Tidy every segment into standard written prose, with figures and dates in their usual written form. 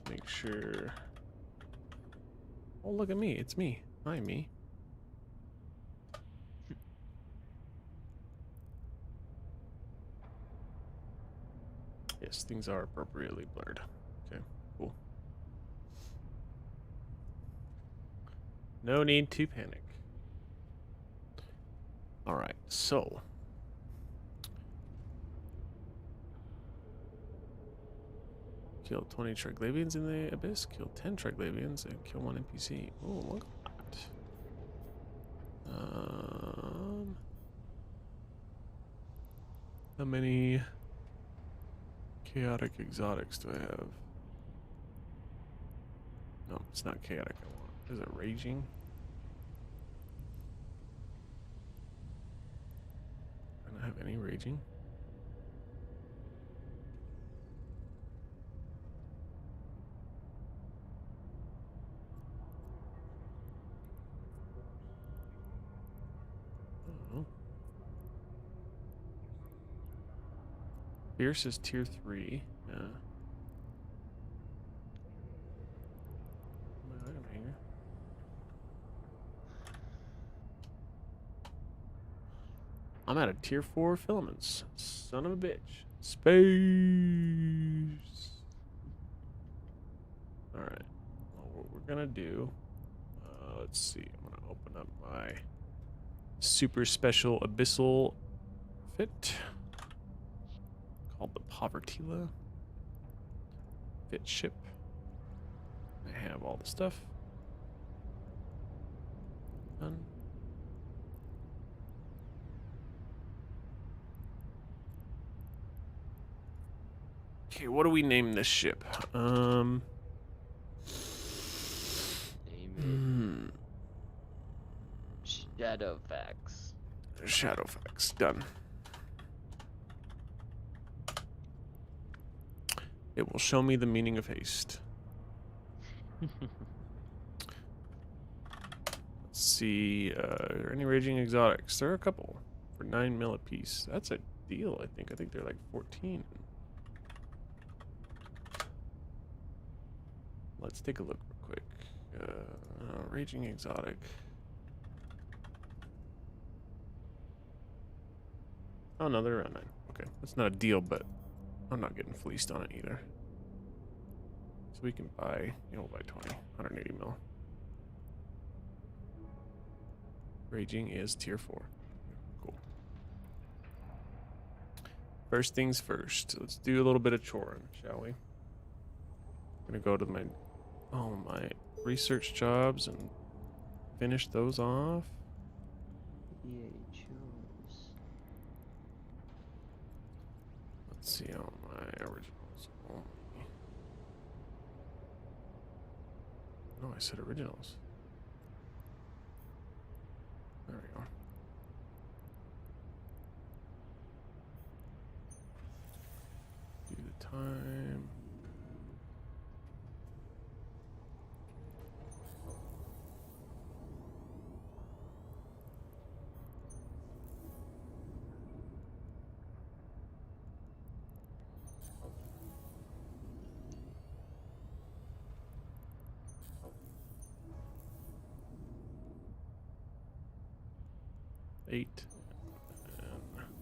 make sure. Oh, look at me. It's me. Hi, me. Yes, things are appropriately blurred. Okay, cool. No need to panic. All right, so. Kill 20 Triglavians in the Abyss, kill 10 Triglavians, and kill 1 NPC. Oh, look at that. How many chaotic exotics do I have? No, it's not chaotic I want. Is it raging? I don't have any raging. Oh. Fierce is tier 3. Yeah. My item here. I'm at a tier 4 filaments. Son of a bitch. Space. Alright. Well, what we're gonna do. Let's see. I'm gonna open up my super special abyssal fit called the Povertila fit ship. I have all the stuff done. Okay, what do we name this ship? Name it. Shadowfax. Shadowfax. Done. It will show me the meaning of haste. Let's see. Are there any raging exotics? There are a couple for 9 mil a piece. That's a deal, I think. I think they're like 14. Let's take a look real quick. Raging exotic. Oh no, they're around 9. Okay, that's not a deal, but I'm not getting fleeced on it either. So we can buy, we'll buy 20, 180 mil. Raging is tier 4. Cool. First things first. Let's do a little bit of choring, shall we? I'm gonna go to my research jobs and finish those off. EA chose. Let's see on my originals only. No, I said originals. There we go. Do the time. Eight. And 9.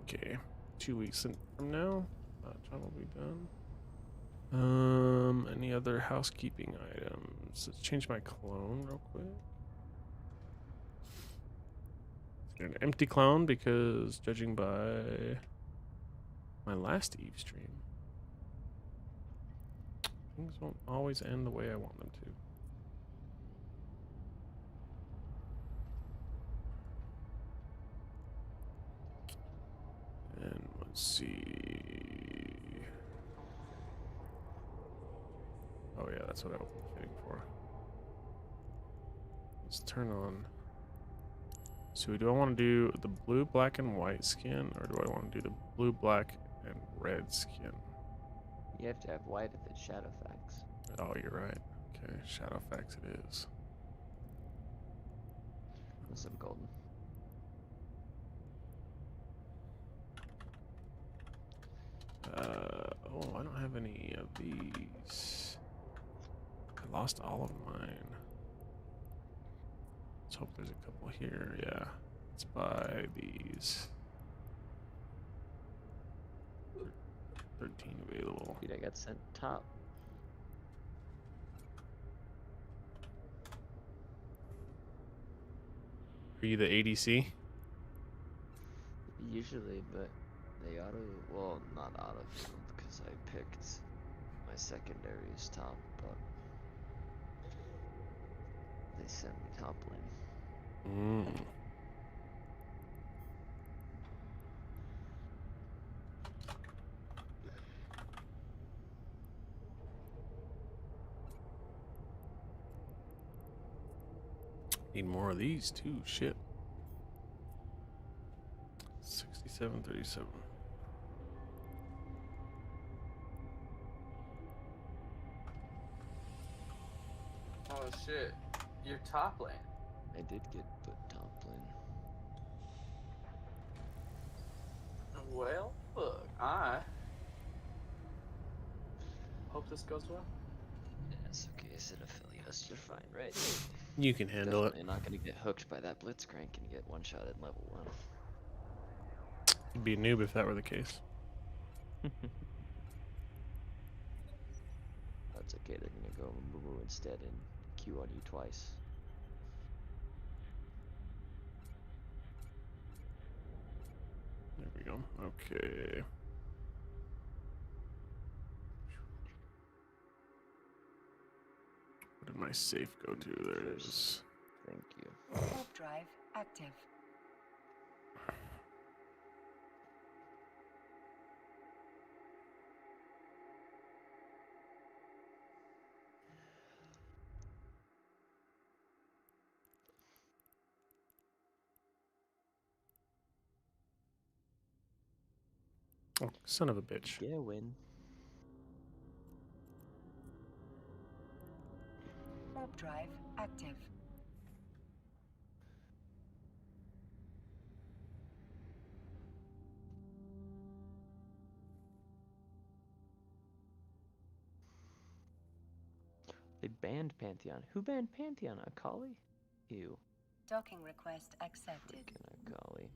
Okay. 2 weeks from now, John will be done. Any other housekeeping items? Let's change my clone real quick. An empty clone because judging by my last Eve stream, things won't always end the way I want them to. And let's see. Oh yeah, that's what I was waiting for. Let's turn on. So do I want to do the blue, black, and white skin, or do I want to do the blue, black, and red skin? You have to have white if it's Shadowfax. Oh, you're right. Okay, Shadowfax it is. With some golden. Oh, I don't have any of these. I lost all of mine. Let's hope there's a couple here. Yeah, let's buy these. 13 available. Dude, I got sent top. Are you the ADC? Usually, but they well, not auto because I picked my secondaries top, but they sent me top lane. Mm. Need more of these too. Shit. 6737. Oh shit. You're top lane. I did get put top lane. Well, look, I hope this goes well. Yes, okay, it's an affiliate. You're fine, right? You can handle Definitely not gonna get hooked by that blitzcrank and get one-shot at level 1. it. You'd be a noob if that were the case. That's okay, they're gonna go Moo instead and Q on you twice. There we go. Okay. Where did my safe go to? There it is. Thank you. Warp drive active. Oh, son of a bitch. Get a win. Warp drive active. They banned Pantheon. Who banned Pantheon? Akali? Ew. Docking request accepted. Freaking Akali.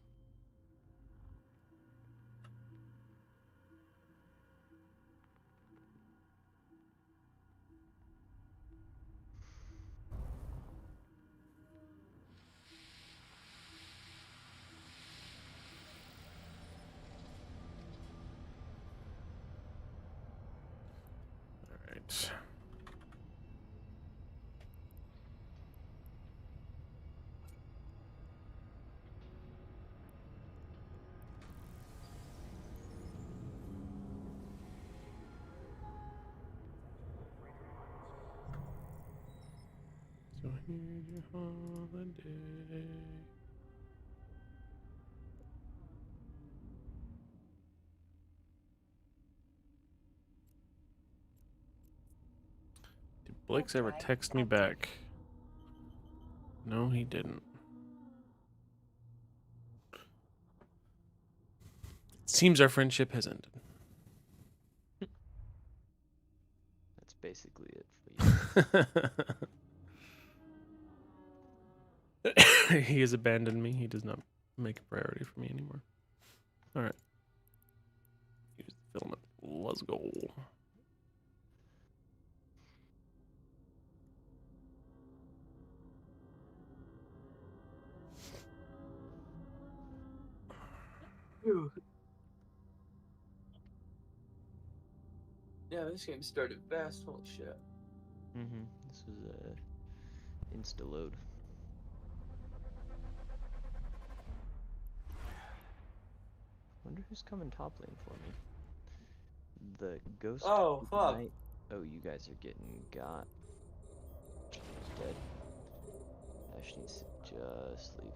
All right. So here's your holiday. Did Blake's ever drive text me active. back? No, he didn't. It seems our friendship has ended. That's basically it for you. He has abandoned me. He does not make a priority for me anymore. All right. Use the filament. Let's go. Yeah, this game started fast. Holy shit. This was a insta load. Wonder who's coming top lane for me. The ghost. Oh, fuck. Knight. Oh, you guys are getting got. He's dead. Ash needs to just leave.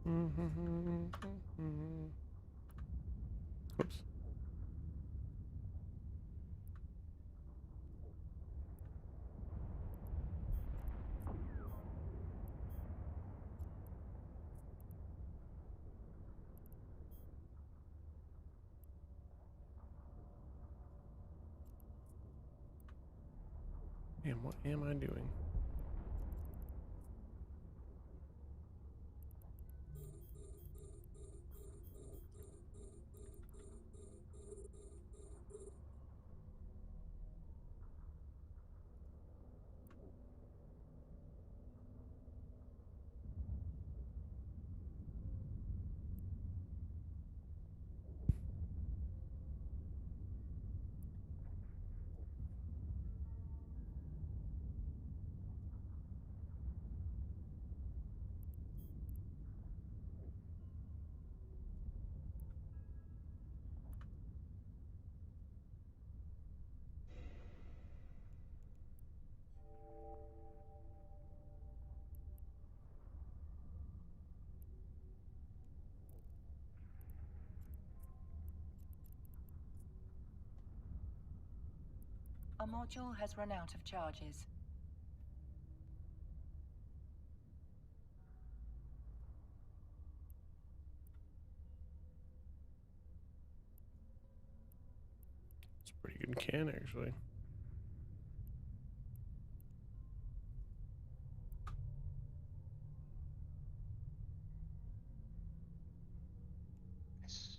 Oops. Damn, what am I doing? A module has run out of charges. It's a pretty good can, actually. Nice.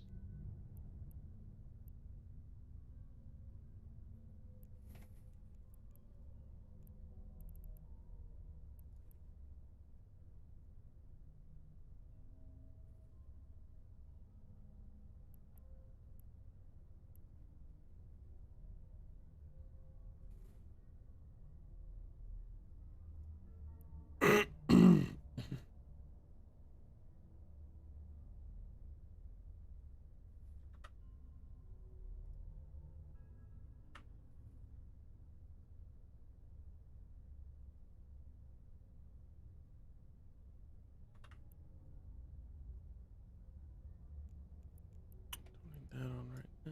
Putting that on right now.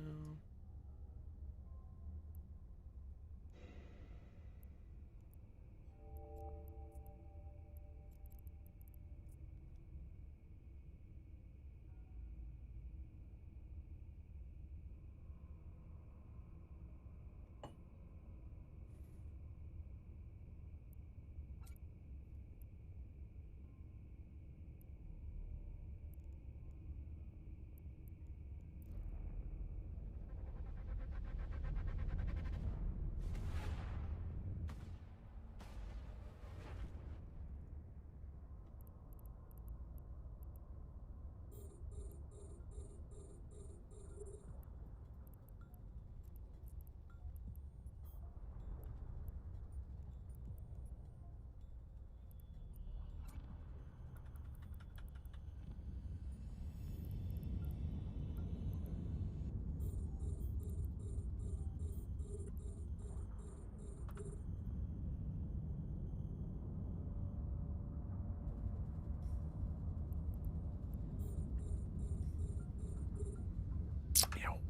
Ew.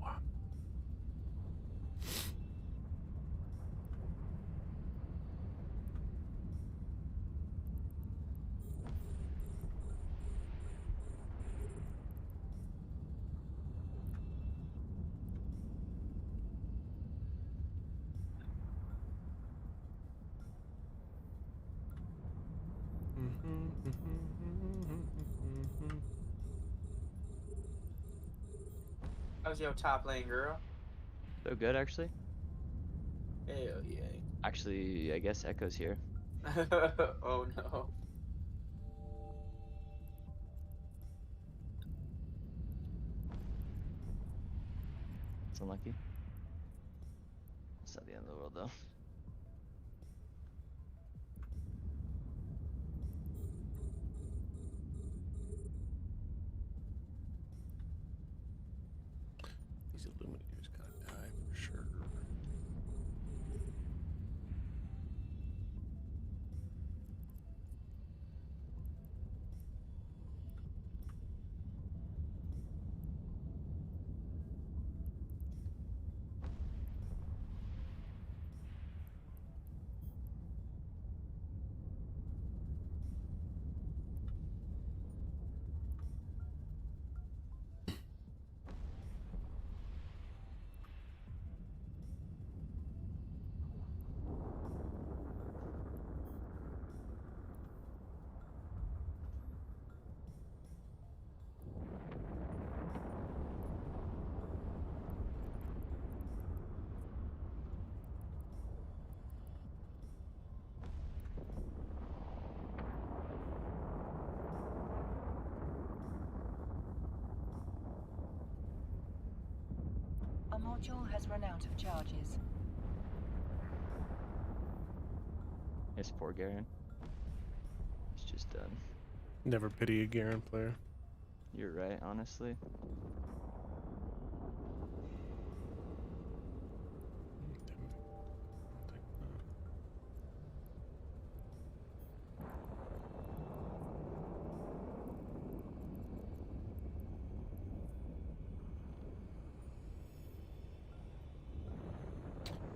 How's your top lane, girl? So good, actually. Hell yeah. Actually, I guess Echo's here. Oh no. It's unlucky. It's not the end of the world, though. These illuminators gotta die for sure. A module has run out of charges. It's poor Garen. He's just done. Never pity a Garen player. You're right, honestly.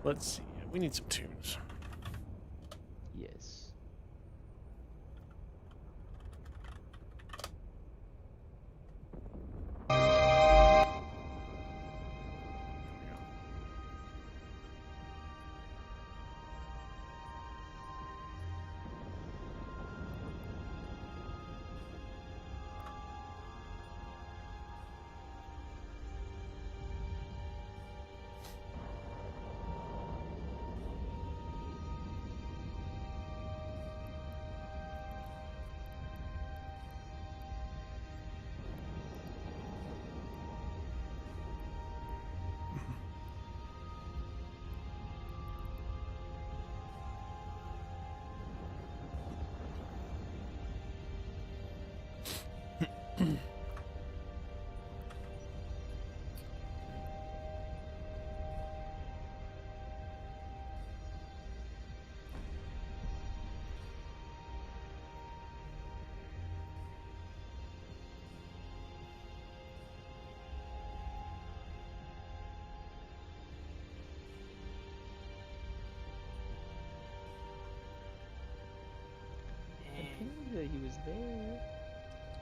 Let's see. We need some tunes. Yes. There we go. That he was there.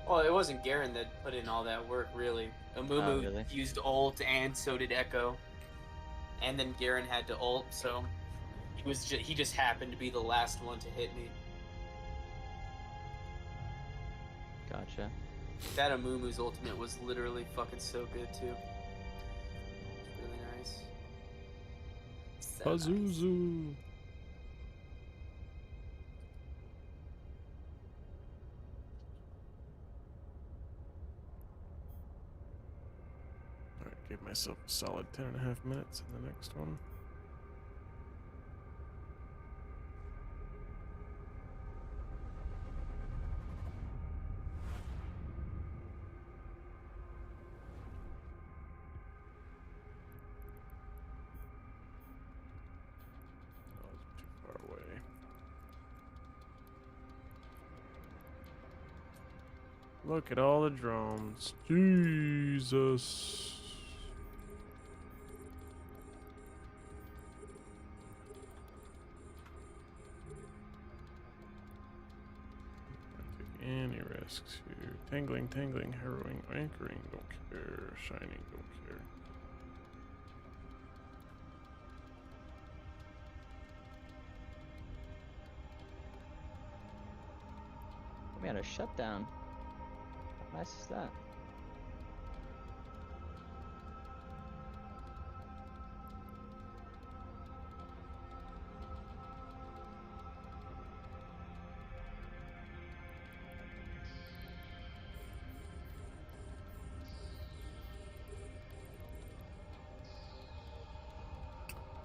Well, it wasn't Garen that put in all that work, really. Amumu really? used ult, and so did Echo. And then Garen had to ult, so he just happened to be the last one to hit me. Gotcha. That Amumu's ultimate was literally fucking so good too. It's really nice. So nice. Pazuzu. Alright, give myself a solid 10.5 minutes in the next one. Oh, it's too far away. Look at all the drones. Jesus. Not take any risks here. Tangling, tangling, harrowing, anchoring, don't care. Shining, don't care. We had a shutdown. How nice is that?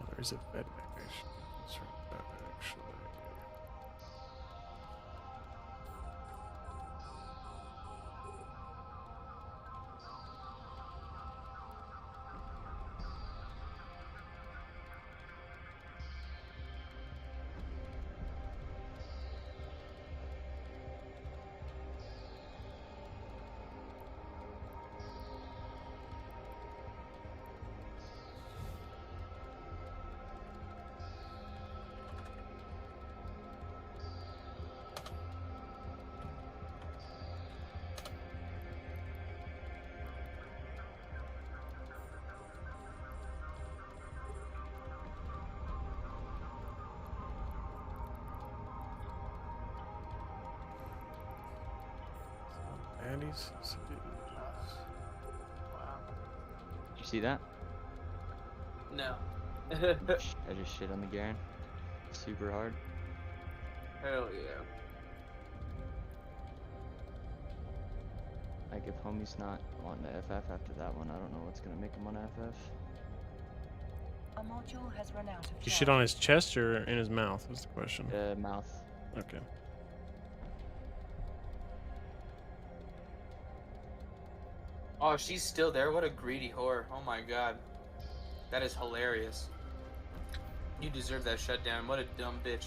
Oh, there's a bed back. I should be concerned about that, actually. Baddies. Wow. Did you see that? No. I just shit on the Garen. Super hard. Hell yeah. Like if homie's not wanting to FF after that one, I don't know what's gonna make him want to FF. A module has run out of You shit on charges. his chest or in his mouth? Is the question. Mouth. Okay. Oh, she's still there. What a greedy whore. Oh my god. That is hilarious. You deserve that shutdown. What a dumb bitch.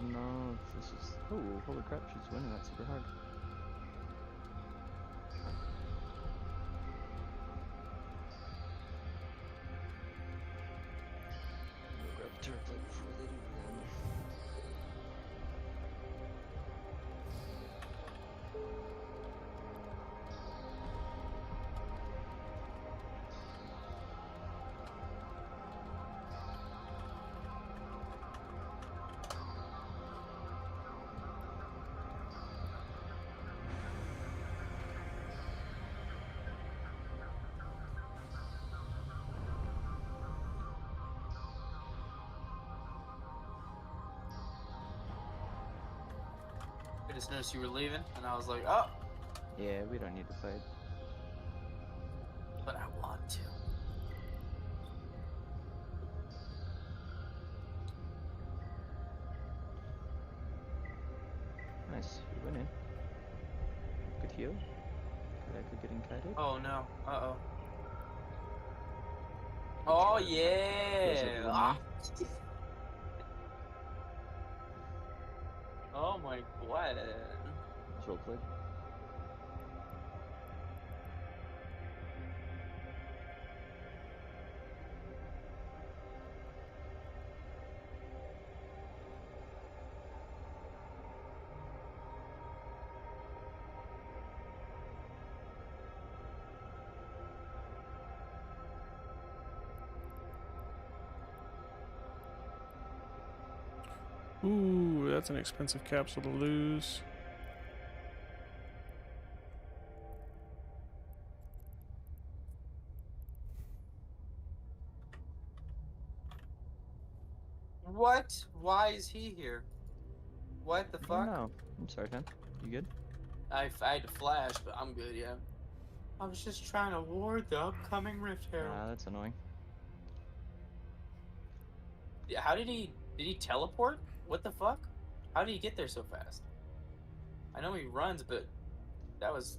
No, this is. Oh, holy crap! She's winning that super hard. We'll grab the turret plate before they do then. I just noticed you were leaving, and I was like, oh, Yeah, we don't need to fight. but I want to. Nice, we're winning. Good heal. Good echo getting kited. Oh no. Uh-oh. Oh yeah. everyone Ah. Oh my god. Let's roll play. Ooh, that's an expensive capsule to lose. What? Why is he here? What the I don't fuck? know. I'm sorry, fam. You good? I had to flash, but I'm good, yeah. I was just trying to ward the upcoming Rift Herald. Ah, that's annoying. Yeah, how did he teleport? What the fuck? How did he get there so fast? I know he runs, but that was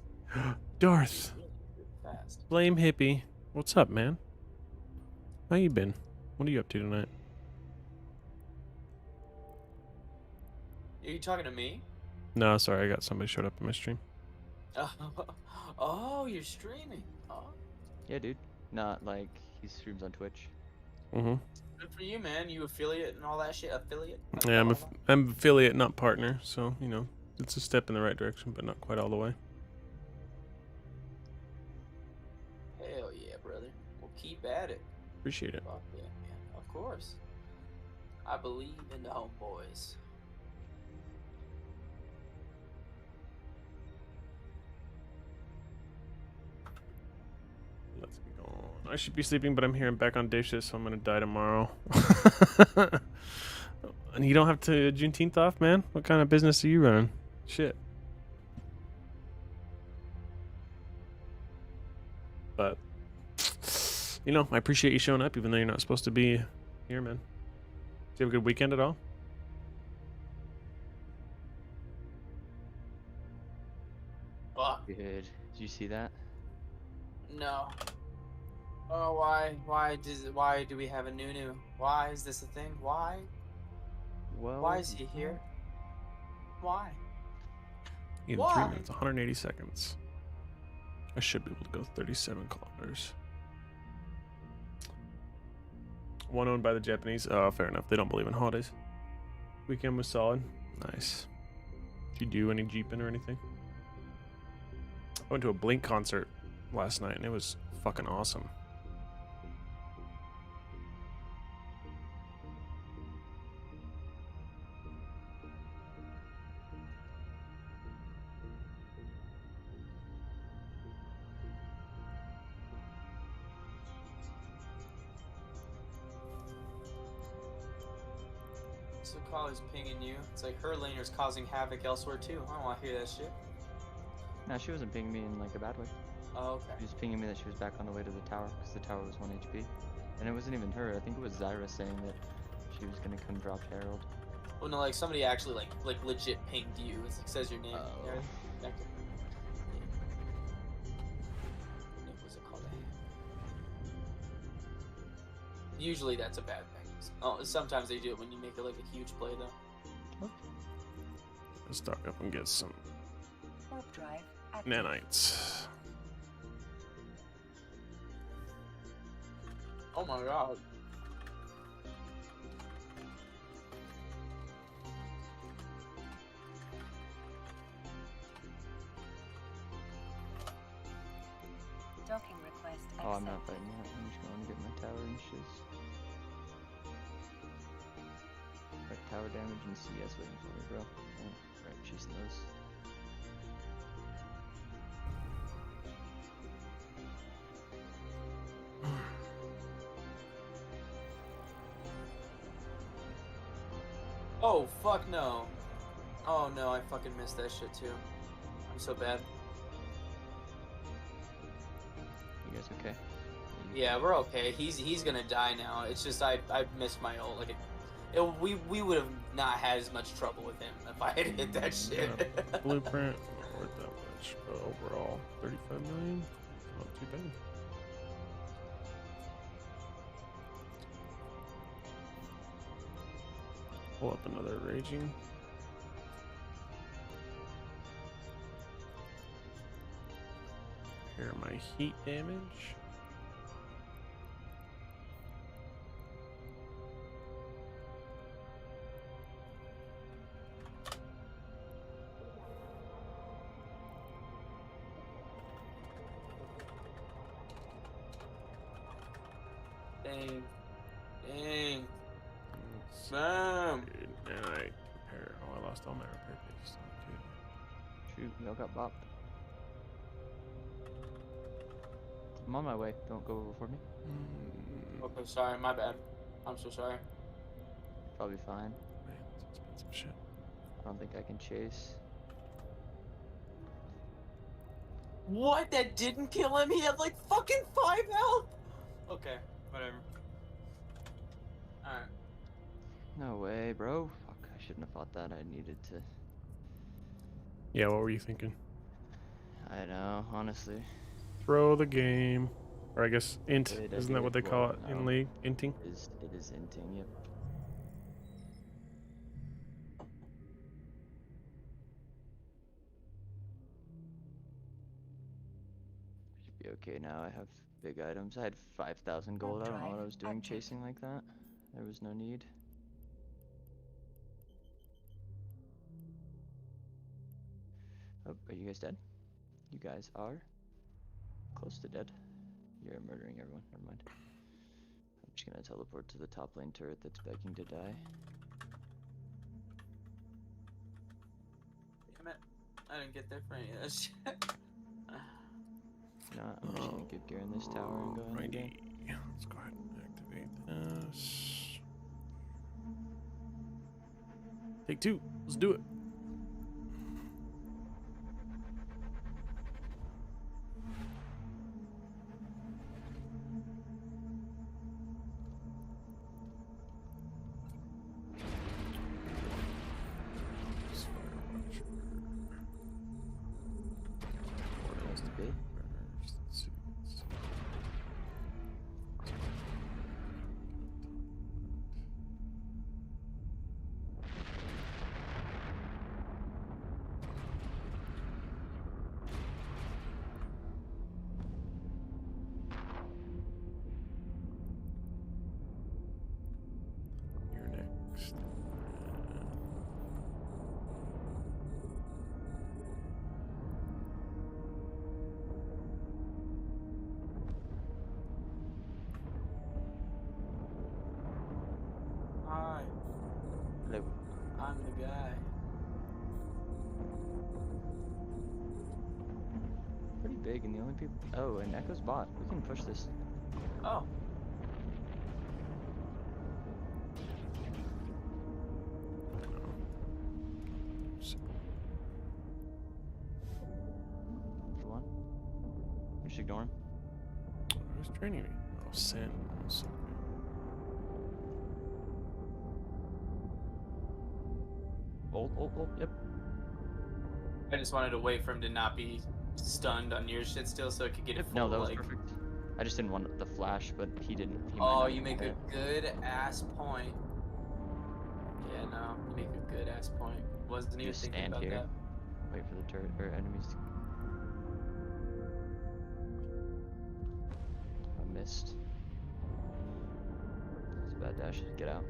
Darth, really fast. Blame Hippie. What's up, man? How you been? What are you up to tonight? Are you talking to me? No, sorry, I got somebody showed up in my stream. Oh, you're streaming. Oh, Yeah, dude. Not like he streams on Twitch. Mm-hmm. good for you, man. You affiliate and all that shit. Affiliate. Yeah, I'm affiliate, not partner, so you know it's a step in the right direction, but not quite all the way. Hell yeah, brother. We'll keep at it. Appreciate it. Fuck yeah, man. Of course. I believe in the homeboys. Let's be going. I should be sleeping, but I'm here and back on day shift, so I'm gonna die tomorrow. And you don't have to Juneteenth off, man? What kind of business are you running? Shit. But you know, I appreciate you showing up, even though you're not supposed to be here, man. Did you have a good weekend at all? Fuck. Good. Did you see that? No. Oh, why do we have a Nunu? Why is this a thing? Why? Well. Why is he here? Why? In 3 Why? minutes, 180 seconds. I should be able to go 37 kilometers. One owned by the Japanese. Oh, fair enough. They don't believe in holidays. Weekend was solid. Nice. Did you do any jeeping or anything? I went to a Blink concert last night and it was fucking awesome. So Collie's pinging you. It's like her laner's causing havoc elsewhere too. I don't want to hear that shit. No, she wasn't pinging me in like a bad way. Oh, okay. She was pinging me that she was back on the way to the tower because the tower was 1 HP. And it wasn't even her. I think it was Zyra saying that she was gonna come drop Herald. Well, no, like somebody actually like legit pinged you. It says your name. Oh. There. That could- What was it called? Usually that's a bad thing. Oh, sometimes they do it when you make it like a huge play though. Let's stock up and get some Warp drive active. nanites. Oh my god. Docking request accepted. Oh, I'm not fighting yet. I'm just going to get my tower and shiz. Right, tower damage and CS waiting for me, bro. Oh, right, she's those. Oh fuck no. Oh no, I fucking missed that shit too. I'm so bad. You guys okay? Yeah, we're okay. He's gonna die now. It's just I missed my ult. Like we would have not had as much trouble with him if I had hit that shit. Yeah. Blueprint, not worth that much, but overall, 35 million, not too bad. Pull up another raging. Here my heat damage. Dang. Dang. Let's Bam. see. And I repair. Oh, I lost all my repair pages. Shoot, y'all got bopped. I'm on my way. Don't go before me. Okay, sorry, my bad. I'm so sorry. Probably fine. Man, it's expensive shit. I don't think I can chase. What? That didn't kill him? He had like fucking 5 health. Okay, whatever. Alright. No way, bro. Fuck, I shouldn't have fought that. I needed to. Yeah, what were you thinking? I know, honestly. Throw the game. Or I guess int. Did I Isn't do that it? what they call it Well, in no. League? Inting? It is inting, yep. Should be okay now. I have big items. I had 5,000 gold. I don't know what I was doing Active. chasing like that. There was no need. Oh, are you guys dead? You guys are close to dead. You're murdering everyone. Never mind. I'm just gonna teleport to the top lane turret that's begging to die. Damn it. I didn't get there for any of this shit. No, I'm just gonna give Garen this tower and go in Alrighty. again. Let's go ahead and activate this. Take 2. Let's do it. What else to be? You're next. Hi, Hello. I'm the guy. Pretty big, and the only people. Oh, and Echo's bot. We can push this. Oh. Just ignore him. Who's training me? Oh, Sin. So Ult, yep. I just wanted to wait for him to not be stunned on your shit still, so I could get it full. No, that was like... perfect. I just didn't want the flash, but he didn't. He might Oh, not you have make had a it. good ass point. Yeah, no, you make a good ass point. Wasn't even Just thinking stand about here, that. wait for the turret or enemies to. I missed. It's a bad dash. Get out.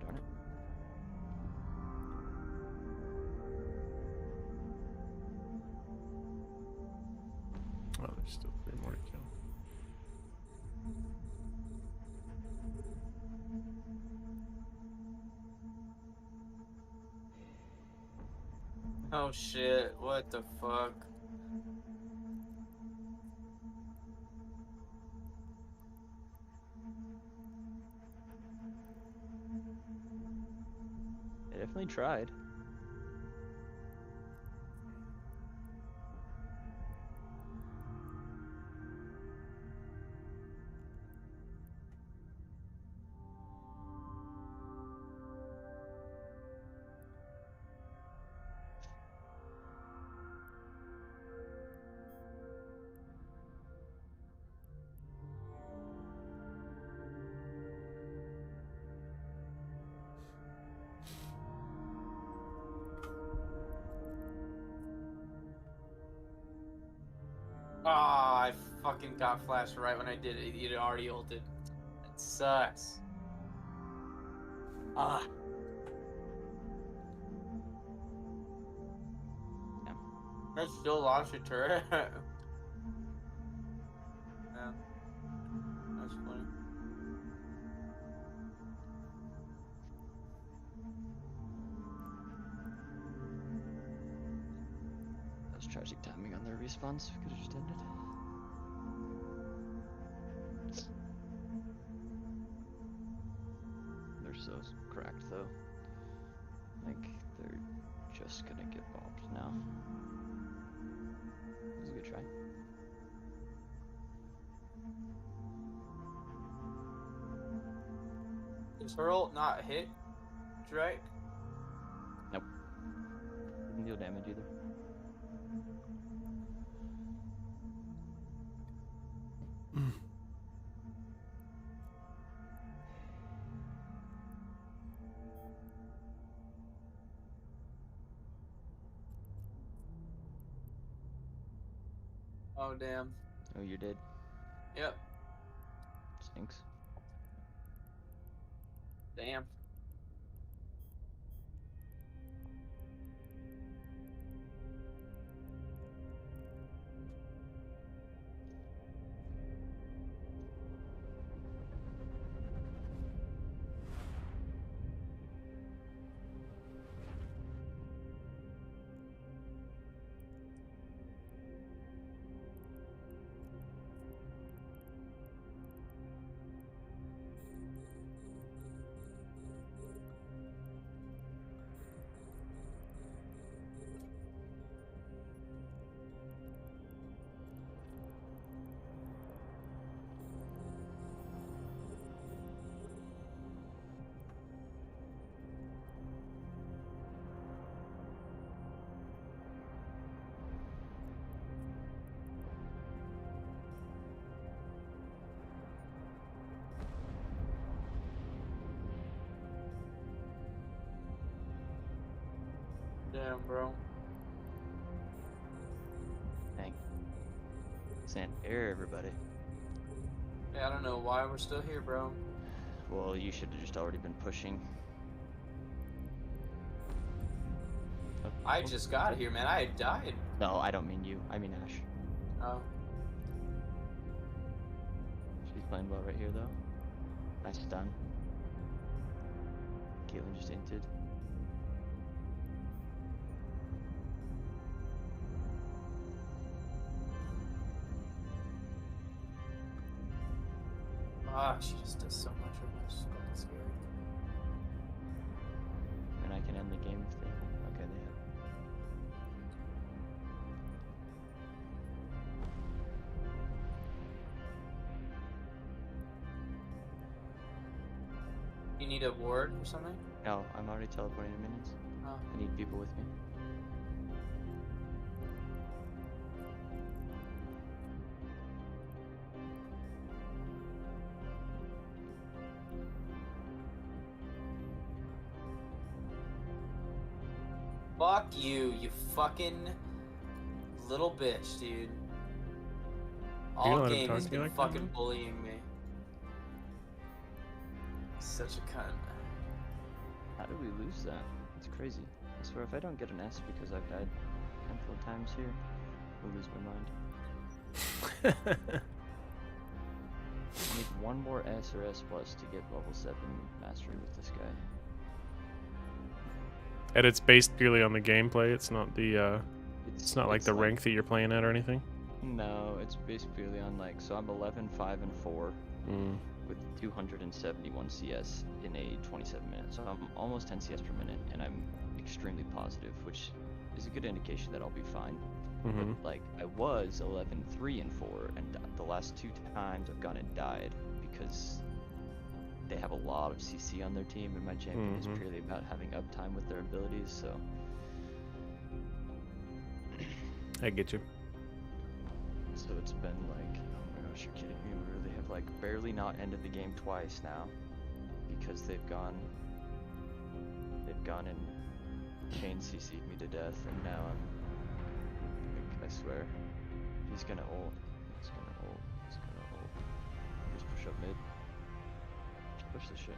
Darn it. oh, there's still 3 more to kill. Oh shit, what the fuck? They definitely tried. Ah, I fucking got flashed right when I did it. You'd already ulted. That sucks. Ah. Yeah. I still lost a turret. Yeah. That's funny. That was tragic timing on their respawns. Could have just ended. They're so cracked though. Like they're just gonna get bopped now. It was a good try. Is her ult not hit, Drake? Nope. Didn't deal damage either. Oh, damn. Oh, you're dead. Yep. Stinks. Damn. Damn, bro. Dang. Sand air, everybody. Yeah, I don't know why we're still here, bro. Well, you should have just already been pushing. I just got here, man. I had died. No, I don't mean you. I mean Ash. Oh. She's playing well right here, though. Nice stun. Caitlyn just inted. Ah, she just does so much right now. She's fucking scary. And I can end the game if they. Okay, they have. You need a ward or something? No, I'm already teleporting to minions. Oh. I need people with me. Fuck you, you fucking little bitch, dude. gonna All let him game talk he's to you been like that, fucking man? bullying me. Such a cunt. How did we lose that? It's crazy. I swear if I don't get an S because I've died a handful of times here, I'll lose my mind. I need one more S or S plus to get level 7 mastery with this guy. And it's based purely on the gameplay. It's not the it's not like it's the rank that you're playing at or anything. No, it's based purely on like, so I'm 11, 5, and 4 Mm. with 271 CS in a 27 minutes. So I'm almost 10 CS per minute, and I'm extremely positive, which is a good indication that I'll be fine. Mm-hmm. But like, I was 11, 3, and 4, and the last 2 times I've gone and died because they have a lot of CC on their team, and my champion is purely about having uptime with their abilities, so. I get you. So it's been like, oh my gosh, you're kidding me, we really have like barely not ended the game twice now, because they've gone and chain CC'd me to death, and now I swear, he's gonna ult, he's gonna ult. Just push up mid. Just push this shit.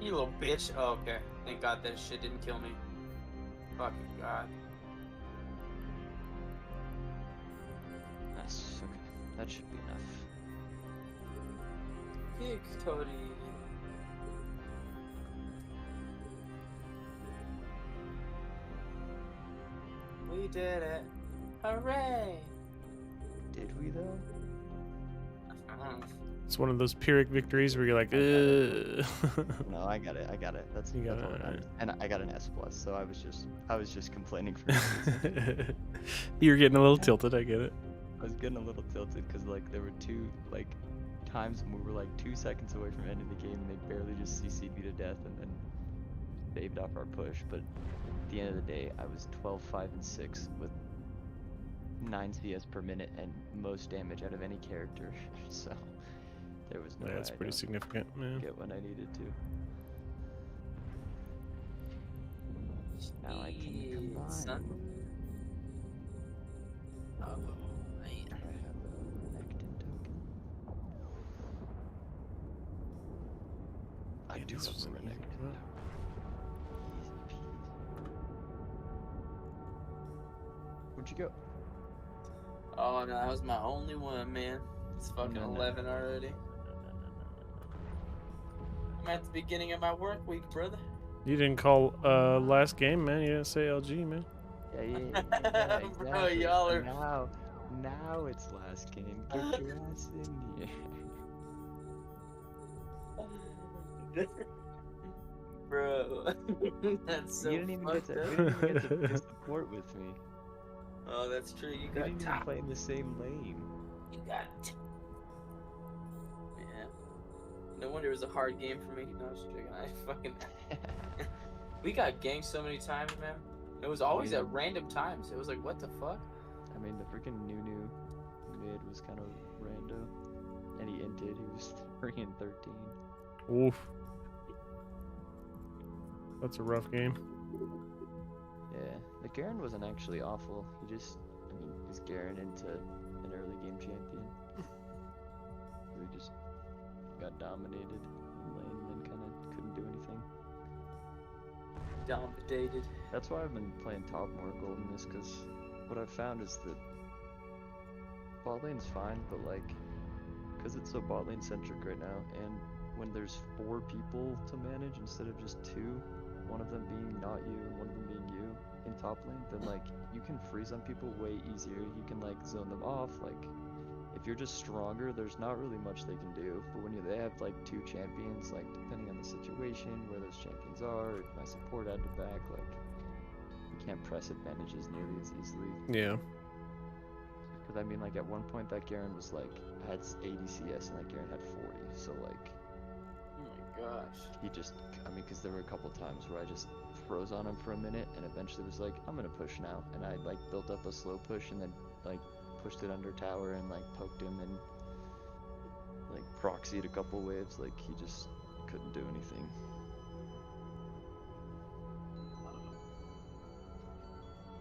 You little bitch. Oh, okay. Thank God that shit didn't kill me. Fucking God. Nice, okay. That should be enough. Victory. We did it. Hooray. Did we though? It's one of those Pyrrhic victories where you're like, ugh. No, I got it. That's You got all it, that matters. alright. And I got an S plus, so I was just complaining for no reason. You're getting a little tilted, I get it. I was getting a little tilted because like there were 2 like times when we were like 2 seconds away from ending the game, and they barely just CC'd me to death and then saved off our push. But at the end of the day, I was 12, 5, and 6 with 9 CS per minute and most damage out of any character. So there was no Yeah, way that's I pretty don't significant, man. get what I needed to. Now I can combine. Son. Oh, man. I have a Nectin token. I Yeah, do this have was a an easy Renekton one. token. Easy peasy. Where'd you go? Oh no, that was my only one, man. It's fucking No, no, 11 already. I'm at the beginning of my work week, brother. You didn't call last game, man. You didn't say LG, man. Yeah, exactly. Bro, y'all are- Now it's last game. Get your ass in here. Bro, that's so You didn't even fucked get to. up. You didn't even get to play support with me. Oh, that's true. You You got didn't even top. play in the same lane. You got. Yeah. No wonder it was a hard game for me. No, I was joking. I fucking. We got ganked so many times, man. It was always yeah. at random times. It was like, what the fuck? I mean, the freaking Nunu mid was kind of rando, and he inted. He was 3 and 13. Oof. That's a rough game. Yeah, the Garen wasn't actually awful. He just, I mean, he's Garen into an early game champion. We just got dominated in lane and then kind of couldn't do anything. Dominated. That's why I've been playing top more golden, is because what I've found is that bot lane's fine, but like, because it's so bot lane centric right now, and when there's 4 people to manage instead of just 2, one of them being not you and one of them being you in top lane, then like you can freeze on people way easier. You can like zone them off. Like if you're just stronger, there's not really much they can do. But when they have like 2 champions, like depending on the situation, where those champions are, if my support had to back, like you can't press advantages nearly as easily. Yeah. Because I mean, like at one point that Garen was like had 80 CS and that Garen had 40. So like, Oh my gosh. he just, I mean, because there were a couple times where I just froze on him for a minute and eventually was like, I'm gonna push now, and I like built up a slow push and then like pushed it under tower and like poked him and like proxied a couple waves. Like he just couldn't do anything.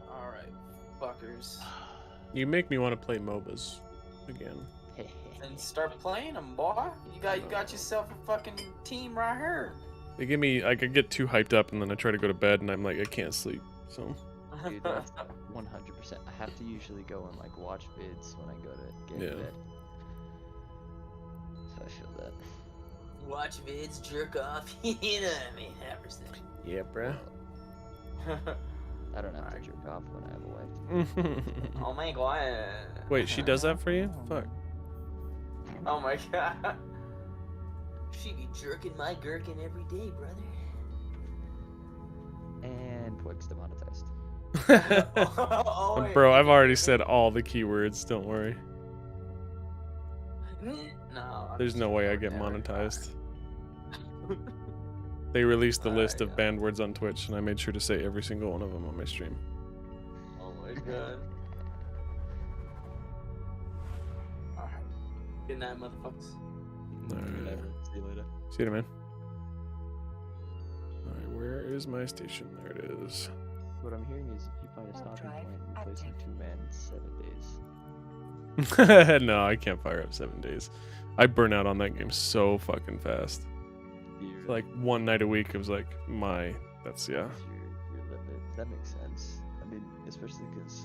All right, fuckers. You make me want to play MOBAs again. And start playing them, boy. You got yourself a fucking team right here. They give me, like, I get too hyped up and then I try to go to bed and I'm like, I can't sleep. So Dude, that's 100%. I have to usually go and like watch vids when I go to get Yeah. to bed. So I feel that. Watch vids, jerk off. You know what I mean? 100%. yeah, bruh. I don't have to jerk off when I have a wife. Oh my god. Wait, she does that for you? Fuck. Oh my god. She be jerking my gherkin every day, brother. And Twig's demonetized. Oh, wait. Bro, I've already said all the keywords. Don't worry. No. I'm There's just no way I joking. get monetized. They released the list of yeah. banned words on Twitch, and I made sure to say every single one of them on my stream. Oh my god. Alright. Good night, motherfuckers. Alright. See you later. See you later, man. Alright, where is my station? There it is. What I'm hearing is if you find a Warp stopping drive point, replace active. 2 man in 7 days. No, I can't fire up 7 days. I burn out on that game so fucking fast. You're, Like one night a week, it was like that's yeah. Your limit. That makes sense. I mean, especially because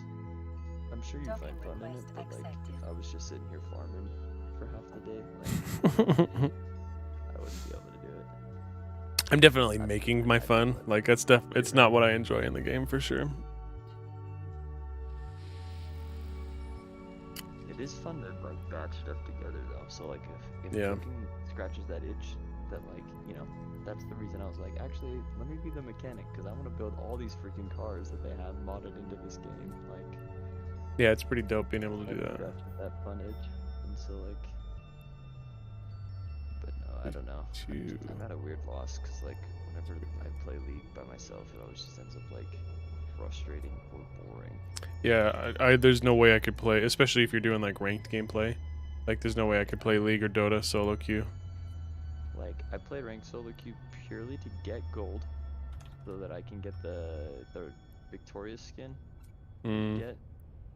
I'm sure you Docking find fun in it, request but like accepted. if I was just sitting here farming for half the day, like I wouldn't be able to do it. I'm definitely making my fun. Like that's it's not what I enjoy in the game for sure. It is fun to like batch stuff together though. So like if Yeah. cooking scratches that itch, that like, you know, that's the reason I was like, actually, let me be the mechanic because I want to build all these freaking cars that they have modded into this game. Like, Yeah, it's pretty dope being able to do like, that. scratches that fun itch, and so like, but no, I don't know. I'm at a weird loss because like whenever I play League by myself, it always just ends up like frustrating or boring. Yeah, I there's no way I could play, especially if you're doing like ranked gameplay. Like there's no way I could play League or Dota solo queue. Like, I play ranked solo queue purely to get gold, so that I can get the victorious skin you get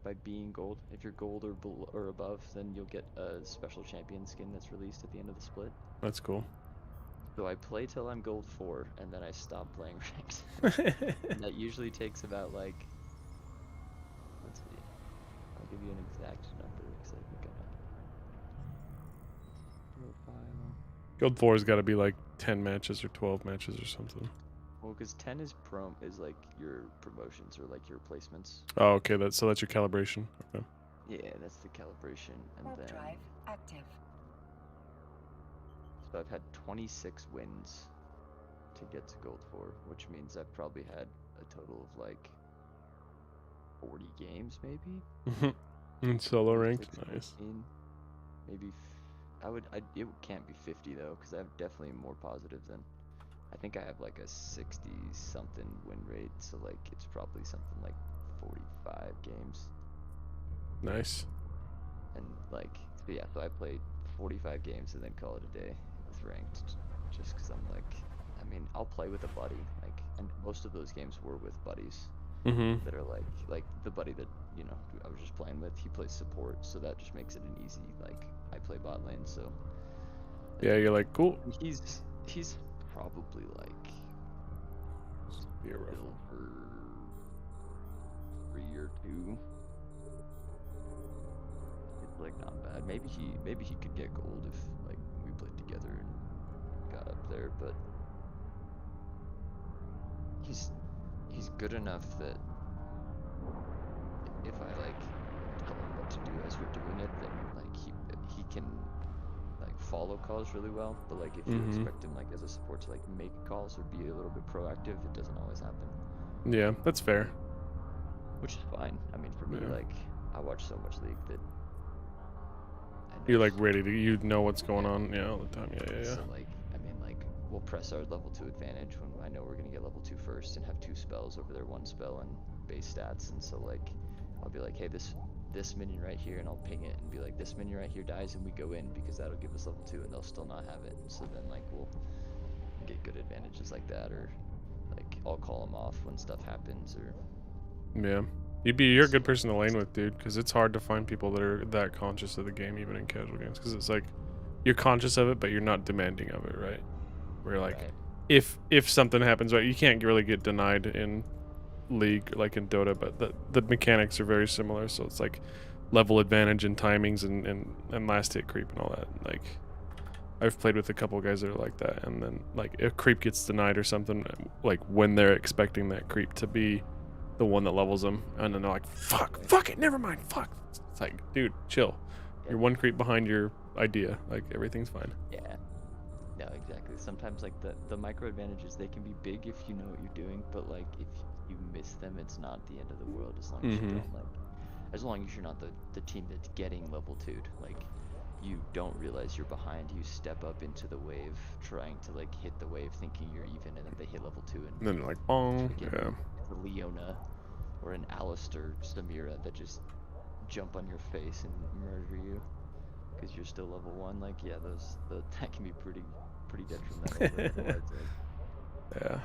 by being gold. If you're gold or above, then you'll get a special champion skin that's released at the end of the split. That's cool. So I play till I'm gold 4, and then I stop playing ranked. And that usually takes about like, let's see, I'll give you an exact number because I think I know. Profile. Guild 4's got to be like 10 matches or 12 matches or something. Well, because 10 is like your promotions or like your placements. Oh, okay. That's your calibration. Okay. Yeah, that's the calibration, and Warp then drive active. so I've had 26 wins to get to gold 4, which means I've probably had a total of like 40 games, maybe. In solo ranked, 16, nice. Maybe it can't be 50 though, because I have definitely more positive than. I think I have like a 60 something win rate, so like it's probably something like 45 games. Nice. And like, so yeah, so I played 45 games and then call it a day with ranked, just because I'm like, I mean, I'll play with a buddy, like, and most of those games were with buddies Mm-hmm. that are like the buddy that, you know, I was just playing with, he plays support, so that just makes it an easy, like, I play bot lane, so. Yeah, you're like, cool. He's probably like Be a rough one. silver 3 or 2. It's like not bad. Maybe he could get gold if like we played together and got up there, but he's good enough that if I like tell him what to do as we're doing it, then like he can like follow calls really well. But like if you expect him like as a support to like make calls or be a little bit proactive, it doesn't always happen. Yeah, that's fair. Which is fine. I mean, for me, Yeah. like I watch so much League that You're like ready to, you know what's going on, all the time. Yeah. So like, I mean, like we'll press our level 2 advantage when I know we're gonna get level 2 first and have 2 spells over their 1 spell and base stats. And so like, I'll be like, hey, this minion right here, and I'll ping it and be like, this minion right here dies, and we go in because that'll give us level 2, and they'll still not have it. And so then like we'll get good advantages like that, or like I'll call them off when stuff happens, or Yeah. You're a good person to lane with, dude, because it's hard to find people that are that conscious of the game, even in casual games, because it's like you're conscious of it, but you're not demanding of it, right? Where like right. if something happens, right, you can't really get denied in League like in Dota, but the mechanics are very similar, so it's like level advantage and timings and last hit creep and all that. Like I've played with a couple of guys that are like that, and then like if creep gets denied or something, like when they're expecting that creep to be the one that levels them, and then they're like, fuck it, never mind, fuck. It's like, dude, chill. You're one creep behind your idea. Like everything's fine. Yeah. No, exactly. Sometimes like the micro advantages, they can be big if you know what you're doing, but like if you miss them, it's not the end of the world as long as you don't like, as long as you're not the team that's getting level 2'd. Like you don't realize you're behind, you step up into the wave trying to like hit the wave thinking you're even, and then they hit level 2 and And then they're like, bong. Yeah. a Leona or an Alistair Samira that just jump on your face and murder you because you're still level 1. Like yeah, that can be pretty detrimental. But otherwise, like, Yeah.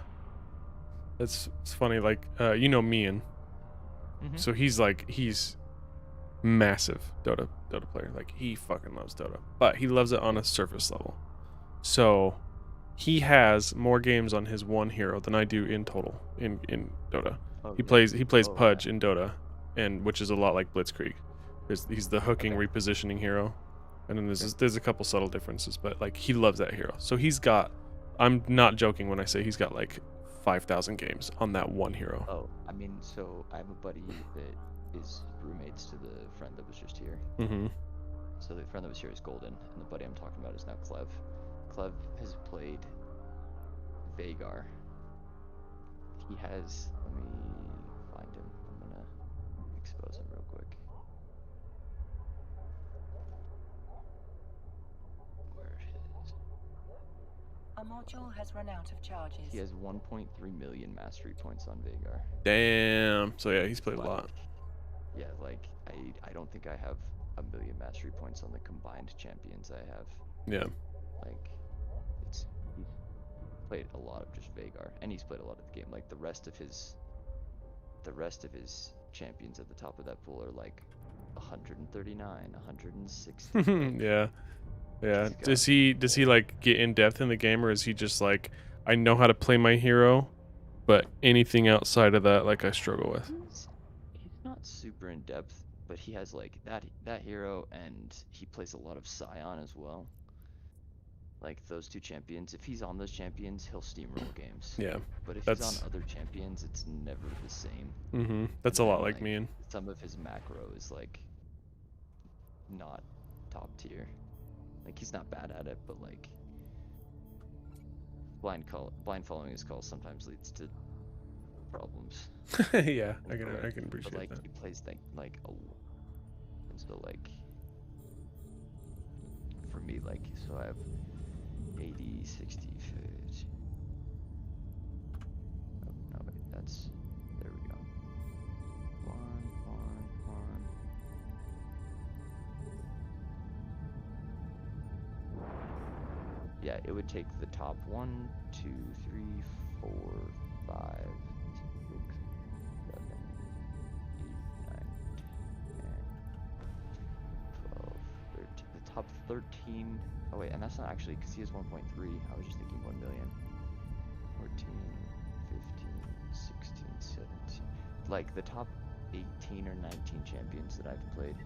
It's funny, like you know Mian. So he's massive Dota player. Like he fucking loves Dota. But he loves it on a surface level. So he has more games on his one hero than I do in total in Dota. He plays Pudge in Dota, and which is a lot like Blitzkrieg. He's the hooking repositioning hero. And then there's a couple subtle differences, but like he loves that hero. So he's got, I'm not joking when I say he's got like 5,000 games on that one hero. Oh, I mean, so I have a buddy that is roommates to the friend that was just here. So the friend that was here is Golden, and the buddy I'm talking about is now Clev. Clev has played Vhagar. He has, let me find him. I'm gonna expose him real quick. Where is? A module has run out of charges. He has 1.3 million mastery points on Vhagar. Damn. So yeah, he's played a lot. Yeah, like I don't think I have 1 million mastery points on the combined champions I have. Yeah. Like he's played a lot of just Vhagar, and he's played a lot of the game. Like the rest of his champions at the top of that pool are like 139, 160. Yeah. Does he like get in depth in the game, or is he just like, I know how to play my hero, but anything outside of that, like I struggle with? He's not super in depth, but he has like that hero, and he plays a lot of Scion as well. Like those two champions, if he's on those champions, he'll steamroll games. Yeah. But if he's on other champions, it's never the same. That's a lot like me. And some of his macro is like not top tier. Like he's not bad at it, but like blind following his calls sometimes leads to problems. Yeah, I can appreciate but like that. he plays like a, and so like for me, like, so I have 80, 60, 50. Oh, no, wait, that's, there we go. One. Yeah, it would take the top 1, 2, 3, 4, 5, 6, 7, 8, 9, 10, 12, 13. The top 13. Oh wait, and that's not actually, because he has 1.3. I was just thinking 1 million. 14, 15, 16, 17. Like the top 18 or 19 champions that I've played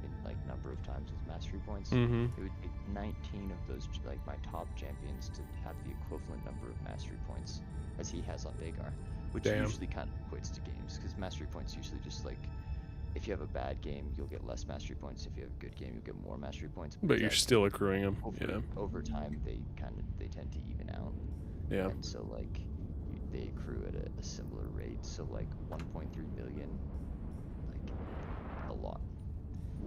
in like number of times with mastery points. Mm-hmm. It would take 19 of those, like my top champions, to have the equivalent number of mastery points as he has on Vagar, which Damn. usually kind of equates to games, because mastery points usually just like, if you have a bad game, you'll get less mastery points. If you have a good game, you'll get more mastery points. But you're that, still accruing them. over time, they tend to even out. Yeah. And so like they accrue at a similar rate. So like 1.3 million, like a lot.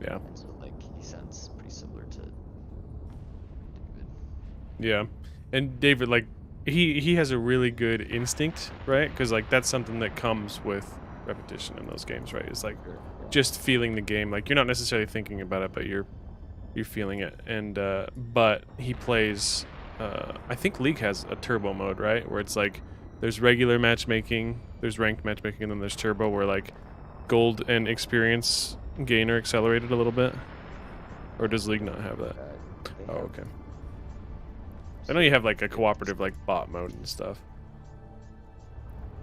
Yeah. And so like he sounds pretty similar to David. Yeah. And David, like, he has a really good instinct, right? Because like that's something that comes with repetition in those games, right? It's like Sure, yeah. just feeling the game. Like you're not necessarily thinking about it, but you're feeling it. And but he plays. I think League has a turbo mode, right? Where it's like there's regular matchmaking, there's ranked matchmaking, and then there's turbo, where like gold and experience gain are accelerated a little bit. Or does League not have that? They Oh, have- okay. I know you have like a cooperative like bot mode and stuff.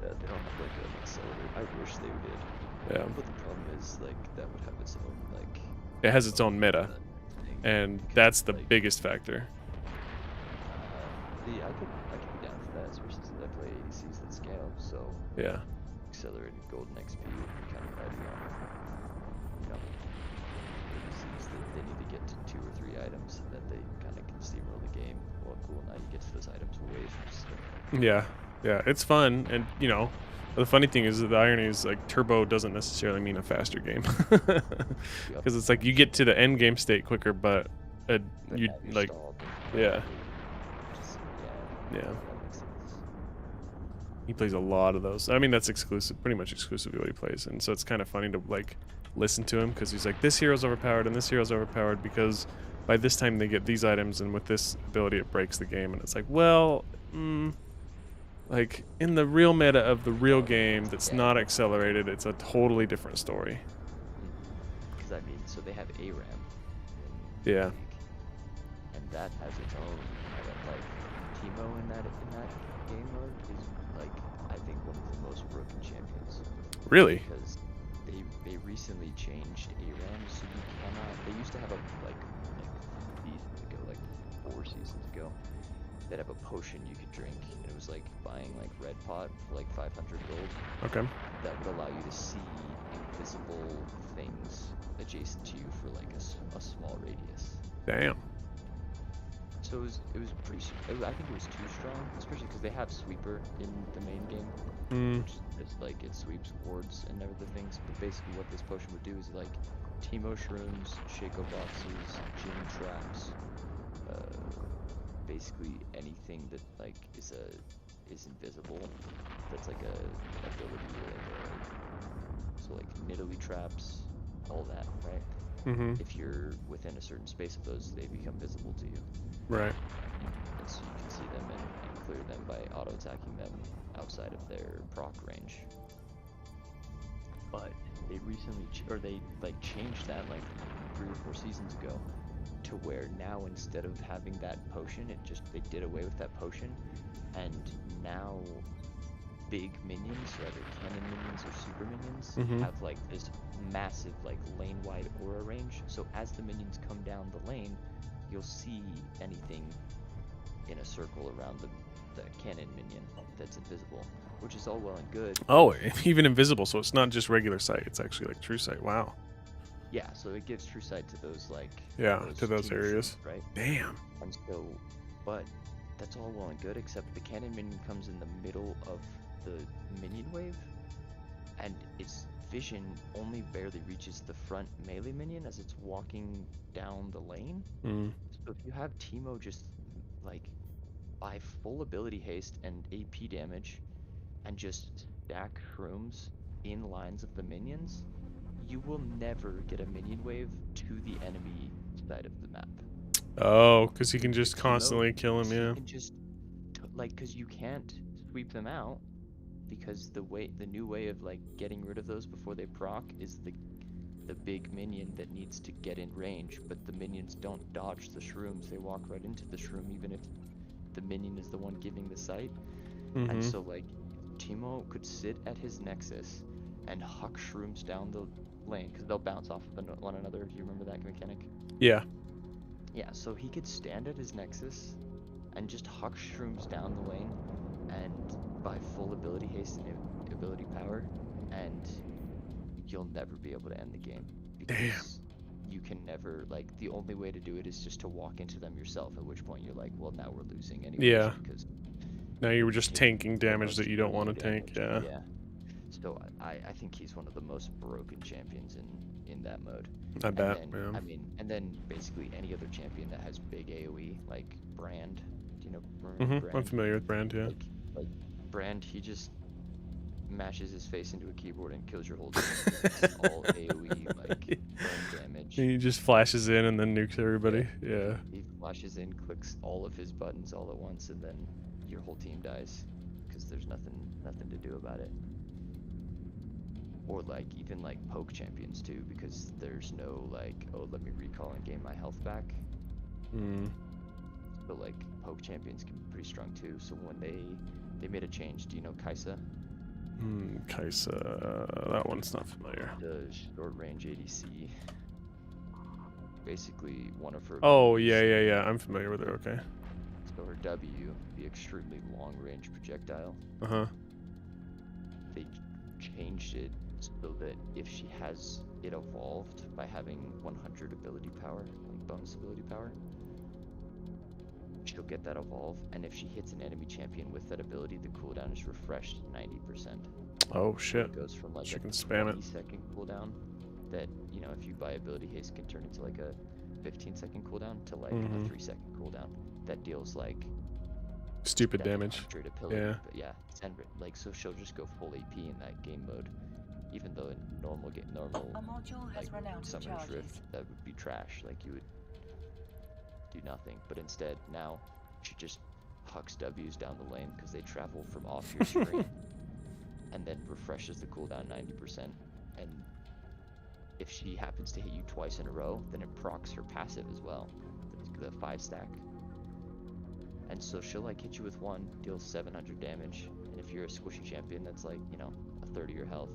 They don't have like an accelerator. I wish they did. Yeah. But the problem is like that would have its own like. It has its own meta, thing, and because, that's the like, biggest factor. I could be down for that, especially since I play ADCs that scale. So Yeah. accelerated golden XP would be kind of ideal. You know, ADCs that they need to get to 2 or 3 items, and then they kind of can steamroll the game. Well, cool. Now you get to those items way faster. Yeah. Yeah. It's fun, and you know, the funny thing is that the irony is like turbo doesn't necessarily mean a faster game, because it's like you get to the end game state quicker, but But you now you're like stalled. yeah. Just, Yeah. that makes sense. He plays a lot of those. I mean, that's exclusive, pretty much exclusively what he plays, and so it's kind of funny to like listen to him because he's like, this hero's overpowered and this hero's overpowered because by this time they get these items, and with this ability it breaks the game, and it's like, well, like in the real meta of the real game that's not accelerated, it's a totally different story. Because I mean, so they have ARAM. Yeah. League, and that has its own kind of like Teemo in that game mode is like I think one of the most broken champions. Really? Because they recently changed ARAM, so you cannot. They used to have a like seasons ago, like 4 seasons ago, that have a potion you could drink. And it was like buying like red pot for like 500 gold. Okay. That would allow you to see invisible things adjacent to you for like a small radius. Damn. So it was pretty. I think it was too strong, especially because they have sweeper in the main game, which is like it sweeps wards and other things. But basically, what this potion would do is like Teemo shrooms, Shaco boxes, Jin traps, basically anything that like is invisible. That's like a ability, so like Nidalee traps, all that, right? If you're within a certain space of those, they become visible to you. Right. And so you can see them and clear them by auto-attacking them outside of their proc range. But they recently, they like changed that like 3 or 4 seasons ago, to where now instead of having that potion, they did away with that potion, and now big minions, so either cannon minions or super minions, have like this massive like lane-wide aura range. So as the minions come down the lane, you'll see anything in a circle around the cannon minion that's invisible, which is all well and good. Oh, even invisible, so it's not just regular sight, it's actually like true sight. Wow. Yeah, so it gives true sight to those like To those Teemo areas. shooters, right? Damn. And so, but that's all well and good, except the cannon minion comes in the middle of the minion wave, and its vision only barely reaches the front melee minion as it's walking down the lane. So if you have Teemo just like buy full ability haste and AP damage and just stack shrooms in lines of the minions, you will never get a minion wave to the enemy side of the map. Oh, because he can just Teemo, constantly kill him, so yeah. you can just like, because you can't sweep them out, because the new way of like getting rid of those before they proc is the big minion that needs to get in range, but the minions don't dodge the shrooms, they walk right into the shroom even if the minion is the one giving the sight. And so like Teemo could sit at his nexus, and huck shrooms down the lane, because they'll bounce off of one another. Do you remember that mechanic? Yeah. Yeah, so he could stand at his nexus and just huck shrooms down the lane and buy full ability haste and ability power, and you'll never be able to end the game. Because you can never, like, the only way to do it is just to walk into them yourself, at which point you're like, well, now we're losing anyway. Yeah. Because Now you were just taking tanking the damage most that you don't want to damage. tank. Yeah. Yeah. So I think he's one of the most broken champions in that mode. I bet. And Yeah. then, I mean, and then basically any other champion that has big AoE, like Brand. Do you know Brand? I'm familiar with Brand. Yeah. Like Brand, he just mashes his face into a keyboard and kills your whole team. It's all AoE, like burn damage. He just flashes in and then nukes everybody. Yeah. He flashes in, clicks all of his buttons all at once, and then your whole team dies because there's nothing to do about it. Or like even like poke champions too, because there's no like, oh, let me recall and gain my health back. So like poke champions can be pretty strong too. So when they made a change, do you know Kaisa? Kaisa, that one's not familiar. The short range ADC. Basically one of her. Oh abilities- yeah. I'm familiar with it. Okay. So her W, the extremely long range projectile. They changed it so that if she has it evolved by having 100 ability power, like bonus ability power, she'll get that evolve, and if she hits an enemy champion with that ability, the cooldown is refreshed 90%. Oh So shit. it goes from like She a can spam it. 20-second cooldown that, you know, if you buy ability haste can turn into like a 15-second cooldown to like a 3-second cooldown that deals like Stupid damage. 700 ability, Yeah. but yeah, like, so she'll just go full AP in that game mode, even though in normal A module has like run out of Summoner's charges. Rift, that would be trash. Like you would do nothing, but instead now she just hucks W's down the lane because they travel from off your screen, and then refreshes the cooldown 90%. And if she happens to hit you twice in a row, then it procs her passive as well, the 5-stack. And so she'll like hit you with one, deals 700 damage, and if you're a squishy champion, that's like, you know, a third of your health.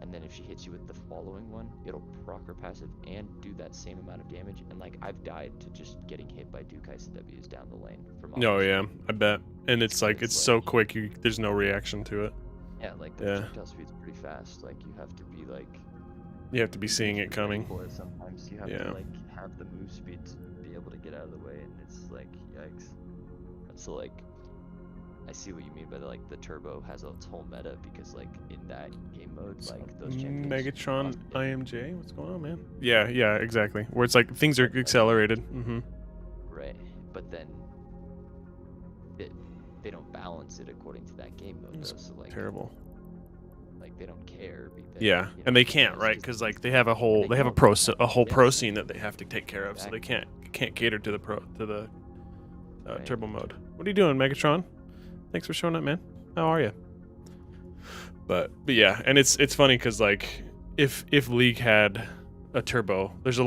And then if she hits you with the following one, it'll proc her passive and do that same amount of damage. And like I've died to just getting hit by Kaisa W's down the lane from. Oh yeah, I bet. And it's like it's so quick. There's no reaction to it. Yeah, like the projectile speed's pretty fast. Like you have to be like. You have to be seeing it coming. For it sometimes you have to like have the move speed to be able to get out of the way, and it's like yikes. So like, I see what you mean by the turbo has its whole meta, because like in that game mode, like those champions. Megatron IMJ, what's going on, man? Yeah, exactly. Where it's like things are accelerated. Right, but then they don't balance it according to that game mode. Though, so like terrible. Like they don't care. Because, Yeah, you know, and they can't, right? Because like they have a whole pro scene that they have to take care of, so they can't cater to the turbo mode. What are you doing, Megatron? Thanks for showing up, man. How are you? But yeah, and it's funny because like if League had a turbo, there's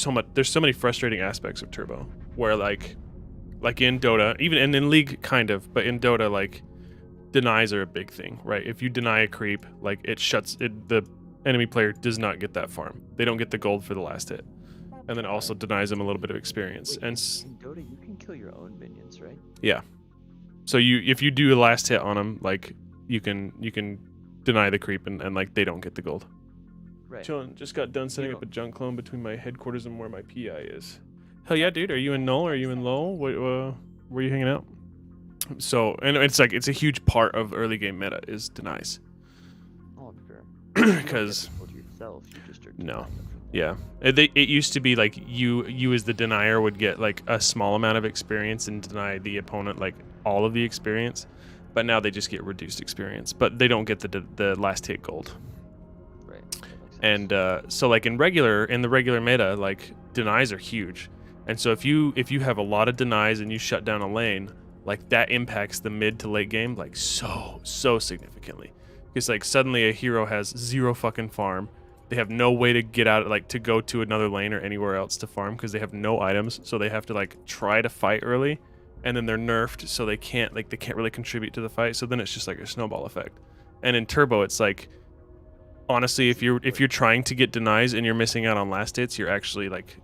so many frustrating aspects of turbo where like in Dota, even and in League kind of, but in Dota like denies are a big thing, right? If you deny a creep, like it shuts it, the enemy player does not get that farm. They don't get the gold for the last hit. And then also denies them a little bit of experience. Wait, and in Dota, you can kill your own minions, right? Yeah. So if you do a last hit on them, like you can deny the creep and like they don't get the gold. Right. Chillin', just got done setting up a junk clone between my headquarters and where my PI is. Hell yeah, dude. Are you in Null? Are you in Lowell? Where are you hanging out? So, and it's like it's a huge part of early game meta is denies. Oh, sure. Because yourself, you just are no. Yeah, it used to be like you as the denier would get like a small amount of experience and deny the opponent like all of the experience, but now they just get reduced experience, but they don't get the last hit gold. Right. And so like in the regular meta, like denies are huge, and so if you have a lot of denies and you shut down a lane, like that impacts the mid to late game like so significantly, because like suddenly a hero has 0 fucking farm. They have no way to get out, like to go to another lane or anywhere else to farm because they have no items. So they have to like try to fight early, and then they're nerfed, so they can't really contribute to the fight. So then it's just like a snowball effect. And in Turbo, it's like honestly, if you're trying to get denies and you're missing out on last hits, you're actually like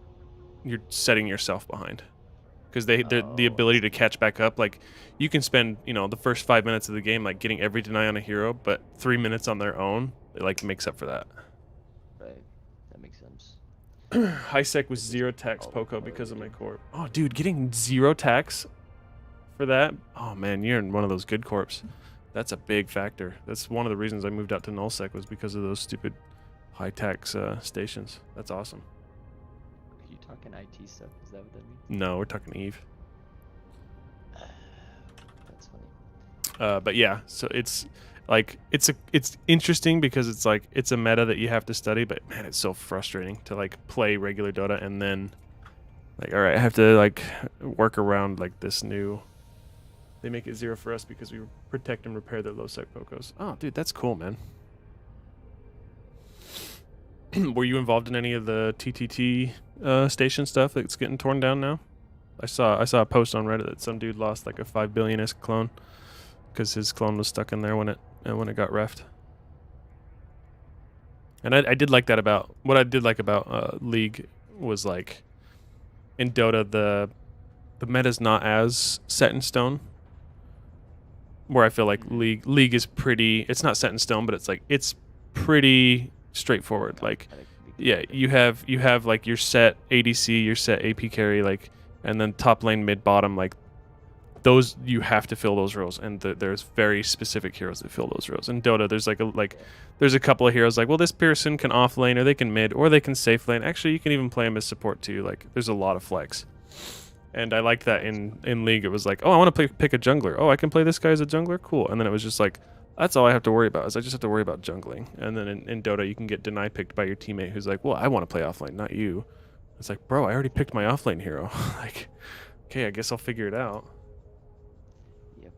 you're setting yourself behind. Because the ability to catch back up, like you can spend the first 5 minutes of the game like getting every deny on a hero, but 3 minutes on their own, it like makes up for that. Right. That makes sense. High sec was This is 0 tax all Poco the because of my motivating. corp. Oh, dude, getting 0 tax for that. Oh man, you're in one of those good corps. That's a big factor. That's one of the reasons I moved out to nullsec was because of those stupid high tax stations. That's awesome. Are you talking IT stuff? Is that what that means? No, we're talking Eve. That's funny. But yeah, so it's like it's interesting because it's like it's a meta that you have to study, but man, it's so frustrating to like play regular Dota and then like all right, I have to like work around like this new. They make it 0 for us because we protect and repair their low sec Pocos. Oh, dude, that's cool, man. Were you involved in any of the TTT station stuff that's getting torn down now? I saw a post on Reddit that some dude lost like a 5 billion-isk clone because his clone was stuck in there when it got refed. And I did like that about what I did like about League was like in Dota the meta's not as set in stone. Where I feel like League is pretty. It's not set in stone, but it's pretty straightforward. Like, yeah, you have like your set ADC, your set AP carry, like, and then top lane, mid, bottom, like those you have to fill those roles, and there's very specific heroes that fill those roles. In Dota, there's there's a couple of heroes like, well, this person can off lane, or they can mid, or they can safe lane. Actually, you can even play them as support too. Like, there's a lot of flex. And I liked that in League. It was like, oh, I want to pick a jungler. Oh, I can play this guy as a jungler? Cool. And then it was just like, that's all I have to worry about is I just have to worry about jungling. And then in Dota, you can get deny picked by your teammate who's like, well, I want to play offlane, not you. It's like, bro, I already picked my offlane hero. Like, okay, I guess I'll figure it out. Yep.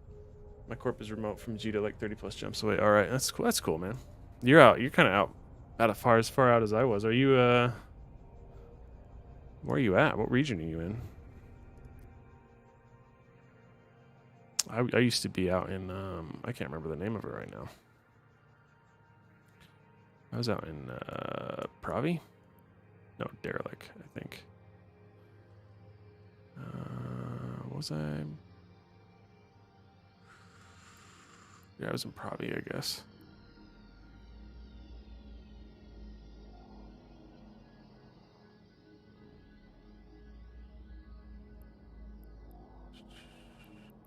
My corp is remote from Judah, like 30 plus jumps away. All right, that's cool. That's cool, man. You're out. You're kind of out as far out as I was. Are you, where are you at? What region are you in? I used to be out in, I can't remember the name of it right now. I was out in, Pravi? No, Derelict, I think. What was I? Yeah, I was in Pravi, I guess.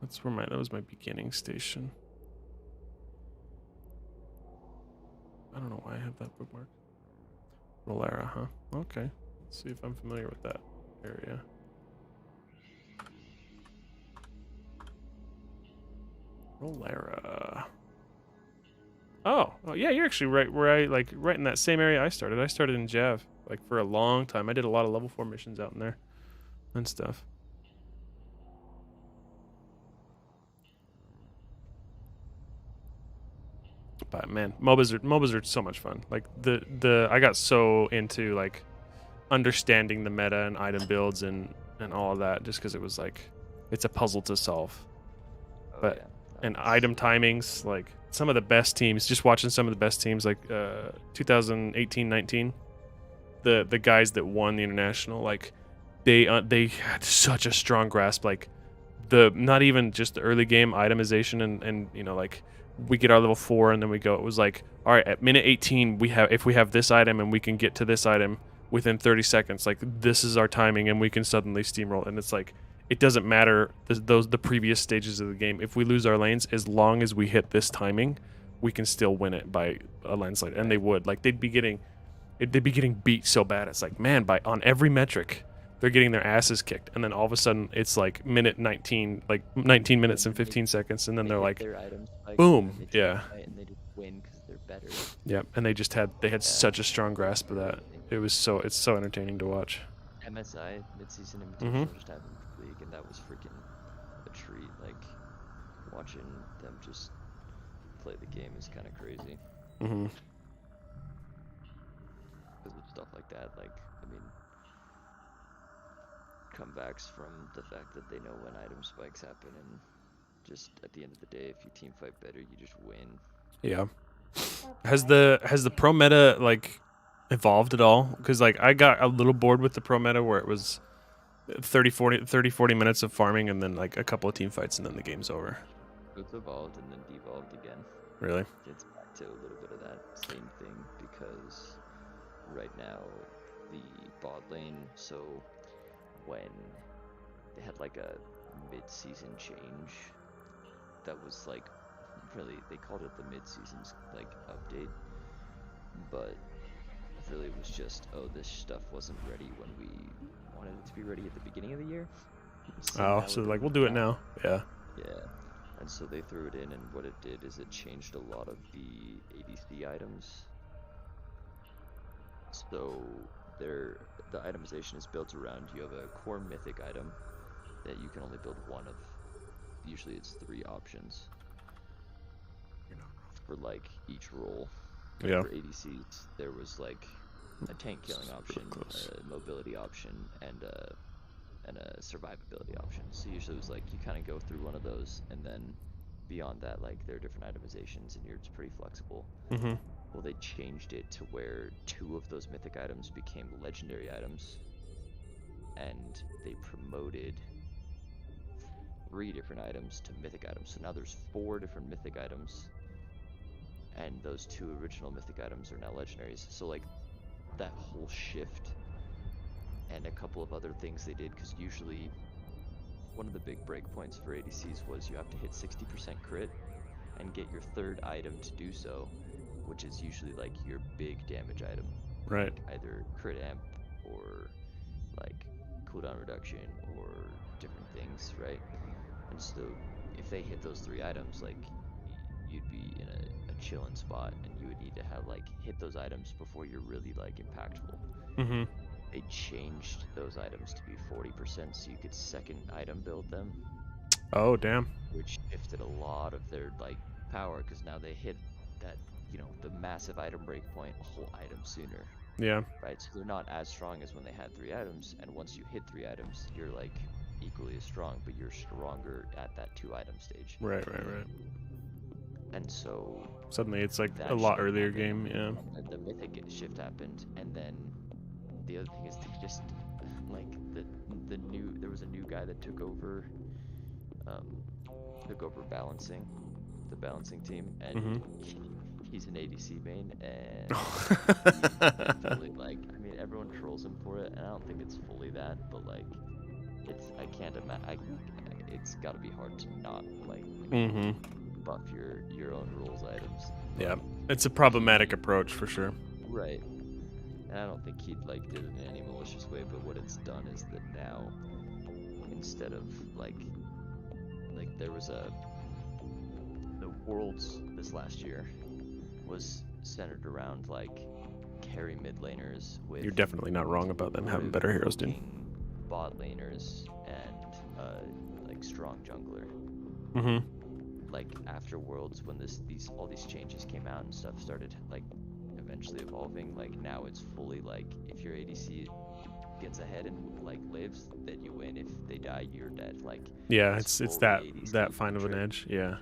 That was my beginning station. I don't know why I have that bookmark. Rolera, huh? Okay. Let's see if I'm familiar with that area. Rolera. Oh, yeah, you're actually right where right in that same area I started. I started in Jav, like for a long time. I did a lot of level 4 missions out in there and stuff. But man, MOBAs are so much fun. Like I got so into like understanding the meta and item builds and all of that just because it was like it's a puzzle to solve. Oh, But yeah. and item timings, like some of the best teams, just watching some of the best teams like 2018-19, the guys that won the international, like they had such a strong grasp, like the not even just the early game itemization and like we get our level 4 and then we go, it was like, all right, at minute 18 if we have this item and we can get to this item within 30 seconds, like this is our timing and we can suddenly steamroll. And it's like it doesn't matter the previous stages of the game. If we lose our lanes, as long as we hit this timing, we can still win it by a landslide. And they would, like they'd be getting beat so bad. It's like, man, on every metric they're getting their asses kicked, and then all of a sudden it's like minute 19, like 19 minutes and 15 seconds, and then they're like, boom, yeah, and they just win because they're better. yeah, and they had such a strong grasp of that. It's so entertaining to watch. MSI mid-season invitation just happened for League, and that was freaking a treat. Like watching them just play the game is kind of crazy. Mm-hmm. Because of stuff like that, like I mean, comebacks from the fact that they know when item spikes happen, and just at the end of the day, if you team fight better, you just win. Yeah. Has the pro meta like evolved at all? Because like I got a little bored with the pro meta where it was 30 40 minutes of farming and then like a couple of team fights and then the game's over. It's evolved and then devolved again. Really? It's back to a little bit of that same thing because right now the bot lane, so when they had like a mid-season change that was like really, they called it the mid-season's like update, but really it was just, oh, this stuff wasn't ready when we wanted it to be ready at the beginning of the year. Oh, so like we'll do it now. Yeah. Yeah. And so they threw it in, and what it did is it changed a lot of the ADC items. So the itemization is built around, you have a core mythic item that you can only build one of. Usually it's 3 options for like each role. Yeah. For ADCs, there was like a tank killing option, a mobility option, and a survivability option. So usually it was like you kind of go through one of those, and then beyond that, like there are different itemizations, and it's pretty flexible. Mm-hmm. Well, they changed it to where 2 of those mythic items became legendary items, and they promoted 3 different items to mythic items. So now there's 4 different mythic items, and those 2 original mythic items are now legendaries. So like that whole shift and a couple of other things they did, because usually one of the big breakpoints for ADCs was you have to hit 60% crit and get your 3rd item to do so, which is usually like your big damage item. Right. Like either crit amp or like cooldown reduction or different things, right? And so if they hit those 3 items, like you'd be in a chilling spot, and you would need to have like hit those items before you're really like impactful. Mm-hmm. They changed those items to be 40% so you could 2nd item build them, Oh damn. which shifted a lot of their like power, because now they hit that, you know, the massive item breakpoint a whole item sooner, Yeah. right? So they're not as strong as when they had 3 items, and once you hit 3 items, you're like equally as strong, but you're stronger at that 2 item stage. Right. And so Suddenly it's like that a lot shift earlier happened, game. Yeah. and the mythic shift happened, and then the other thing is they just like there was a new guy that took over the balancing team, and Mm-hmm. he's an ADC main, and he definitely, like, I mean, everyone trolls him for it, and I don't think it's fully that, but like I can't imagine, it's got to be hard to not like Mm-hmm. buff your own rules items. Yeah. It's a problematic approach for sure. Right. And I don't think he like did it in any malicious way, but what it's done is that now, instead of like there was the Worlds this last year was centered around like carry mid laners with You're definitely not wrong about them having better heroes, dude. bot laners and like strong jungler. Mm-hmm. Like after Worlds, when all these changes came out and stuff started like eventually evolving, like now it's fully like if your ADC gets ahead and like lives, then you win. If they die, you're dead. Like Yeah, it's fully that ADC fine of an trip. edge. Yeah.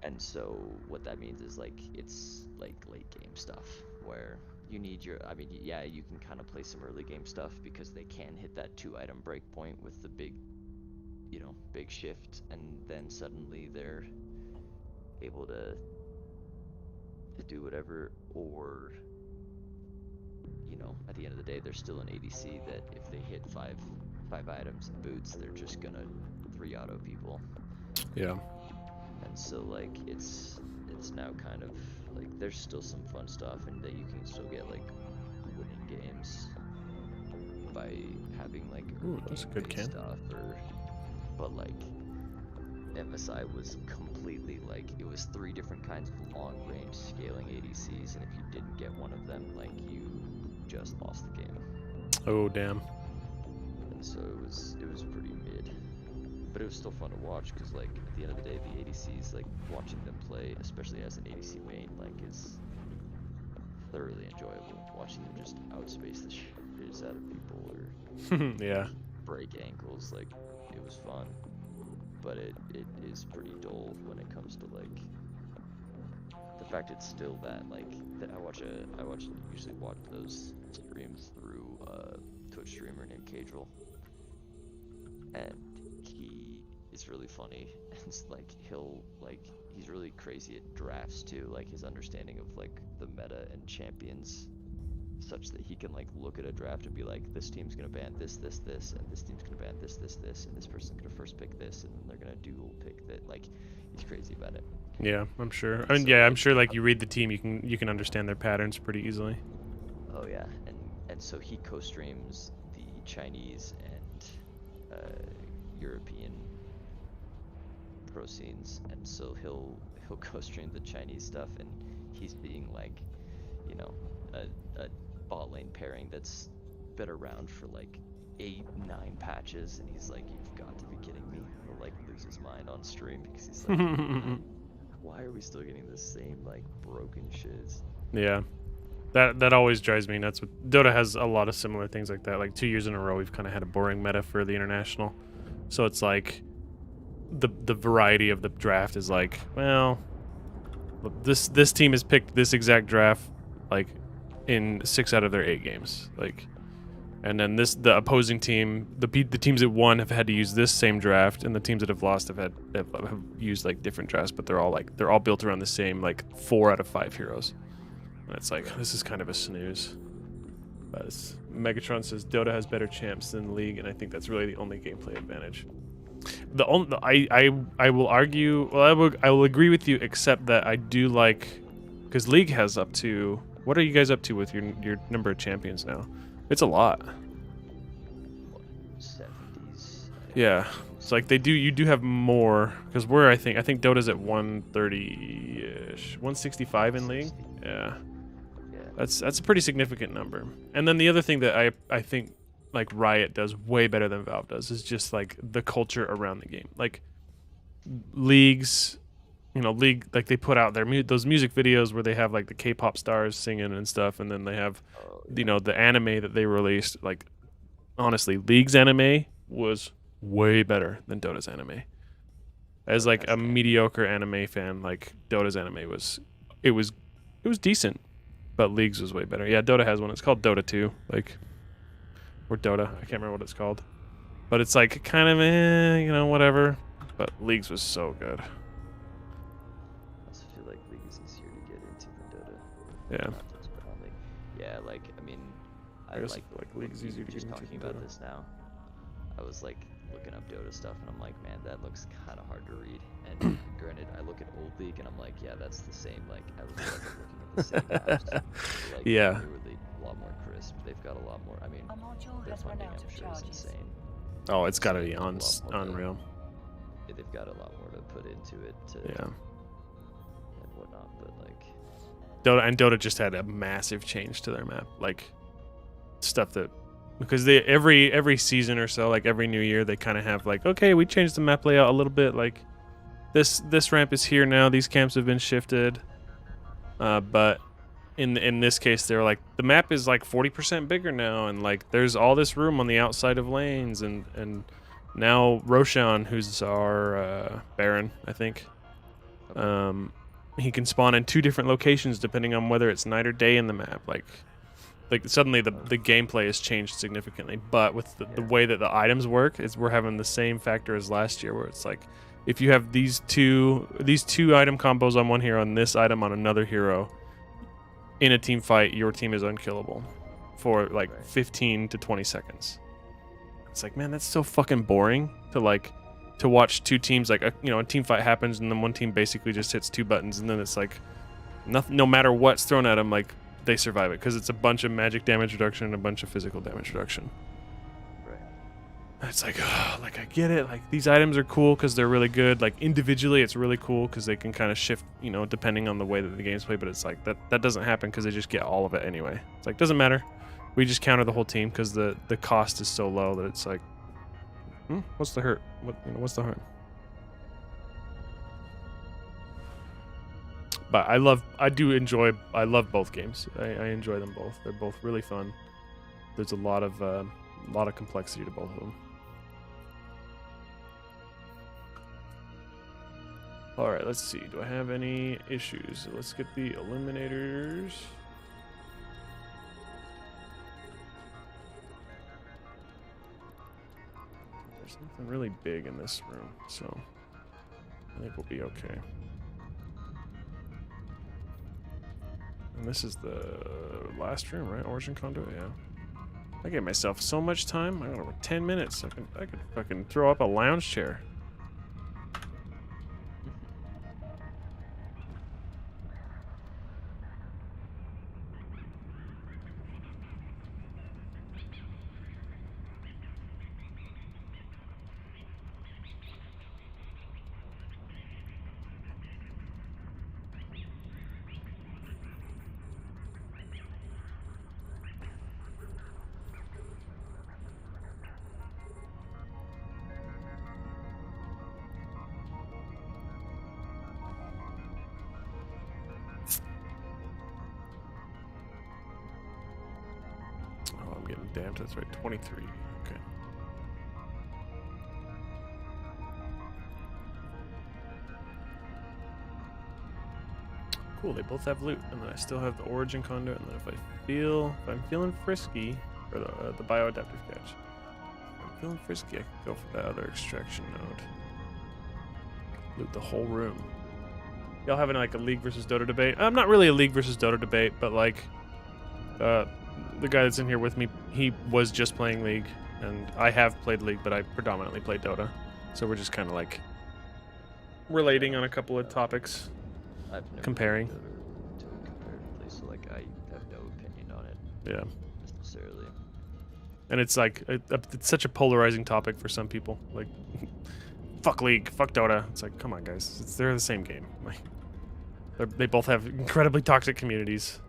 And so what that means is like it's like late game stuff where you need I mean, yeah, you can kind of play some early game stuff because they can hit that 2 item break point with the big, you know, big shift, and then suddenly they're able to do whatever, or, you know, at the end of the day, they're still an ADC that if they hit five items in boots, they're just gonna 3 auto people. Yeah. And so like it's now kind of like there's still some fun stuff, and that you can still get like winning games by having like early That's a game good based can. stuff, but like MSI was completely like, it was 3 different kinds of long range scaling ADCs, and if you didn't get one of them, like you just lost the game. Oh damn. And so it was pretty mid, but it was still fun to watch, because like at the end of the day, the ADCs, like watching them play, especially as an ADC main, like is thoroughly enjoyable. Watching them just outspace the shit out of people or Yeah. break ankles, like it was fun. But it is pretty dull when it comes to like the fact, it's still that like that I usually watch those streams through a Twitch streamer named Cadril, and he is really funny. And it's like he's really crazy at drafts too. Like his understanding of like the meta and champions, such that he can like look at a draft and be like, this team's gonna ban this, and this team's gonna ban this, and this person's gonna first pick this, and then they're gonna dual pick that. Like, he's crazy about it. Yeah, I'm sure. I mean, So, yeah, I'm like, sure. Like you read the team, you can understand their patterns pretty easily. Oh yeah, and so he co-streams the Chinese and European pro scenes, and so he'll co-stream the Chinese stuff, and he's being like, you know, a bot lane pairing that's been around for like 8-9 patches, and he's like, you've got to be kidding me. He'll like lose his mind on stream because he's like, why are we still getting the same like broken shiz? Yeah, that always drives me nuts. Dota has a lot of similar things like that. Like 2 years in a row, we've kind of had a boring meta for the international, so it's like the variety of the draft is like, well, this team has picked this exact draft like in 6 out of their 8 games, like, and then the opposing team, the teams that won have had to use this same draft, and the teams that have lost have used like different drafts, but they're all built around the same like 4 out of 5 heroes. And it's like, this is kind of a snooze. But Megatron says Dota has better champs than League, and I think that's really the only gameplay advantage. I will argue. Well, I will agree with you, except that I do like, because League has up to, what are you guys up to with your number of champions now? It's a lot. What, 70s? Yeah, it's like you do have more, because I think Dota's at 130-ish, 165 in League. Yeah, that's a pretty significant number. And then the other thing that I think like Riot does way better than Valve does is just like the culture around the game. Like Leagues, League, like they put out those music videos where they have like the K-pop stars singing and stuff, and then they have the anime that they released. Like, honestly, League's anime was way better than Dota's anime. As like a mediocre anime fan, like Dota's anime was decent, but League's was way better. Yeah, Dota has one. It's called Dota 2, like, or Dota. I can't remember what it's called, but it's like kind of whatever. But League's was so good. I also feel like League is easier to get into than Dota. Yeah. Yeah, like, I mean, I guess, like League's easier to just get into talking than about Dota. this now. I was like looking up Dota stuff, and I'm like, man, that looks kind of hard to read. And granted, I look at old League, and I'm like, yeah, that's the same. Like, I was looking at the same maps. Like, Yeah. They were a lot more crisp. They've got a lot more. I mean, A module their has run funding, out I'm of sure, is charges. insane. Oh, it's got to So be they've got a lot more to- unreal. Yeah, they've got a lot more to put into it Yeah. and whatnot. But like, Dota just had a massive change to their map, like stuff that, because they every season or so, like every new year, they kind of have like, okay, we changed the map layout a little bit, like this ramp is here now, these camps have been shifted, but in this case they're like, the map is like 40% bigger now, and like there's all this room on the outside of lanes, and now Roshan, who's our Baron, I think, he can spawn in 2 different locations depending on whether it's night or day in the map. Like suddenly the gameplay has changed significantly, but with the way that the items work, we're having the same factor as last year, where it's like, if you have these two item combos on one hero and this item on another hero in a team fight, your team is unkillable for like 15 to 20 seconds. It's like, man, that's so fucking boring to watch 2 teams, like a team fight happens and then one team basically just hits 2 buttons, and then it's like nothing, no matter what's thrown at them, like they survive it because it's a bunch of magic damage reduction and a bunch of physical damage reduction. right. It's like, like I get it, like these items are cool because they're really good, like individually it's really cool because they can kind of shift, depending on the way that the game's played, but it's like that doesn't happen because they just get all of it anyway. It's like, doesn't matter, we just counter the whole team because the cost is so low that it's like, what's the hurt? What's the harm? But I love both games. I enjoy them both. They're both really fun. There's a lot of complexity to both of them. All right, let's see. Do I have any issues? Let's get the eliminators. There's nothing really big in this room, so I think we'll be okay. And this is the last room, right? Origin conduit, yeah. I gave myself so much time. I got over 10 minutes. I could fucking throw up a lounge chair. Oh, I'm getting damned. That's right. 23. Okay. Cool. They both have loot, and then I still have the origin conduit. And then if I'm feeling frisky, or the bioadaptive catch, if I'm feeling frisky, I could go for that other extraction node. Loot the whole room. Y'all having like a League versus Dota debate? I'm not really a League versus Dota debate, but like, the guy that's in here with me, he was just playing League, and I have played League, but I predominantly play Dota. So we're just kind of like relating on a couple of topics, I've never comparing. played Dota comparatively, so like I have no opinion on it Yeah, necessarily. and it's like it's such a polarizing topic for some people. Like, fuck League, fuck Dota. It's like, come on, guys, they're the same game. Like, they both have incredibly toxic communities.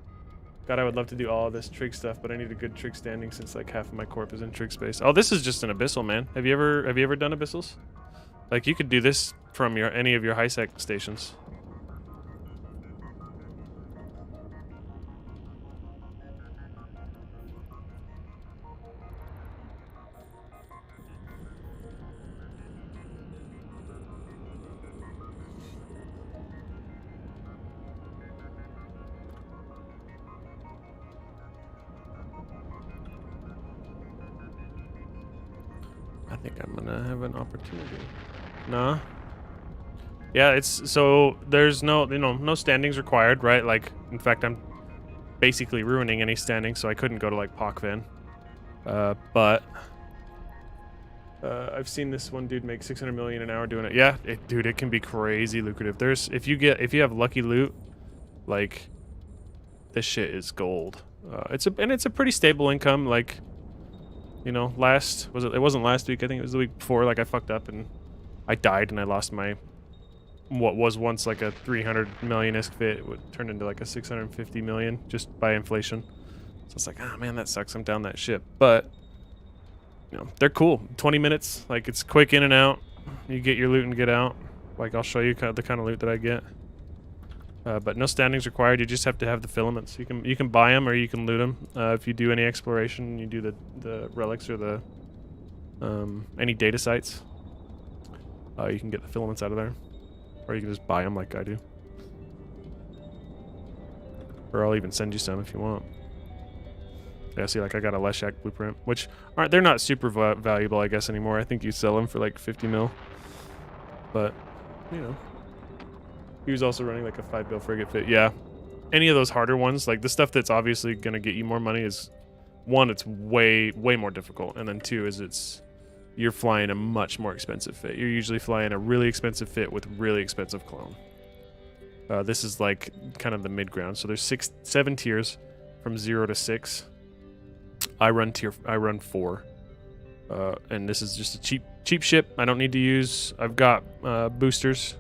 God, I would love to do all of this trig stuff, but I need a good trig standing since like half of my corp is in trig space. Oh, this is just an abyssal, man. Have you ever done abyssals? Like, you could do this from any of your high sec stations. I think I'm gonna have an opportunity. Nah. Yeah, it's so there's no standings required, right? Like, in fact, I'm basically ruining any standings, so I couldn't go to like Pokvan. But I've seen this one dude make 600 million an hour doing it. Yeah, dude, it can be crazy lucrative. If you have lucky loot, like, this shit is gold. It's a pretty stable income. Like, you know, it wasn't last week. I think it was the week before. Like, I fucked up and I died and I lost my what was once like a 300 million isk fit. It would turn into like a 650 million just by inflation. So it's like, ah, man, that sucks. I'm down that ship. But you know, they're cool. 20 minutes, like, it's quick in and out. You get your loot and get out. Like, I'll show you the kind of loot that I get. But no standings required. You just have to have the filaments. You can buy them or you can loot them. If you do any exploration, you do the relics or the any data sites. You can get the filaments out of there, or you can just buy them like I do. Or I'll even send you some if you want. Yeah, see, like, I got a Leshak blueprint, which they're not super valuable, I guess, anymore. I think you sell them for like 50 mil. But, you know. He was also running like a 5 bill frigate fit. Yeah. Any of those harder ones, like the stuff that's obviously going to get you more money is, one, it's way more difficult. And then two is you're flying a much more expensive fit. You're usually flying a really expensive fit with really expensive clone. This is like kind of the mid ground. So there's 7 tiers from 0 to 6. I run 4. And this is just a cheap ship. I don't need to use. I've got boosters.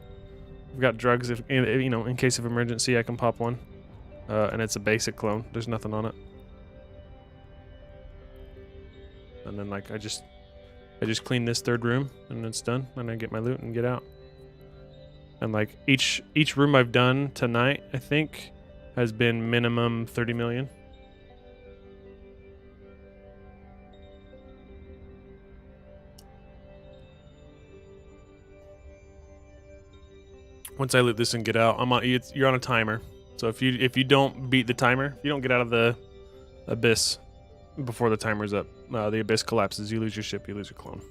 I've got drugs. If you know, in case of emergency, I can pop one. And it's a basic clone. There's nothing on it. And then like I just clean this third room and it's done. And I get my loot and get out. And like each room I've done tonight, I think, has been minimum 30 million. Once I loot this and get out, you're on a timer. So if you don't beat the timer, if you don't get out of the abyss before the timer's up, the abyss collapses. You lose your ship. You lose your clone.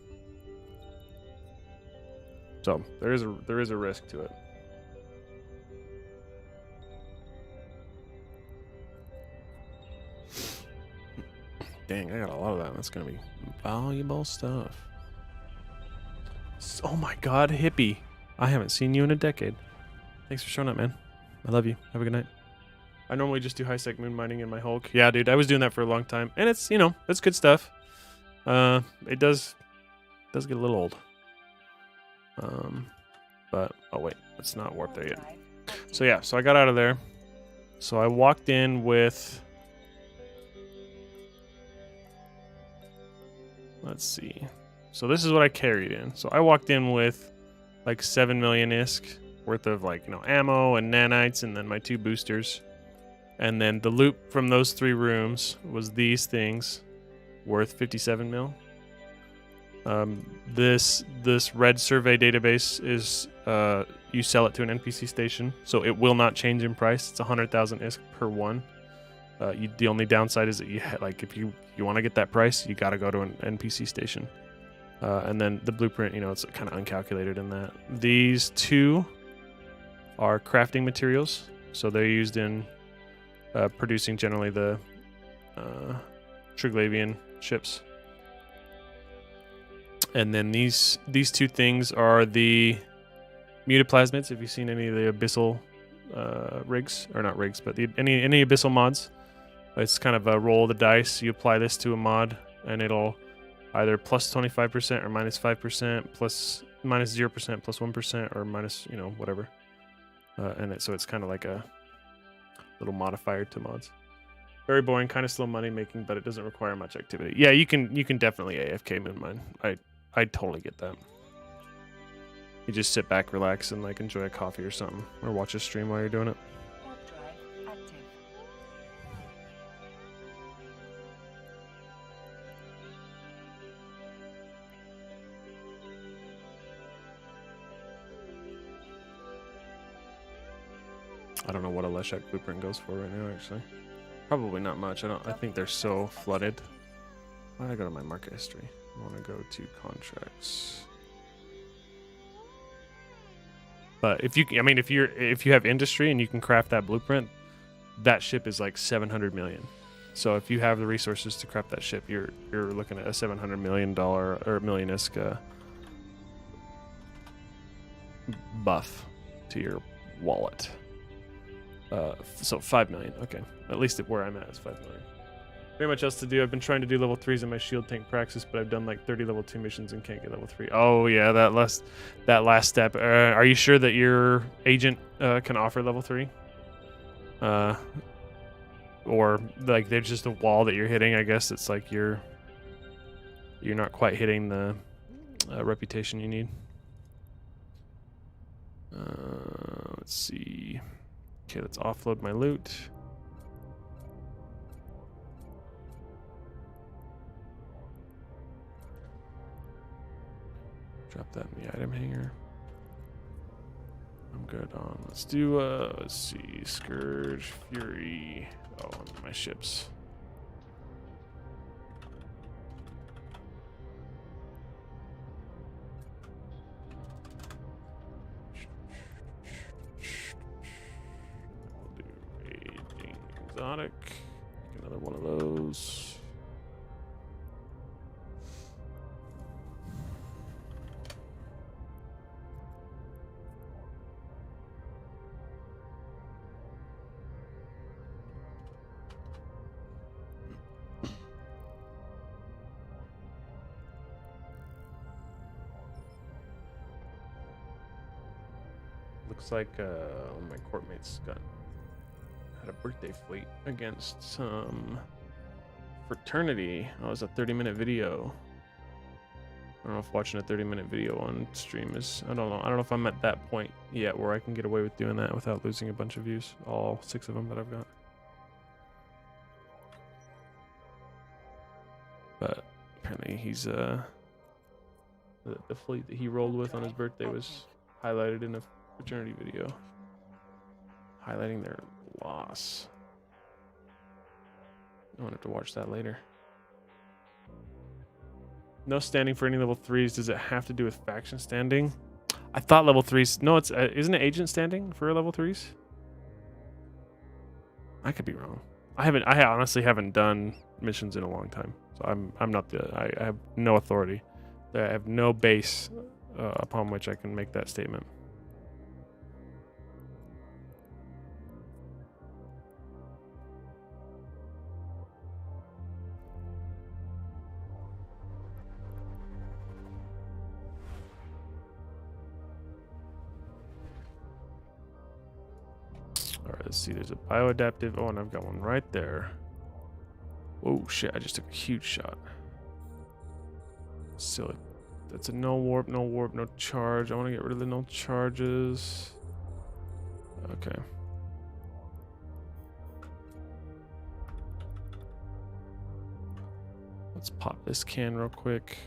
So there is a risk to it. Dang, I got a lot of that. That's gonna be valuable stuff. Oh my God, hippie! I haven't seen you in a decade. Thanks for showing up, man. I love you. Have a good night. I normally just do high-sec moon mining in my Hulk. Yeah, dude, I was doing that for a long time, and it's it's good stuff. It does get a little old. But oh wait, let's not warp there yet. So yeah, so I got out of there. So I walked in with. Let's see. So this is what I carried in. So I walked in with like 7 million ISK worth of ammo and nanites, and then my 2 boosters. And then the loot from those 3 rooms was these things worth 57 mil. This red survey database is you sell it to an NPC station, so it will not change in price. It's 100,000 ISK per one. The only downside is that if you want to get that price, you got to go to an NPC station. And then the blueprint, it's kind of uncalculated in that. These 2 are crafting materials, so they're used in producing generally the Triglavian ships. And then these 2 things are the mutaplasmids. Have you seen any of the abyssal rigs, or not rigs, but any abyssal mods? It's kind of a roll of the dice. You apply this to a mod, and it'll either plus 25% or minus 5%, plus minus 0%, plus 1%, or minus whatever. So it's kind of like a little modifier to mods. Very boring, kind of slow money making, but it doesn't require much activity. Yeah, you can definitely AFK moon mine. I totally get that. You just sit back, relax, and enjoy a coffee or something, or watch a stream while you're doing it. Warp drive active. I don't know what a Leshek blueprint goes for right now, actually. Probably not much. I think they're so flooded. Why did I go to my market history? I want to go to contracts. But if you have industry and you can craft that blueprint, that ship is like 700 million. So if you have the resources to craft that ship, you're looking at a $700 million or million ISK buff to your wallet. So 5 million. Okay, at least where I'm at is 5 million. Very much else to do. I've been trying to do level 3s in my shield tank praxis, but I've done like 30 level 2 missions and can't get level 3. Oh yeah, that last step. Are you sure that your agent can offer level 3? Or like there's just a wall that you're hitting? I guess it's like you're not quite hitting the reputation you need. Let's see. Okay, let's offload my loot. Drop that in the item hanger. I'm good on. Let's do let's see, Scourge, Fury. Oh, my ships. We'll do aging exotic. Make another one of those. Looks like one of my courtmates had a birthday fleet against some fraternity. Oh, it was a 30-minute video. I don't know if watching a 30-minute video on stream is... I don't know. I don't know if I'm at that point yet where I can get away with doing that without losing a bunch of views. All 6 of them that I've got. But apparently he's... the fleet that he rolled with on his birthday was highlighted in a fraternity video. Highlighting their loss. I'm gonna have to watch that later. No standing for any level 3s. Does it have to do with faction standing? I thought level 3s. No, it's isn't it agent standing for level 3s? I could be wrong. I honestly haven't done missions in a long time, so I'm not the. I have no authority. I have no base upon which I can make that statement. All right, let's see. There's a bioadaptive. Oh, and I've got one right there. Oh shit! I just took a huge shot. Silly. That's a no warp, no charge. I want to get rid of the no charges. Okay. Let's pop this can real quick.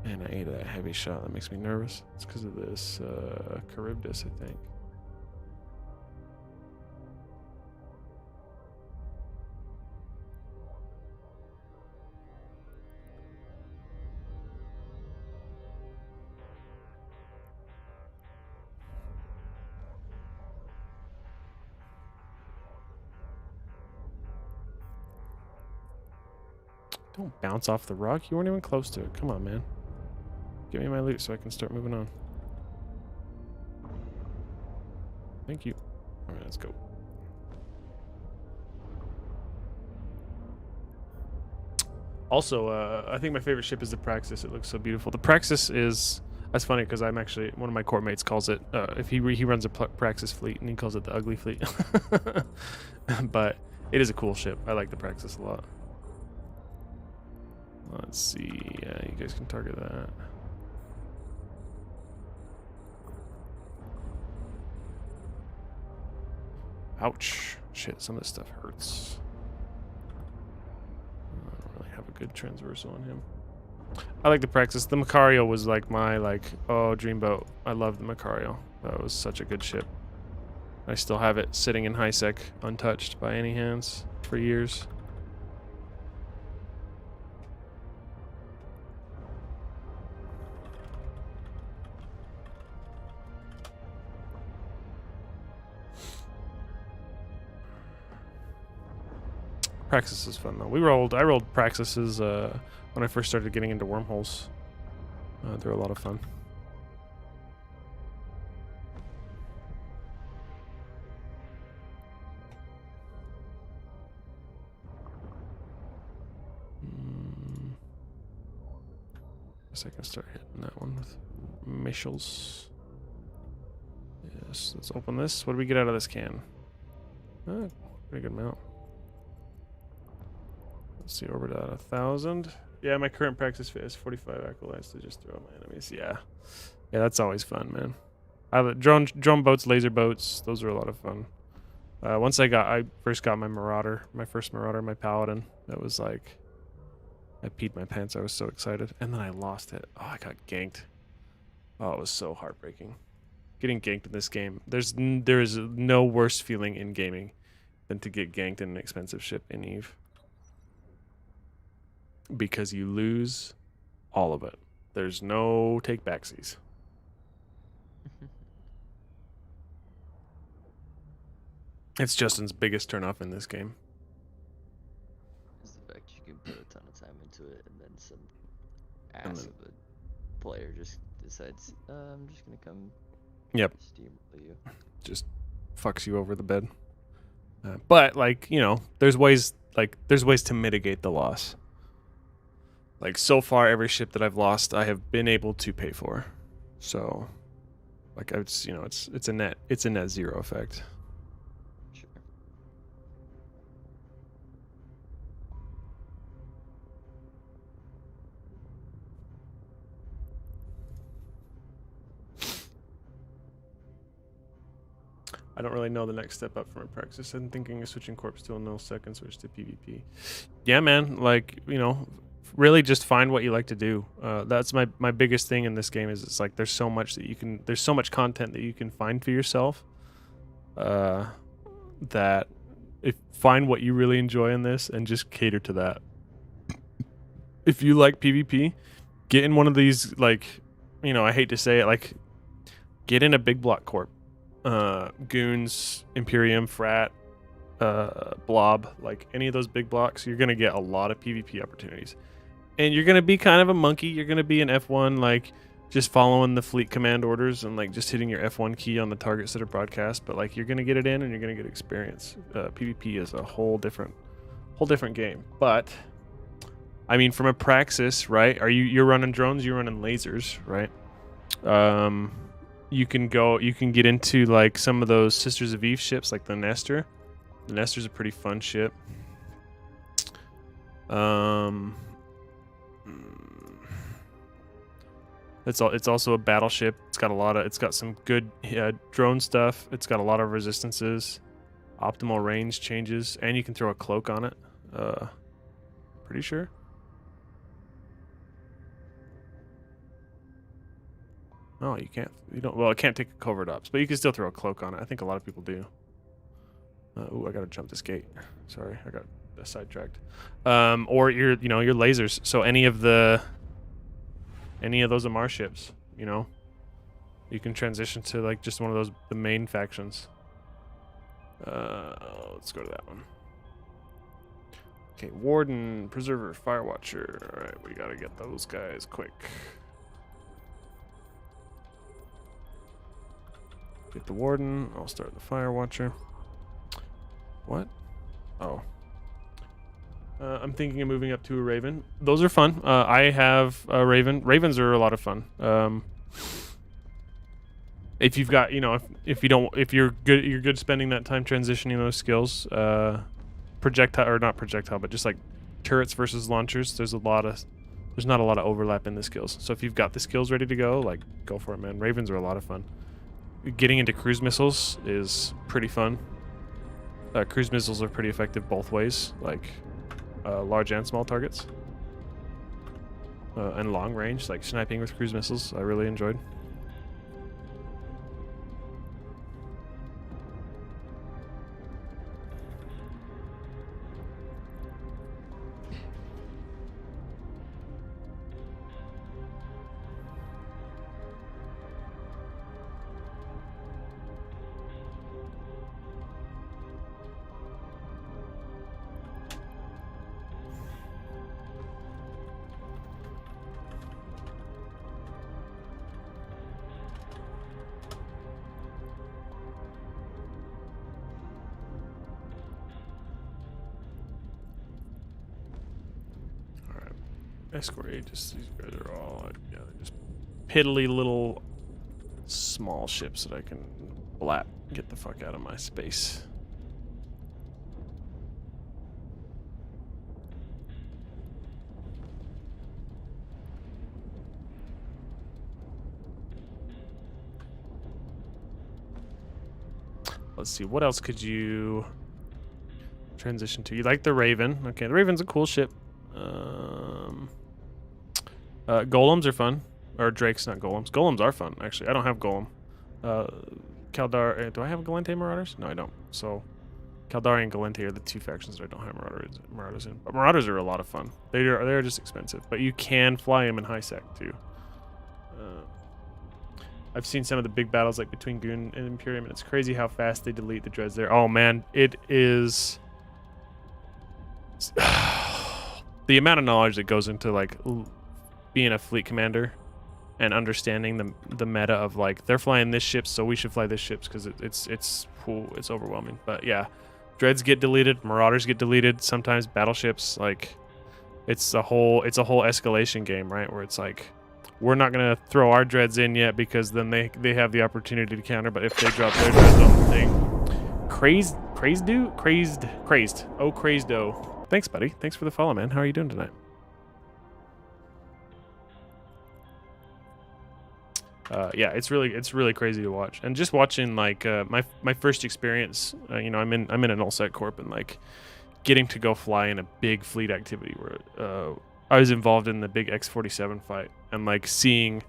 Man, I ate that heavy shot. That makes me nervous. It's because of this Charybdis, I think. Don't bounce off the rock. You weren't even close to it. Come on, man. Give me my loot so I can start moving on. Thank you. All right, let's go. Also, I think my favorite ship is the Praxis. It looks so beautiful. The Praxis is... That's funny because I'm actually... One of my core mates calls it... if he runs a Praxis fleet, and he calls it the ugly fleet. But it is a cool ship. I like the Praxis a lot. Let's see. Yeah, you guys can target that. Ouch. Shit, some of this stuff hurts. I don't really have a good transversal on him. I like the Praxis. The Macario was like my, dreamboat. I love the Macario. That was such a good ship. I still have it sitting in high sec, untouched by any hands for years. Praxis is fun though. I rolled Praxises when I first started getting into wormholes. They're a lot of fun. Guess I can start hitting that one with missiles. Yes, let's open this. What do we get out of this can? Pretty good amount. Let's see, orbit at 1,000. Yeah, my current Praxis fit is 45 acolytes to just throw at my enemies. Yeah, that's always fun, man. I drone boats, laser boats. Those are a lot of fun. I first got my Marauder, my first Marauder, my Paladin. That was like, I peed my pants. I was so excited, and then I lost it. Oh, I got ganked. Oh, it was so heartbreaking. Getting ganked in this game. There is no worse feeling in gaming than to get ganked in an expensive ship in Eve. Because you lose all of it. There's no take backsies. It's Justin's biggest turnoff in this game. Is the fact you can put a ton of time into it and then some ass of a player just decides, I'm just gonna come steamroll you. Just fucks you over the bed. But there's ways to mitigate the loss. Like, so far, every ship that I've lost, I have been able to pay for. So, like, it's a net zero effect. Sure. I don't really know the next step up from a Praxis. I'm thinking of switching Corpse to a null second switch to PvP. Yeah, man. Like, really just find what you like to do. That's my biggest thing in this game is it's like there's so much content that you can find for yourself. That if find what you really enjoy in this and just cater to that. If you like PvP, get in one of these, like, you know, I hate to say it, like, get in a big block corp. Goons, Imperium, Frat, Blob, like any of those big blocks, you're gonna get a lot of PvP opportunities. And you're gonna be kind of a monkey. You're gonna be an F1, like just following the fleet command orders and like just hitting your F1 key on the targets that are broadcast. But like you're gonna get it in and you're gonna get experience. PvP is a whole different game. But I mean, from a praxis, right? You're running drones, you're running lasers, right? You can get into like some of those Sisters of Eve ships, like the Nestor. The Nestor's a pretty fun ship. It's also a battleship. It's got some good drone stuff. It's got a lot of resistances, optimal range changes, and you can throw a cloak on it. Pretty sure. No, you can't. You don't. Well, it can't take a covert ops, but you can still throw a cloak on it. I think a lot of people do. Ooh, I gotta jump this gate. Sorry, I got sidetracked. Or your lasers. So any of those Amar ships, you know, you can transition to like just one of those the main factions. Let's go to that one. Okay, Warden, Preserver, Firewatcher. All right, we gotta get those guys quick. Get the Warden. I'll start the Firewatcher. What? Oh. I'm thinking of moving up to a Raven. Those are fun. I have a Raven. Ravens are a lot of fun. If you've got, if you're good spending that time transitioning those skills, projectile or not projectile, but just like turrets versus launchers. There's not a lot of overlap in the skills. So if you've got the skills ready to go, like go for it, man. Ravens are a lot of fun. Getting into cruise missiles is pretty fun. Cruise missiles are pretty effective both ways, like large and small targets. And long range, like sniping with cruise missiles, I really enjoyed. Escort Aegis, these guys are all, they're just piddly little small ships that I can get the fuck out of my space. Let's see, what else could you transition to? You like the Raven. Okay, the Raven's a cool ship. Golems are fun. Or Drakes, not Golems. Golems are fun, actually. I don't have Golem. Kaldar... do I have Galente Marauders? No, I don't. So, Kaldari and Galente are the two factions that I don't have Marauders in. But Marauders are a lot of fun. They're just expensive. But you can fly them in high sec, too. I've seen some of the big battles like between Goon and Imperium, and it's crazy how fast they delete the dreads there. Oh, man. It is... the amount of knowledge that goes into, like... being a fleet commander and understanding the meta of like they're flying this ship, so we should fly this ships because it's overwhelming. But yeah, dreads get deleted, marauders get deleted, sometimes battleships, like it's a whole escalation game, right? Where it's like we're not gonna throw our dreads in yet because then they have the opportunity to counter. But if they drop their dreads on the thing, crazed. Oh, crazed-o. Thanks, buddy. Thanks for the follow, man. How are you doing tonight? Yeah, it's really crazy to watch, and just watching like my first experience. I'm in an all set corp, and like getting to go fly in a big fleet activity where I was involved in the big X-47 fight, and like seeing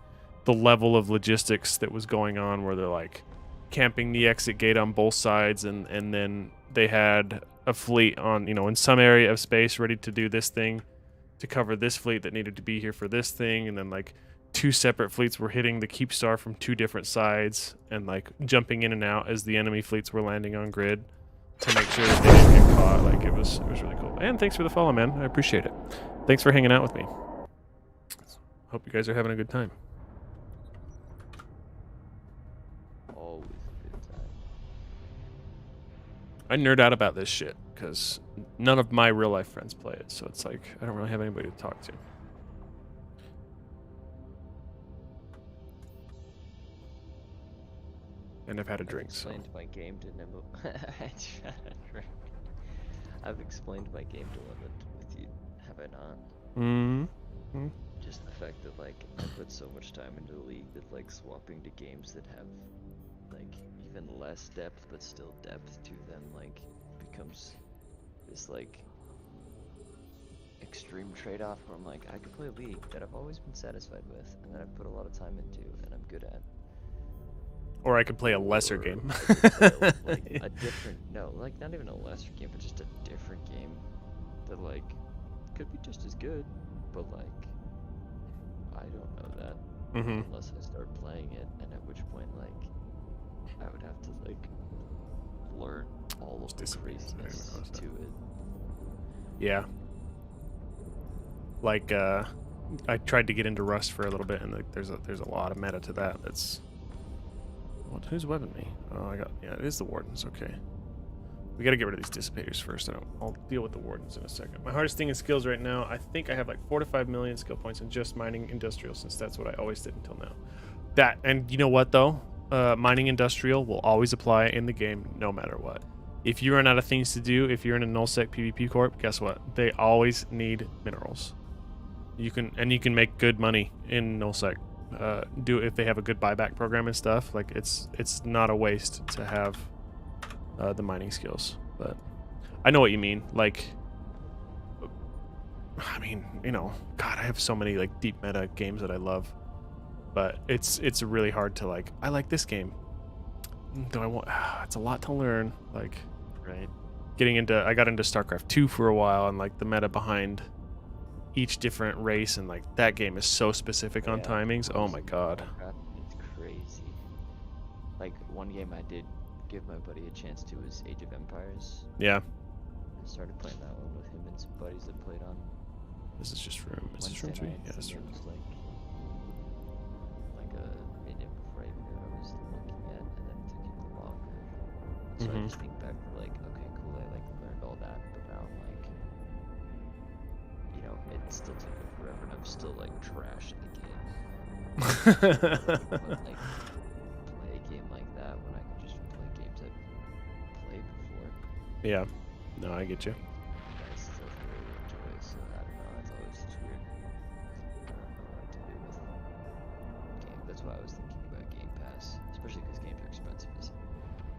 the level of logistics that was going on, where they're like camping the exit gate on both sides, and then they had a fleet on, you know, in some area of space ready to do this thing to cover this fleet that needed to be here for this thing, and then like 2 separate fleets were hitting the Keepstar from 2 different sides and like jumping in and out as the enemy fleets were landing on grid to make sure that they didn't get caught. Like it was really cool. And thanks for the follow, man. I appreciate it. Thanks for hanging out with me. Hope you guys are having a good time. Always a good time. I nerd out about this shit because none of my real life friends play it, so it's like I don't really have anybody to talk to. And I've had a drink, so. I've explained my game to Nimble. I've explained my game to Limit with you, have I not? Mm-hmm. Just the fact that like I put so much time into the league that like swapping to games that have like even less depth but still depth to them like becomes this like extreme trade-off where I'm like I could play a league that I've always been satisfied with and that I've put a lot of time into and I'm good at. Or I could play a lesser Or game. I could play, like a different, no, like not even a lesser game, but just a different game that like could be just as good, but like I don't know that unless I start playing it, and at which point like I would have to like learn all of the craziness to it. Yeah. Like I tried to get into Rust for a little bit, and like there's a lot of meta to that. That's what? Who's webbing me? Oh, I got, yeah, it is the Wardens. Okay. We got to get rid of these dissipators first. I'll deal with the Wardens in a second. My hardest thing in skills right now, I think I have like 4 to 5 million skill points in just mining industrial, since that's what I always did until now. That, and you know what though? Mining industrial will always apply in the game no matter what. If you run out of things to do, if you're in a nullsec PvP corp, guess what? They always need minerals. You can make good money in nullsec. Do if they have a good buyback program and stuff. Like it's not a waste to have the mining skills. But I know what you mean. Like, I mean, you know, God, I have so many like deep meta games that I love, but it's really hard to like. I like this game. Do I want? It's a lot to learn. Like, Right. I got into StarCraft 2 for a while, and like the meta behind each different race, and like that game is so specific on timings. Oh my god, It's crazy. Like one game I did give my buddy a chance to was Age of Empires. yeah. I started playing that one with him and some buddies that played on This is just room. Is this room Wednesday 3? nights, Yeah, this and room. it was like a minute before I even knew what I was looking at, and then it took him a while. So I just think back to like, okay, cool, I like learned all that, but now I'm like, you know, it still took me forever, and I'm still like trash at the game. But like, play a game like that when I can just play games I've played before. Yeah. No, I get you. I still really enjoy it, so I don't know, it's always just weird. I don't know what to do with game. That's why I was thinking about Game Pass, especially because games are expensive.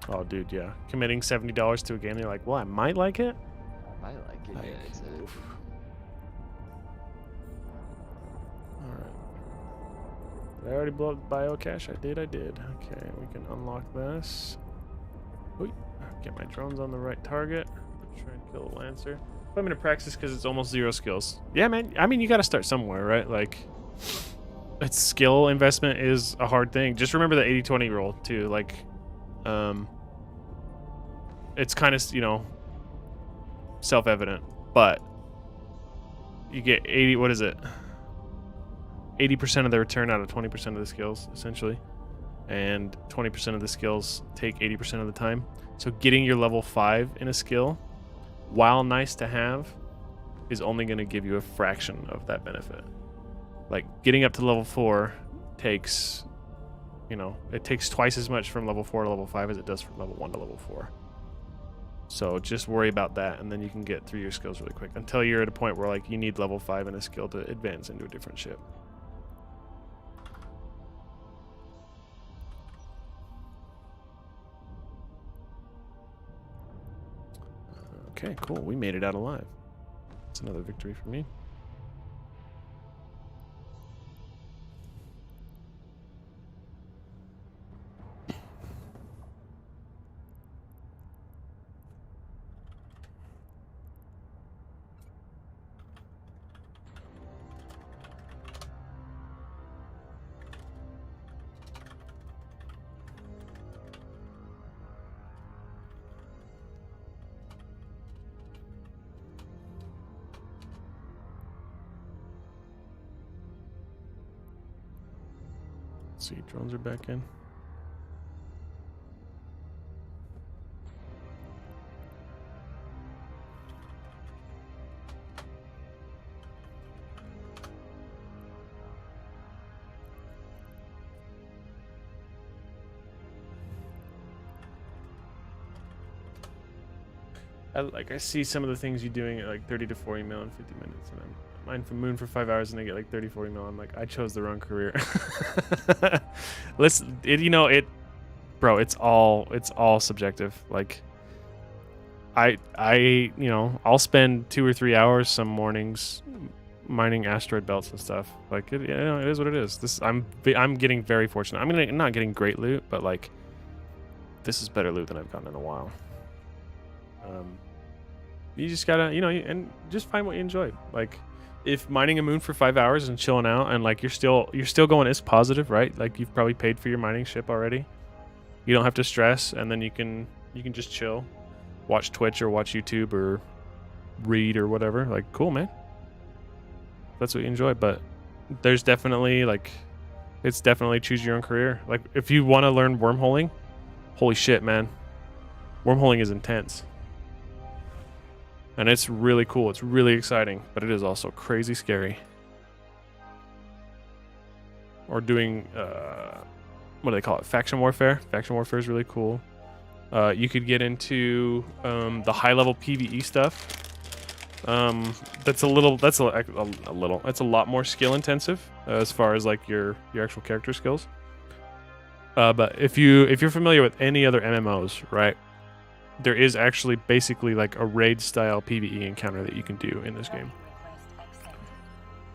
Oh, dude, yeah. Committing $70 to a game, you're like, well, I might like it. I like it, yeah, it's a... Alright. Did I already blow up the biocache? I did. Okay, we can unlock this. Oy. Get my drones on the right target. Try and kill a Lancer. I'm gonna practice because it's almost 0 skills. Yeah, man. I mean, you gotta start somewhere, right? Like, it's skill investment is a hard thing. Just remember the 80-20 rule, too. Like, it's kind of, you know, self-evident, but you get 80, what is it? 80% of the return out of 20% of the skills, essentially. And 20% of the skills take 80% of the time. So getting your level 5 in a skill, while nice to have, is only going to give you a fraction of that benefit. Like, getting up to level 4 takes, you know, it takes twice as much from level 4 to level 5 as it does from level 1 to level 4. So just worry about that, and then you can get through your skills really quick until you're at a point where like you need level 5 in a skill to advance into a different ship. Okay, cool. We made it out alive. That's another victory for me. Let's see, drones are back in. I see some of the things you're doing at like 30 to 40 mil in 50 minutes, and I'm mine from Moon for 5 hours, and I get like 30, 40 mil. I'm like, I chose the wrong career. Bro, it's all subjective. Like, I'll spend 2 or 3 hours some mornings mining asteroid belts and stuff. Like, it is what it is. I'm getting very fortunate. I'm not getting great loot, but like, this is better loot than I've gotten in a while. You just gotta, and just find what you enjoy. Like, if mining a moon for 5 hours and chilling out, and like you're still going is positive, right? Like, you've probably paid for your mining ship already. You don't have to stress, and then you can just chill, watch Twitch or watch YouTube or read or whatever. Like, cool, man. That's what you enjoy. But there's definitely it's definitely choose your own career. Like, if you want to learn wormholing, holy shit, man, wormholing is intense. And it's really cool. It's really exciting, but it is also crazy scary. Or doing, what do they call it? Faction warfare. Faction warfare is really cool. You could get into the high-level PvE stuff. That's a lot more skill intensive as far as like your actual character skills. But if you're familiar with any other MMOs, right? There is actually basically like a raid style PvE encounter that you can do in this game,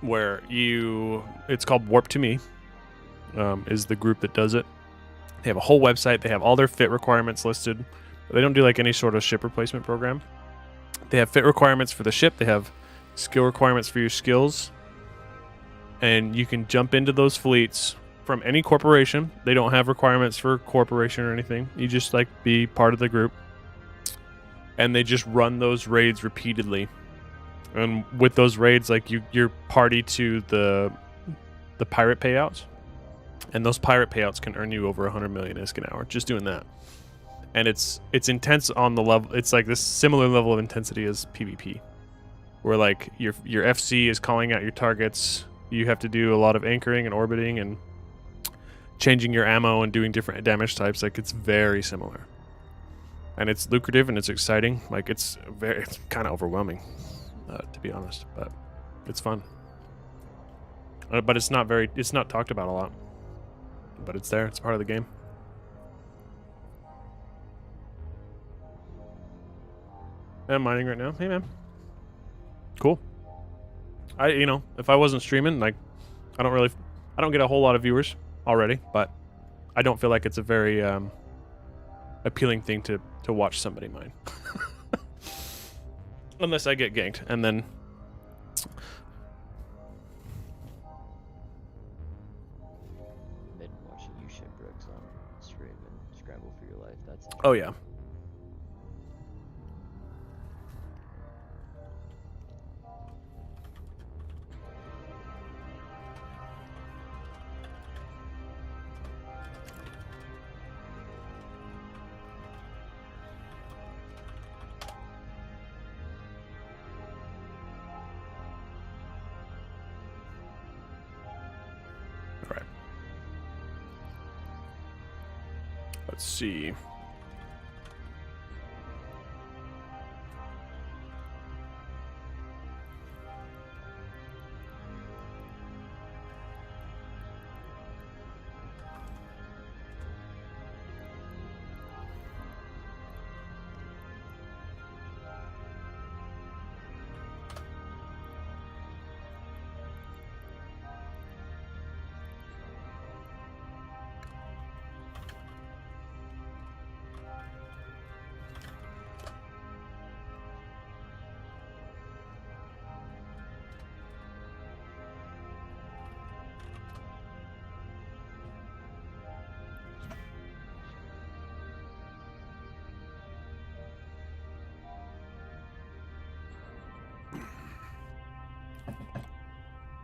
where it's called Warp to Me, is the group that does it. They have a whole website. They have all their fit requirements listed. But they don't do like any sort of ship replacement program. They have fit requirements for the ship. They have skill requirements for your skills, and you can jump into those fleets from any corporation. They don't have requirements for corporation or anything. You just like be part of the group. And they just run those raids repeatedly. And with those raids, like you're party to the pirate payouts. And those pirate payouts can earn you over 100 million ISK an hour just doing that. And it's intense on the level. It's like this similar level of intensity as PvP, where like your FC is calling out your targets. You have to do a lot of anchoring and orbiting and changing your ammo and doing different damage types. Like, it's very similar. And it's lucrative and it's exciting. Like, it's kind of overwhelming, to be honest, but it's fun. But it's not talked about a lot. But it's there. It's part of the game. I'm mining right now. Hey, man. Cool. If I wasn't streaming, like, I don't get a whole lot of viewers already, but I don't feel like it's a very appealing thing to watch somebody mine. Unless I get ganked, and then Been watching you shipwrecks on stream and scramble for your life. That's oh yeah. Let's see.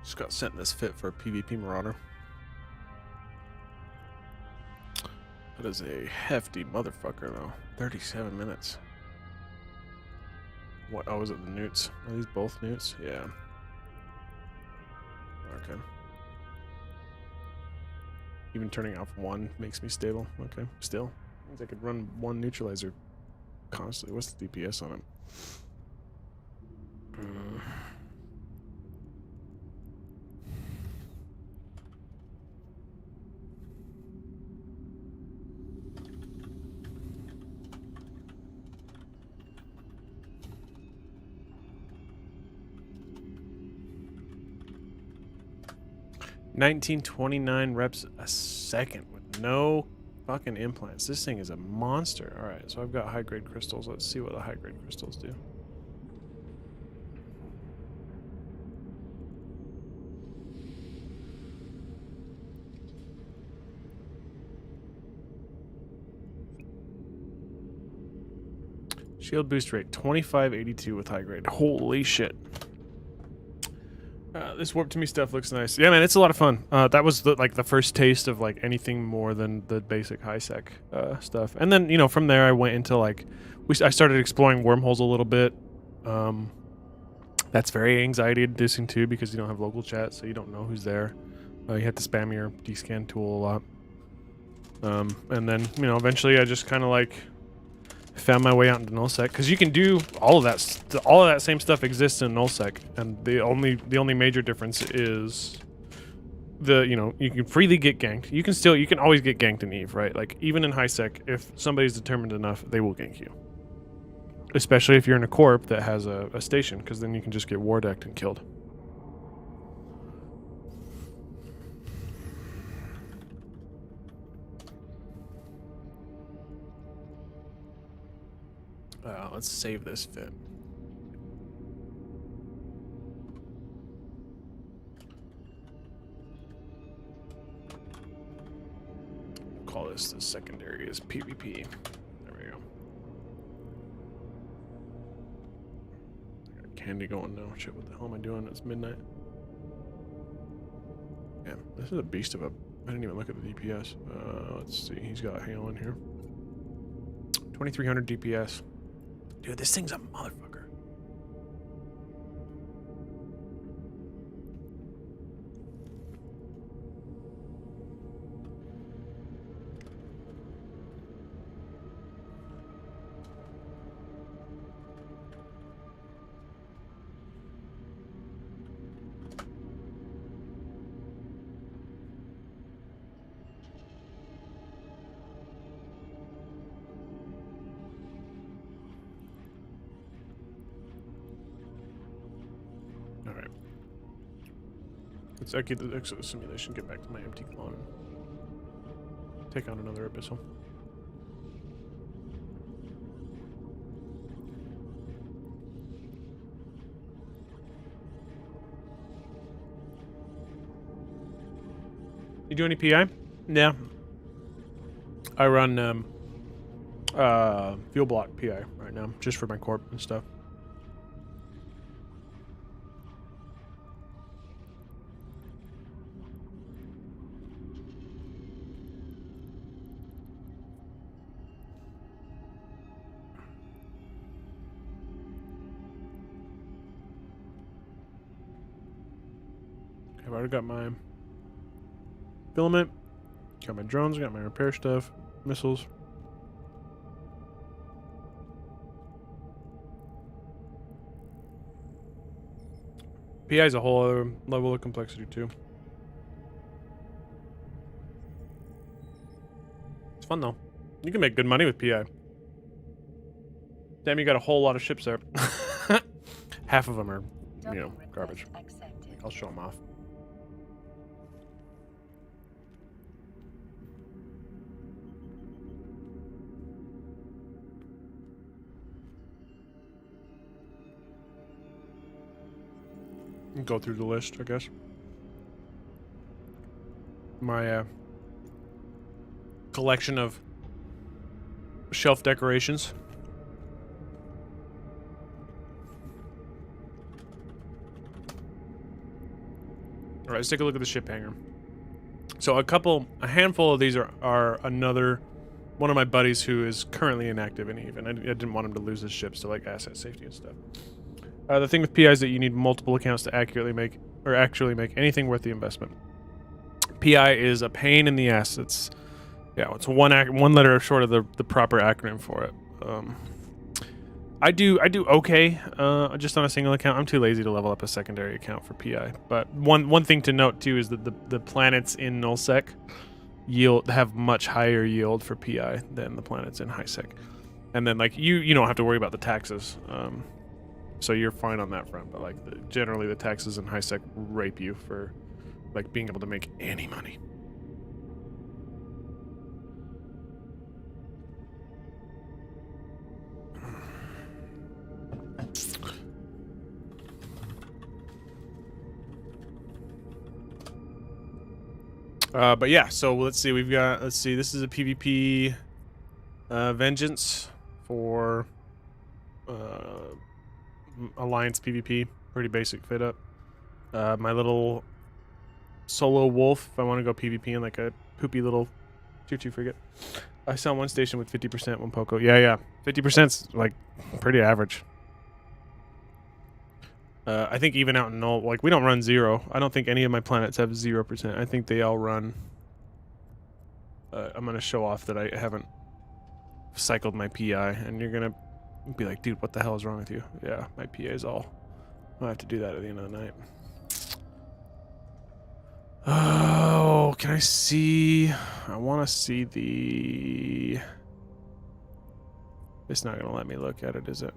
Just got sent this fit for a PvP Marauder. That is a hefty motherfucker, though. 37 minutes. What? Oh, is it the newts? Are these both newts? Yeah. Okay. Even turning off one makes me stable. Okay, still. Means I could run one neutralizer constantly. What's the DPS on it? 1929 reps a second with no fucking implants. This thing is a monster. Alright, so I've got high-grade crystals. Let's see what the high-grade crystals do. Shield boost rate 2582 with high grade. Holy shit. This warp to me stuff looks nice. Yeah, man, it's a lot of fun. That was the first taste of like anything more than the basic high sec stuff. And then, you know, from there I went into like I started exploring wormholes a little bit. That's very anxiety inducing too because you don't have local chat, so you don't know who's there. You have to spam your descan tool a lot. And then, you know, eventually I just kind of like found my way out into nullsec because you can do all of that. All of that same stuff exists in nullsec, and the only major difference is you can freely get ganked. You can always get ganked in Eve, right? Like even in high sec, if somebody's determined enough, they will gank you. Especially if you're in a corp that has a station, because then you can just get war decked and killed. Let's save this fit. Call this the secondary as PvP. There we go. I got candy going now. Shit, what the hell am I doing? It's midnight. Yeah, this is a beast of a... I didn't even look at the DPS. Let's see. He's got hail in here. 2300 DPS. Dude, this thing's a motherfucker. Alright. Let's exit the simulation, get back to my empty clone, and take on another abyssal. You do any PI? Yeah. I run fuel block PI right now, just for my corp and stuff. I've already got my filament, got my drones, got my repair stuff, missiles. PI is a whole other level of complexity too. It's fun though. You can make good money with PI. Damn, you got a whole lot of ships there. Half of them are, you know, garbage. I'll show them off. Go through the list, I guess. My collection of shelf decorations. All right, let's take a look at the ship hangar. So a handful of these are another one of my buddies who is currently inactive in Eve, and I didn't want him to lose his ships to like asset safety and stuff. The thing with PI is that you need multiple accounts to accurately make or actually make anything worth the investment. PI is a pain in the ass. It's one letter short of the proper acronym for it. I do okay just on a single account. I'm too lazy to level up a secondary account for PI. But one thing to note too is that the planets in nullsec have much higher yield for PI than the planets in highsec. And then like you don't have to worry about the taxes. So you're fine on that front, but like generally the taxes in highsec rape you for like being able to make any money. But yeah, so let's see. This is a PvP vengeance for Alliance PvP. Pretty basic fit up. My little solo wolf, if I want to go PvP in like a poopy little choo-choo frigate. I saw one station with 50% one Poco. Yeah. 50%'s like pretty average. I think even out in null, like we don't run 0. I don't think any of my planets have 0%. I think they all run. I'm gonna show off that I haven't cycled my PI, and you're gonna be like, dude, what the hell is wrong with you? Yeah, my PA is all. I'll have to do that at the end of the night. Oh, can I see? I want to see the. It's not gonna let me look at it, is it?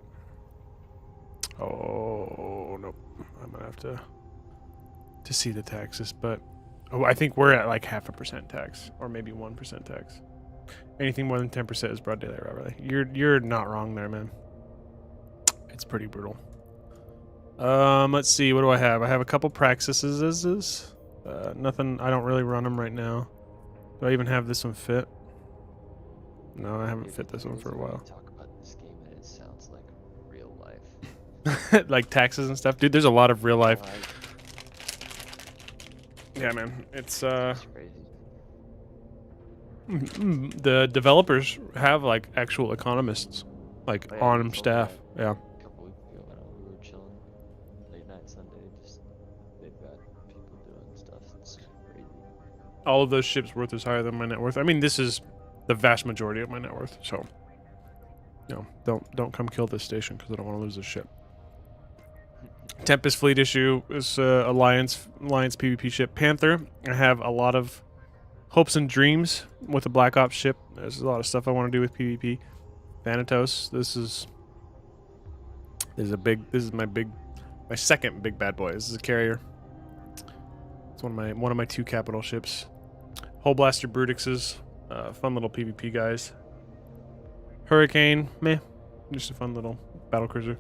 Oh, nope. I'm gonna have to see the taxes, but I think we're at like 0.5% tax, or maybe 1% tax. Anything more than 10% is broad daylight robbery. You're not wrong there, man. It's pretty brutal. Let's see. What do I have? I have a couple praxises. Nothing. I don't really run them right now. Do I even have this one fit? No, I haven't fit this one for a while. Talk about this game and it sounds like real life. Like taxes and stuff, dude. There's a lot of real life. Like, Yeah, man. It's it's crazy. the developers have like actual economists, like Oh, yeah, on you told me staff. that Yeah. A couple weeks ago when we were chilling late night Sunday, just they've got people doing stuff. It's crazy. All of those ships' worth is higher than my net worth. I mean, this is the vast majority of my net worth. So, don't come kill this station because I don't want to lose this ship. Tempest fleet issue is Alliance PvP ship Panther. I have a lot of hopes and dreams with a Black Ops ship. There's a lot of stuff I want to do with PvP. Thanatos. This is my second big bad boy. This is a carrier. It's one of my 2 capital ships. Hull Blaster Brutixes. Fun little PvP guys. Hurricane, meh. Just a fun little battle cruiser.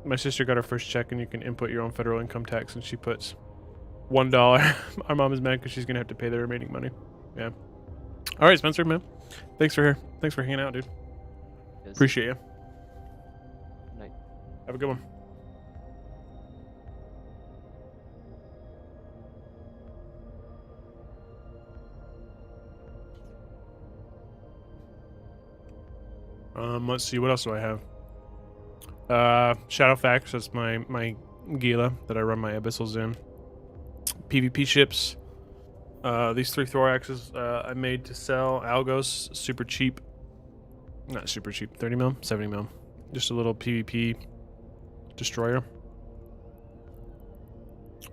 My sister got her first check, and you can input your own federal income tax, and she puts $1. Our mom is mad because she's gonna have to pay the remaining money. Yeah. All right, Spencer, man. Thanks for hanging out, dude. Yes. Appreciate you. Good night. Have a good one. Let's see, what else do I have? Shadowfax, that's my Gila that I run my abyssals in. PvP ships. These 3 thoraxes I made to sell. Algos, super cheap. Not super cheap, 30 mil, 70 mil. Just a little PvP destroyer.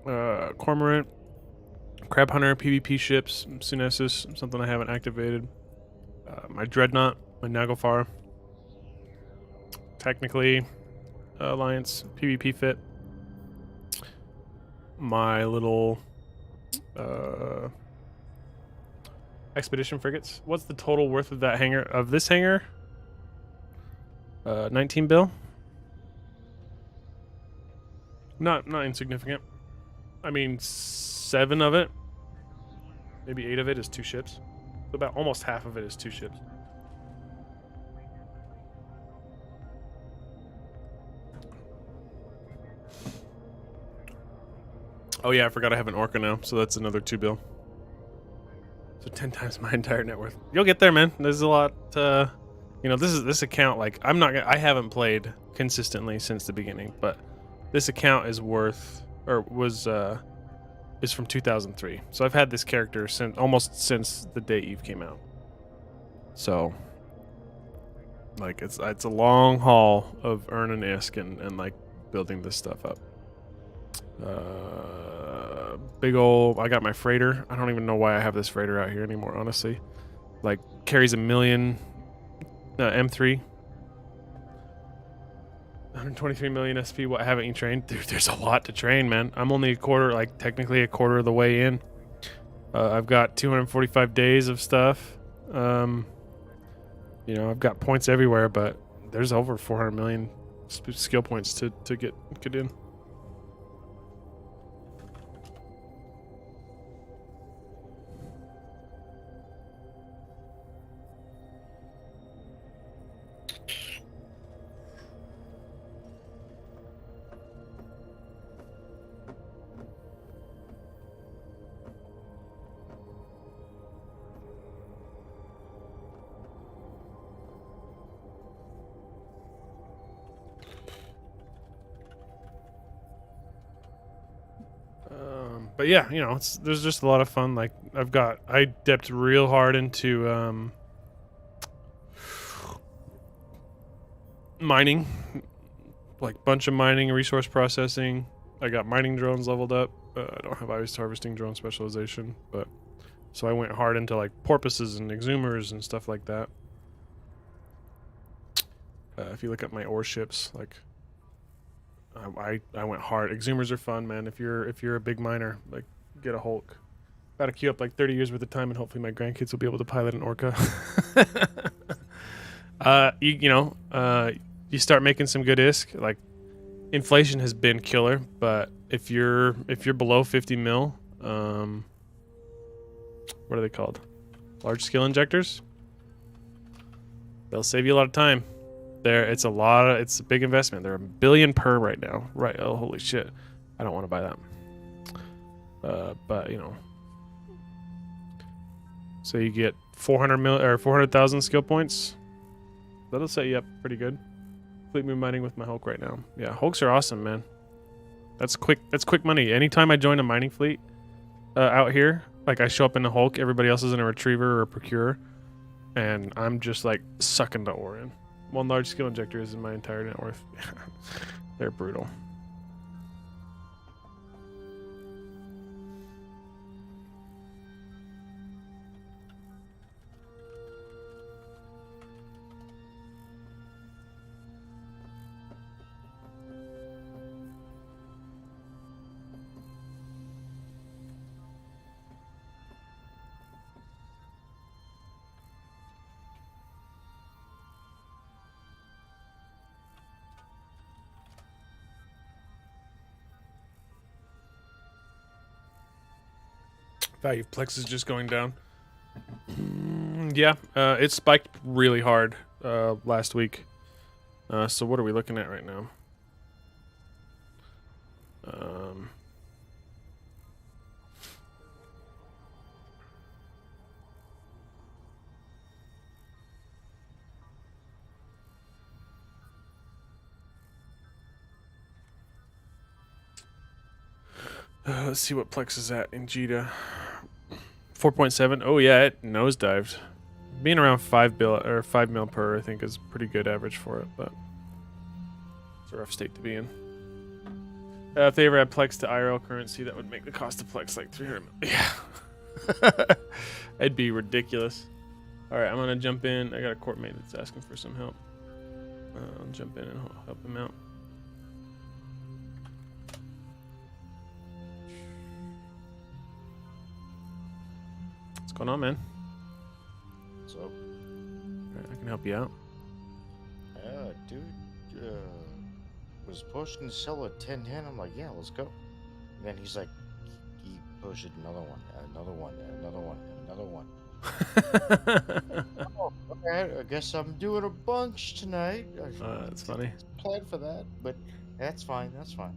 Cormorant, Crab Hunter, PvP ships, Sunesis, something I haven't activated. My Dreadnought, my Naglfar. Technically, Alliance PvP fit. My little expedition frigates. What's the total worth of that hangar? Of this hangar? 19 bill. Not insignificant. I mean, 7 of it, maybe 8 of it is 2 ships. So about almost half of it is 2 ships. Oh yeah, I forgot I have an Orca now, so that's another 2 bill. So 10 times my entire net worth. You'll get there, man. There's a lot. You know, this account. Like, I haven't played consistently since the beginning, but this account is worth, or was, is from 2003. So I've had this character almost since the day Eve came out. So, like, it's a long haul of earning ISK and like building this stuff up. Big old. I got my freighter. I don't even know why I have this freighter out here anymore. Honestly, like carries a million. M3. 123 million SP. What haven't you trained? Dude, there's a lot to train, man. I'm only technically a quarter of the way in. I've got 245 days of stuff. You know, I've got points everywhere, but there's over 400 million skill points to get in. But yeah, you know, there's just a lot of fun. Like I dipped real hard into mining, like bunch of mining, resource processing. I got mining drones leveled up. I don't have ice harvesting drone specialization, but so I went hard into like porpoises and exhumers and stuff like that. If you look at my ore ships, like I went hard. Exhumers are fun, man. If you're a big miner, like get a Hulk. Got to queue up like 30 years worth of time, and hopefully my grandkids will be able to pilot an Orca. You start making some good ISK. Like inflation has been killer, but if you're below 50 mil, what are they called? Large scale injectors. They'll save you a lot of time. It's a big investment. They're $1 billion per right now. Right? Oh, holy shit! I don't want to buy that. But you know, so you get 400,000 skill points. That'll set you up pretty good. Fleet move mining with my Hulk right now. Yeah, Hulks are awesome, man. That's quick money. Anytime I join a mining fleet out here, like I show up in a Hulk, everybody else is in a retriever or a procurer, and I'm just like sucking the ore in. One large skill injector is in my entire net worth. They're brutal. Value of Plex is just going down. Yeah, it spiked really hard last week. So what are we looking at right now? Let's see what Plex is at in Jita. 4.7. Oh yeah, it nosedived. Being around 5 mil per, I think, is pretty good average for it, but it's a rough state to be in. If they ever had Plex to IRL currency, that would make the cost of Plex like 300 mil. Yeah. It'd be ridiculous. Alright, I'm gonna jump in. I got a court mate that's asking for some help. I'll jump in and help him out. What's going on, man? So, Alright, I can help you out. dude, was pushing to sell a 1010. I'm like, yeah, let's go. And then he's like, he pushed another one, another one, another one, another one. Oh, okay, I guess I'm doing a bunch tonight. That's funny. Planned for that, but that's fine. That's fine.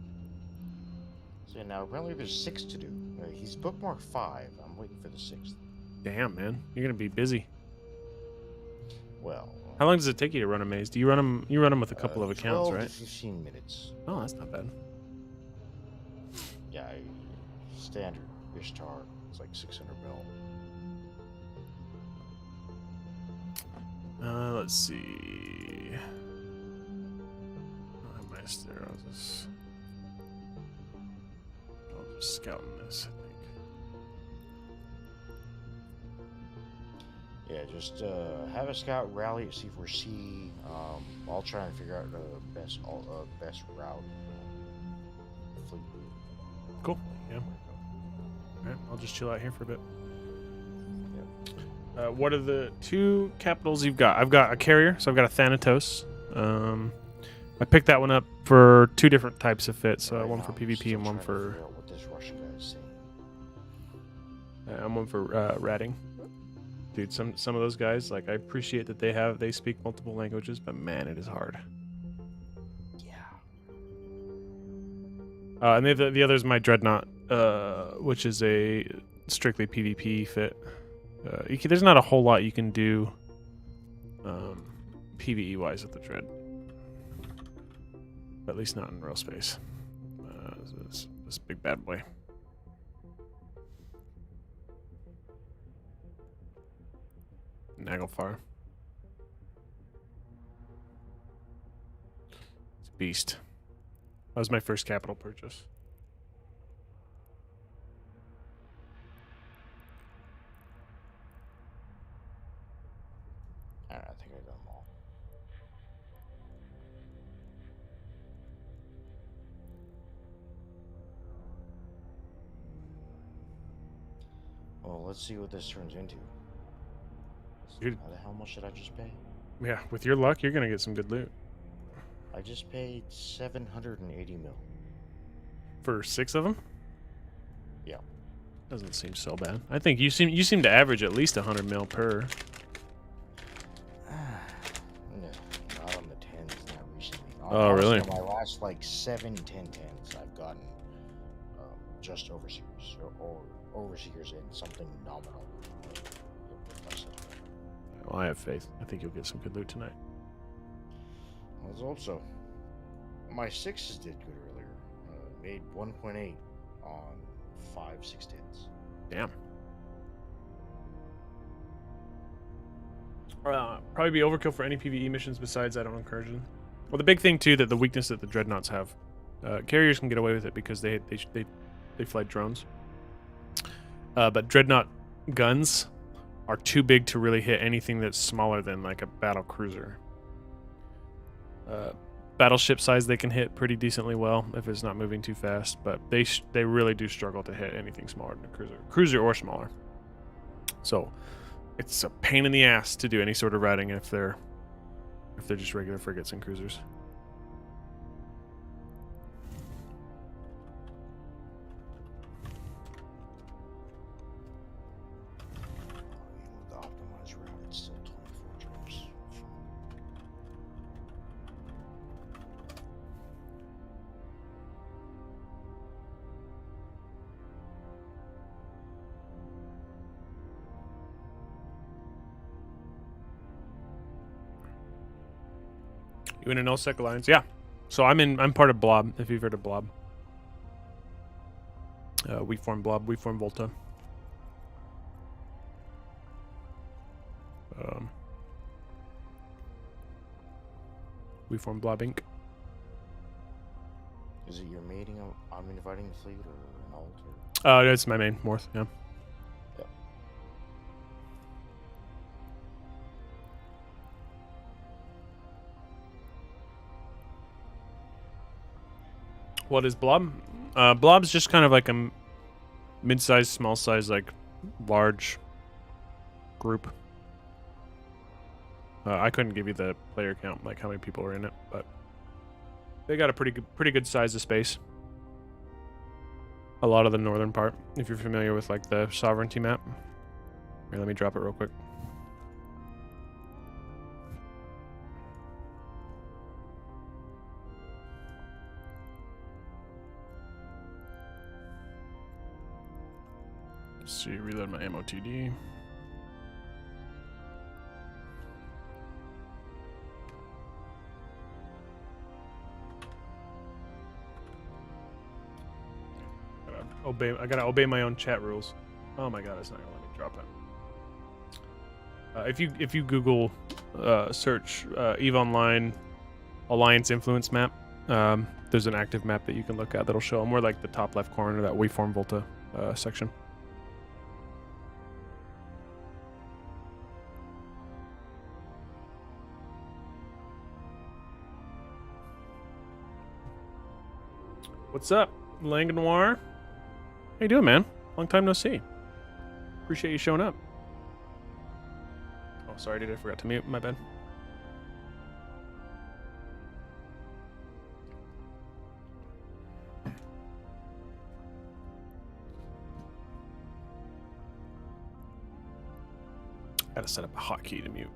So now apparently there's 6 to do. He's bookmarked 5. I'm waiting for the 6th. Damn, man, you're gonna be busy. Well, How long does it take you to run a maze? Do you run them? You run them with a couple of accounts, 12 right? to 15 minutes. Oh, that's not bad. Yeah, standard Ishtar. It's like 600 mil. Let's see. I don't have my stereos. I'll just scout this, I think. Yeah, just have a scout rally, see if we're C. I'll try and figure out the best route. Fleet. Cool. Yeah. All right, I'll just chill out here for a bit. What are the 2 capitals you've got? I've got a carrier, so I've got a Thanatos. I picked that one up for 2 different types of fits. Right One now, for I'm PvP still and one trying to for figure out what this Russian guy is saying. and one for ratting. Dude, some of those guys, like, I appreciate that they speak multiple languages, but man, it is hard. Yeah. And the other is my Dreadnought, which is a strictly PvP fit. There's not a whole lot you can do PvE wise with the Dread, at least not in real space. This big bad boy. Naglfar. It's a beast. That was my first capital purchase. Alright, I think I got them all. Well, let's see what this turns into. Dude. How much did I just pay? Yeah, with your luck, you're gonna get some good loot. I just paid 780 mil. For 6 of them? Yeah. Doesn't seem so bad. I think you seem to average at least 100 mil per. No, not on the 10s, not recently. Oh, Honestly, really? on my last like 7 10-10s, I've gotten just overseers or overseers in something nominal. Less than that. Well, I have faith. I think you'll get some good loot tonight. Let's hope so. My 6s did good earlier. Made 1.8 on 5 610s. Damn. Probably be overkill for any PvE missions. Besides, I don't encourage them. Well, the big thing too, that the weakness that the dreadnoughts have, carriers can get away with it because they fly drones. But dreadnought guns are too big to really hit anything that's smaller than like a battle cruiser. Battleship size they can hit pretty decently well if it's not moving too fast, but they really do struggle to hit anything smaller than a cruiser or smaller. So it's a pain in the ass to do any sort of riding if they're just regular frigates and cruisers. Even with the optimized route, it's still 24 trips. You in a no-sec alliance? Yeah. So I'm part of Blob, if you've heard of Blob. We form Blob, we form Volta. We form Blob Inc. Is it your mating? I'm inviting the fleet or an alt? Or... That's my main, Morth, yeah. Yep. What is Blob? Blob's just kind of like a mid-sized, small-sized, like large group. I couldn't give you the player count, like how many people are in it, but they got a pretty good size of space. A lot of the northern part, if you're familiar with like the sovereignty map. Here, let me drop it real quick. Let's see, reload my ammo TD. obey. I gotta obey my own chat rules. Oh my god, it's not gonna let me drop it. If you Google search EVE Online Alliance Influence map, there's an active map that you can look at that'll show them. We're like the top left corner of that Waveform Volta section. What's up, Langanoir? How you doing, man? Long time no see. Appreciate you showing up. Oh, sorry, dude. I forgot to mute. My bad. Gotta set up a hotkey to mute.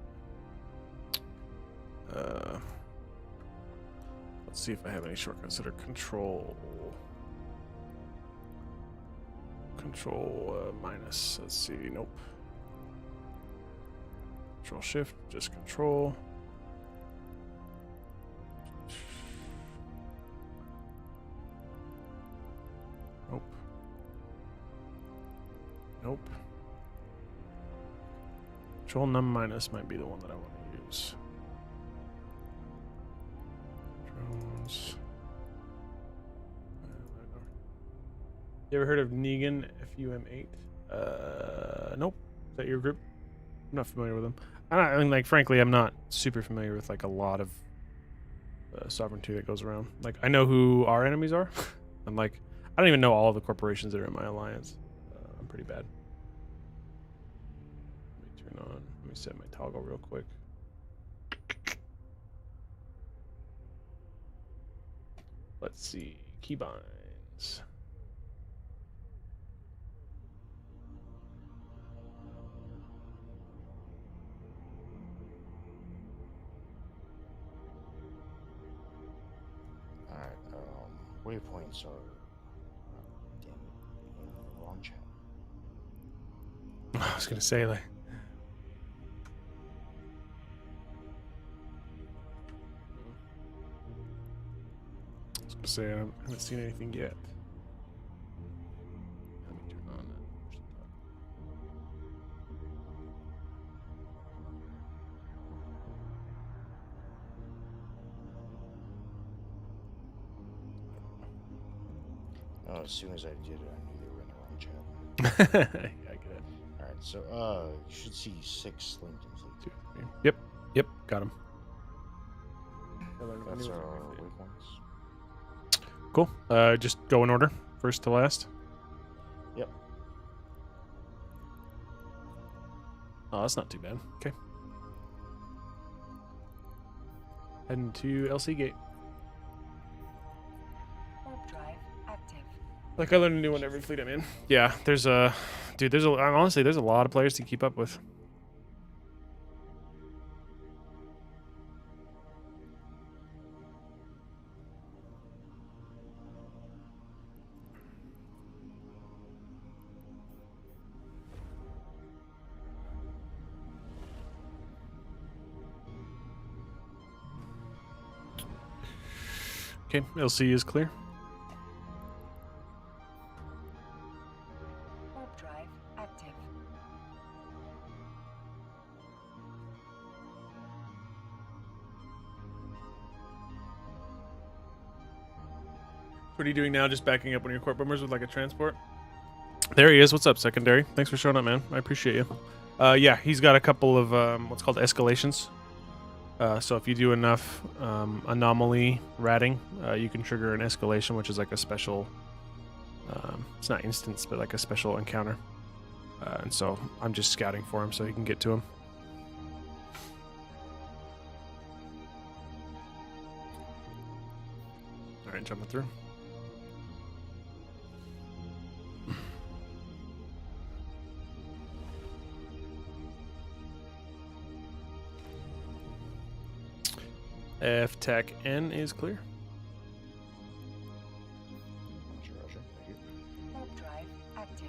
Let's see if I have any shortcuts that are control. Control minus. Let's see. Nope. Control shift. Just control. Nope. Nope. Control num minus might be the one that I want to use. Drones. You ever heard of Negan FUM8? Nope. Is that your group? I'm not familiar with them. I mean, like, frankly, I'm not super familiar with, like, a lot of sovereignty that goes around. Like, I know who our enemies are. I'm like, I don't even know all of the corporations that are in my alliance. I'm pretty bad. Let me turn on, let me set my toggle real quick. Let's see, keybinds. Alright, waypoints are. Damn it, in the wrong chat. I was gonna say, like, I was gonna say I haven't seen anything yet. Let me turn on that. No, as soon as I did it, I knew they were in the wrong chat. Yeah, I get it. Alright, so, you should see 6 linked in fleet. 2, 3. Yep, got him. That's our waypoints. Cool. Just go in order, first to last. Yep. Oh, that's not too bad. Okay. Heading to LC gate. Warp drive active. Like, I learn a new one every fleet I'm in. Yeah, there's a... Dude, honestly, there's a lot of players to keep up with. Okay, LC is clear. Warp drive active. What are you doing now? Just backing up one of your corp bombers with like a transport? There he is. What's up, secondary? Thanks for showing up, man. I appreciate you. Yeah, he's got a couple of what's called escalations. So if you do enough anomaly ratting, you can trigger an escalation, which is like a special. It's not instance, but like a special encounter. And so I'm just scouting for him so he can get to him. All right, jumping through. F-Tech N is clear. Roger, thank you. Warp drive active.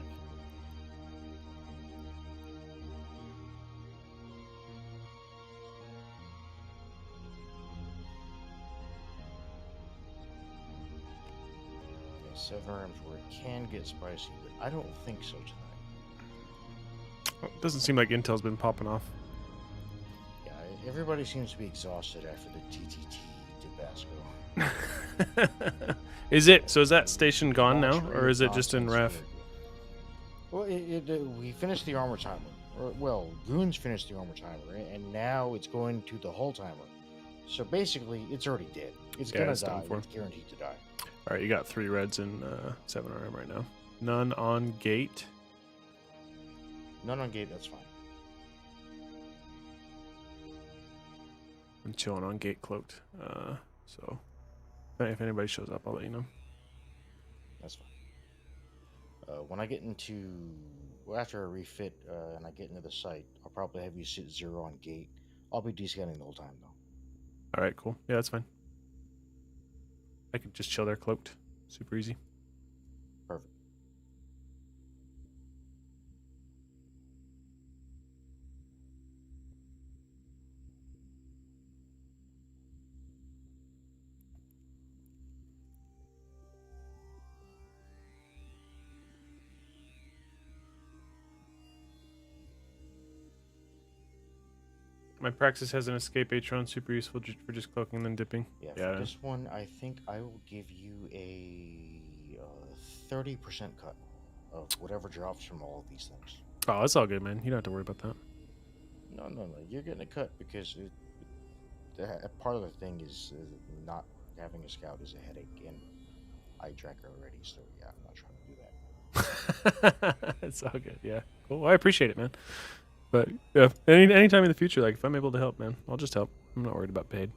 Yes, 7RMs where it can get spicy, but I don't think so tonight. Oh, it doesn't seem like Intel's been popping off. Yeah, everybody seems to be exhausted after the TTT Tabasco. Is it? So is that station gone now, Launch or is it just in nonsense ref? Well, we finished the armor timer. Well, Goons finished the armor timer, and now it's going to the hull timer. So basically, it's already dead. It's Yeah, gonna it's done die. for. It's guaranteed to die. All right, you got 3 reds in 7RM right now. None on gate. None on gate. That's fine. I'm chilling on gate cloaked. So if anybody shows up, I'll let you know. That's fine. When I get into after I refit and I get into the site, I'll probably have you sit 0 on gate. I'll be descanning the whole time though. All right, cool. Yeah, that's fine. I could just chill there cloaked. Super easy. Perfect. My Praxis has an escape Atron, super useful for just cloaking and then dipping. Yeah, Yeah. for this one, I think I will give you a 30% cut of whatever drops from all of these things. Oh, that's all good, man. You don't have to worry about that. No. You're getting a cut because part of the thing is not having a scout is a headache, and I drank already, so yeah, I'm not trying to do that. It's all good. Yeah. Cool. Well, I appreciate it, man. But yeah, anytime in the future, like if I'm able to help, man, I'll just help. I'm not worried about paid.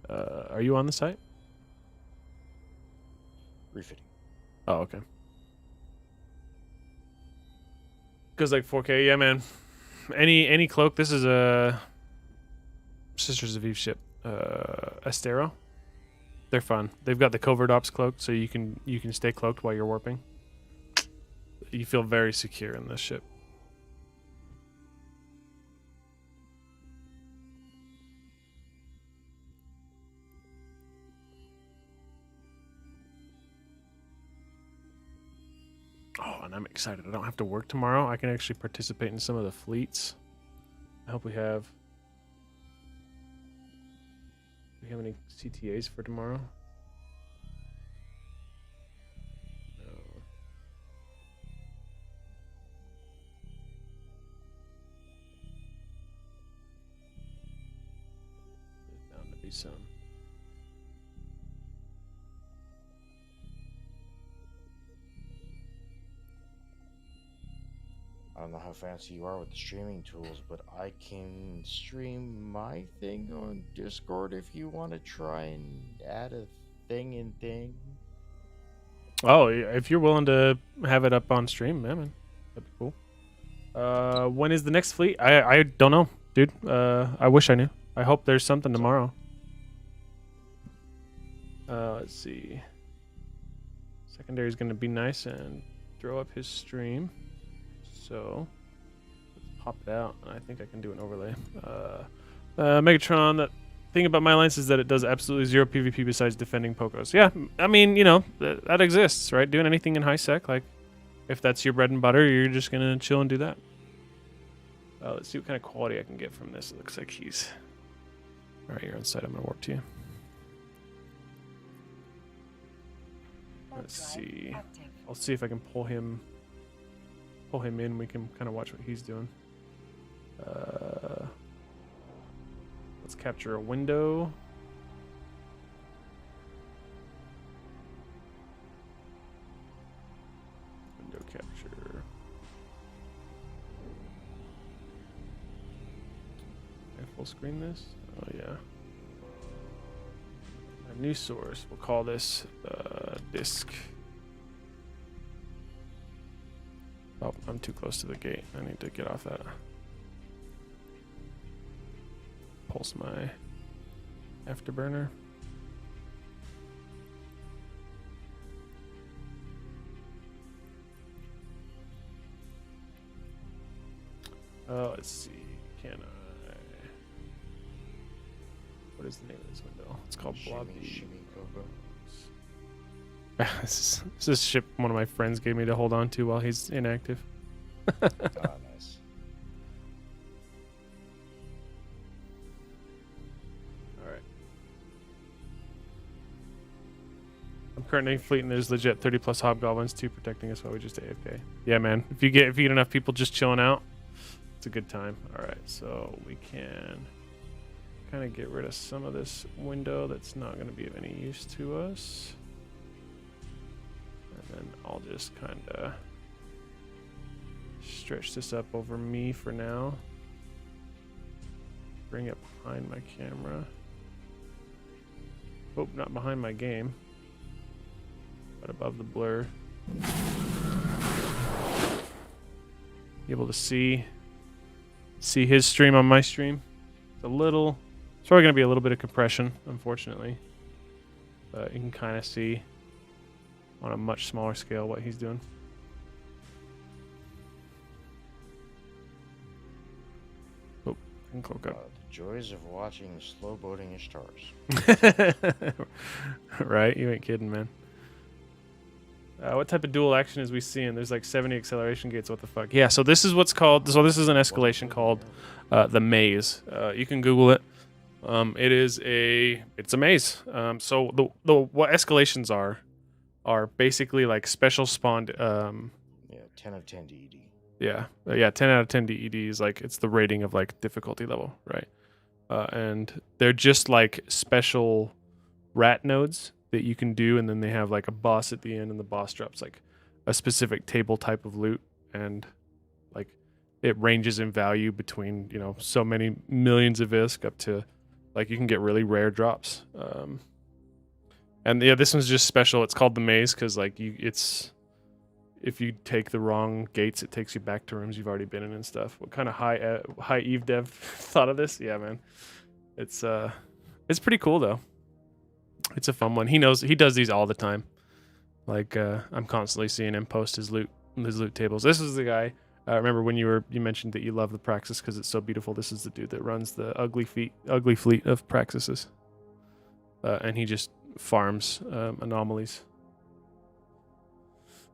Are you on the site? Refitting. Oh, okay. Goes like 4K, yeah, man. Any cloak. This is a Sisters of Eve ship, Astero. They're fun. They've got the covert ops cloak, so you can stay cloaked while you're warping. You feel very secure in this ship. Oh, and I'm excited. I don't have to work tomorrow. I can actually participate in some of the fleets. I hope we have. Do we have any CTAs for tomorrow? No. There's bound to be some. I don't know how fancy you are with the streaming tools, but I can stream my thing on Discord if you want to try and add a thing. Oh, if you're willing to have it up on stream, man, that'd be cool. When is the next fleet? I don't know, dude. I wish I knew. I hope there's something tomorrow. Let's see. Secondary is gonna be nice and throw up his stream. So let's pop it out, and I think I can do an overlay. Megatron, that thing about my alliance is that it does absolutely 0 PvP besides defending Pocos. Yeah, I mean, you know, that exists, right? Doing anything in high sec, like, if that's your bread and butter, you're just gonna chill and do that. Let's see what kind of quality I can get from this. It looks like he's... Alright, you're on site. I'm gonna warp to you. Let's see. I'll see if I can pull him in. We can kind of watch what he's doing. Let's capture a window. Window capture. Can I full screen this? Oh yeah. A new source. We'll call this disk. Oh, I'm too close to the gate. I need to get off that. Pulse my afterburner. Let's see. Can What is the name of this window? It's called Blobby. Shimmy Coco. This is ship one of my friends gave me to hold on to while he's inactive. Ah, nice. Alright. I'm currently fleeting. There's legit 30 plus hobgoblins, 2 protecting us while we just AFK. Yeah, man. If you get enough people just chilling out, it's a good time. Alright, so we can kind of get rid of some of this window that's not going to be of any use to us. And then I'll just kind of stretch this up over me for now. Bring it behind my camera. Oh, not behind my game, but above the blur. Be able to see his stream on my stream. It's probably going to be a little bit of compression, unfortunately. But you can kind of see on a much smaller scale what he's doing. Oh, and cloak up. The joys of watching slow boating Ishtars. Right? You ain't kidding, man. What type of dual action is we seeing? There's like 70 acceleration gates. What the fuck? Yeah, so this is what's called... So this is an escalation called the maze. You can Google it. It's a maze. So what escalations are basically like special spawned. Yeah, 10 of 10 DED. Yeah, 10 out of 10 DED is like it's the rating of like difficulty level, right? And they're just like special rat nodes that you can do, and then they have like a boss at the end, and the boss drops like a specific table type of loot, and like it ranges in value between so many millions of ISK up to like you can get really rare drops. And yeah, this one's just special. It's called the maze because like if you take the wrong gates, it takes you back to rooms you've already been in and stuff. What kind of high Eve dev thought of this? Yeah, man, it's pretty cool though. It's a fun one. He does these all the time. Like I'm constantly seeing him post his loot tables. This is the guy. Remember when you mentioned that you love the Praxis because it's so beautiful. This is the dude that runs the ugly fleet of Praxises, and he just farms anomalies.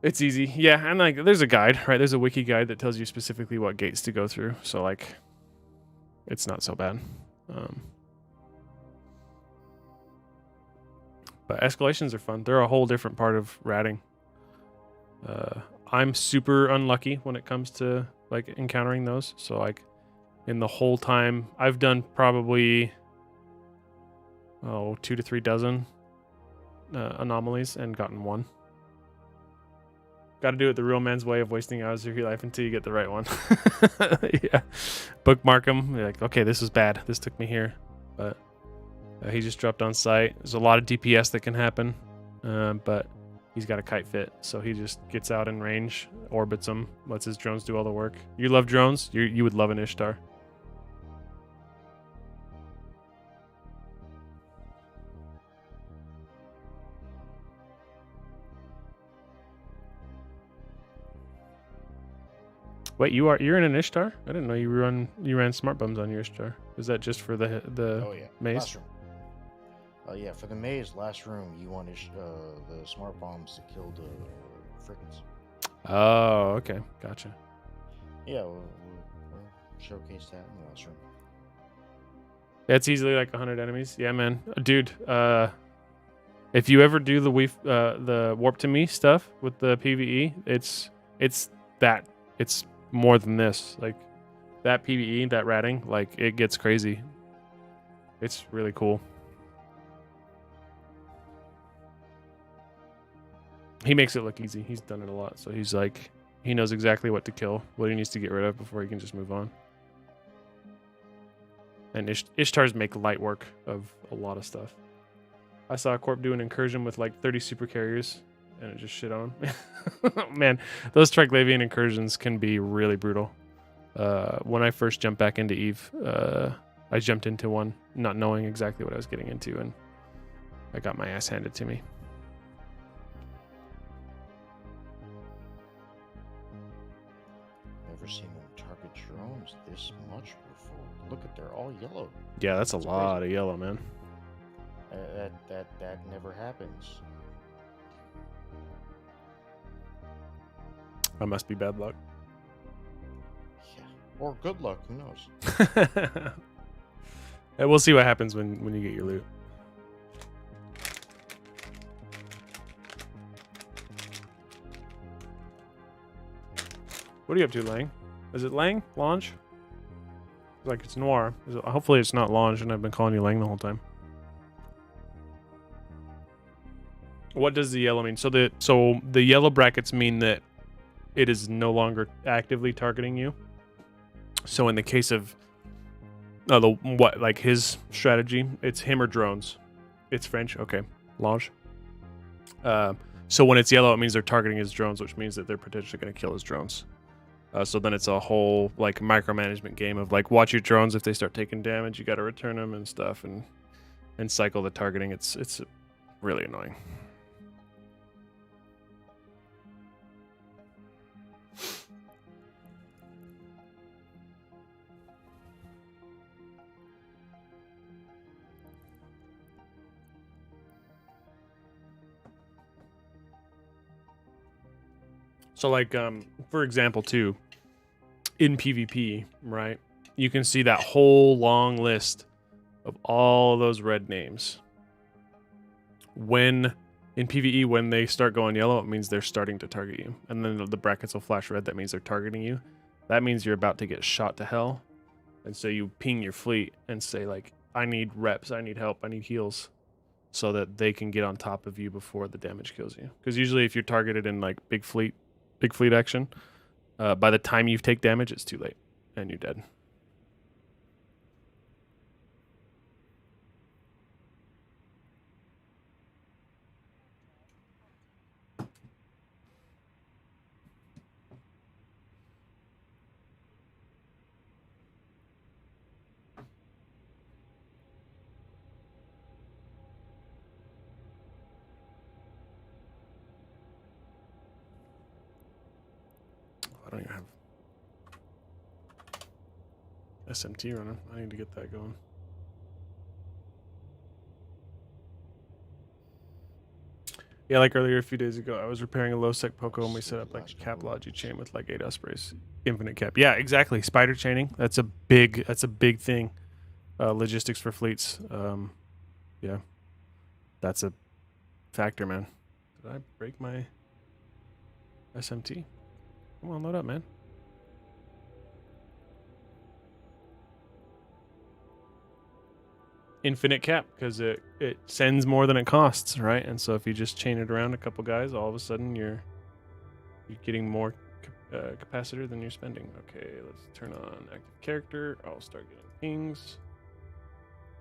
It's easy, yeah, and like there's a guide, right? There's a wiki guide that tells you specifically what gates to go through. So like, it's not so bad. But escalations are fun. They're a whole different part of ratting. I'm super unlucky when it comes to like encountering those. So like, in the whole time, I've done probably 2 to 3 dozen anomalies and gotten one. Got to do it the real man's way of wasting hours of your life until you get the right one. Yeah, bookmark them. You're like, okay, this was bad. This took me here, but he just dropped on site. There's a lot of DPS that can happen, but he's got a kite fit, so he just gets out in range, orbits them, lets his drones do all the work. You love drones? You would love an Ishtar. Wait, you're in an Ishtar? I didn't know you ran smart bums on your Ishtar. Is that just for the Oh yeah, maze? last room. Yeah, for the maze, last room, you want the smart bombs that killed frigates. Oh, okay, gotcha. Yeah, we'll showcase that in the last room. It's easily like 100 enemies. Yeah, man, dude. If you ever do the warp to me stuff with the PVE, it's more than this. Like that PVE, that ratting, like it gets crazy. It's really cool. He makes it look easy. He's done it a lot, so he's like, he knows exactly what to kill, what he needs to get rid of before he can just move on. And Ishtars make light work of a lot of stuff. I saw a corp do an incursion with like 30 super carriers, and it just shit on him. Man, those Triglavian incursions can be really brutal. When I first jumped back into Eve, I jumped into one not knowing exactly what I was getting into, and I got my ass handed to me. Never seen them target drones this much before. Look at, they're all yellow. Yeah, that's a That's lot crazy. of yellow, man. That never happens. That must be bad luck. Yeah. Or good luck, who knows? Yeah, we'll see what happens when you get your loot. What are you up to, Lang? Is it Lang? Lange? Like it's Noir. Hopefully it's not Lange and I've been calling you Lang the whole time. What does the yellow mean? So the yellow brackets mean that it is no longer actively targeting you. So in the case of like his strategy, it's him or drones. It's French, okay. Lange. So when it's yellow, it means they're targeting his drones, which means that they're potentially going to kill his drones. So then it's a whole like micromanagement game of like watch your drones. If they start taking damage, you got to return them and stuff, and cycle the targeting. It's really annoying. So like for example too, in PvP, right? You can see that whole long list of all those red names. When in PvE, when they start going yellow, it means they're starting to target you. And then the brackets will flash red, that means they're targeting you. That means you're about to get shot to hell. And so you ping your fleet and say like, I need reps, I need help, I need heals. So that they can get on top of you before the damage kills you. Because usually if you're targeted in like big fleet action, by the time you take damage, it's too late and you're dead. I don't even have SMT running. I need to get that going. Yeah, like earlier a few days ago, I was repairing a low-sec Poco and we set up like a cap logi chain with like 8 ospreys. Infinite cap. Yeah, exactly. Spider chaining. That's a big thing. Logistics for fleets. Yeah. That's a factor, man. Did I break my SMT? Come on, load up, man. Infinite cap, because it sends more than it costs, right? And so if you just chain it around a couple guys, all of a sudden you're getting more capacitor than you're spending. Okay, let's turn on active character. I'll start getting pings.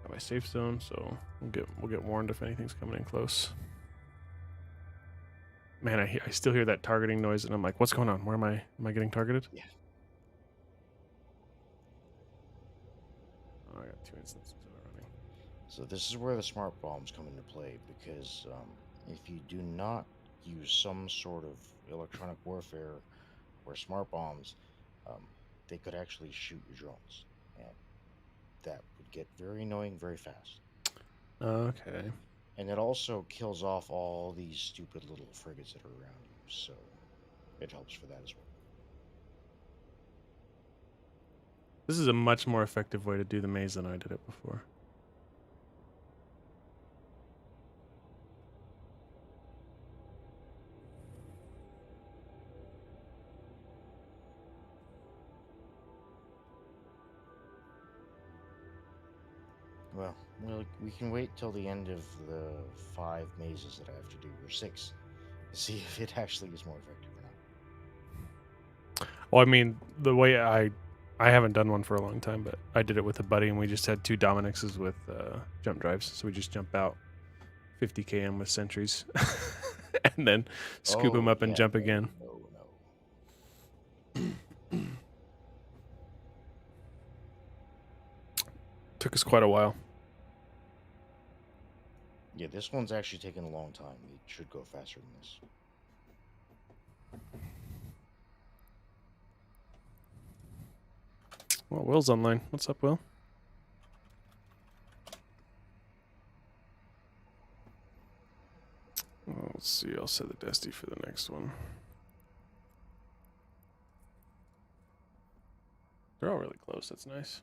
Got my safe zone, so we'll get warned if anything's coming in close. Man, I still hear that targeting noise, and I'm like, what's going on? Where am I? Am I getting targeted? Yeah. Oh, I got 2 instances that are running. So this is where the smart bombs come into play, because if you do not use some sort of electronic warfare or smart bombs, they could actually shoot your drones, and that would get very annoying very fast. Okay. And it also kills off all these stupid little frigates that are around you, so it helps for that as well. This is a much more effective way to do the maze than I did it before. Well, we can wait till the end of the 5 mazes that I have to do, or 6, to see if it actually is more effective or not. Well, I mean, the way I haven't done one for a long time, but I did it with a buddy, and we just had 2 Dominixes with jump drives. So we just jump out 50 km with sentries, and then scoop them up and jump again. No. Took us quite a while. Yeah, this one's actually taking a long time. It should go faster than this. Well, Will's online. What's up, Will? I'll set the Dusty for the next one. They're all really close. That's nice.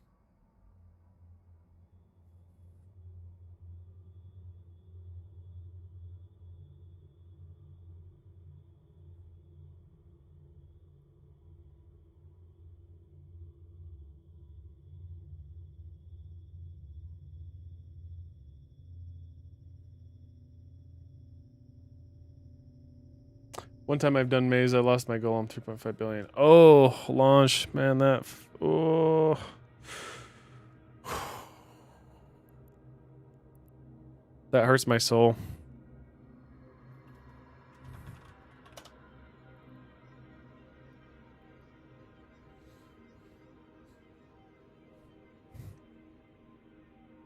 One time I've done maze, I lost my goal on 3.5 billion. Oh, launch, man, that. Oh. That hurts my soul.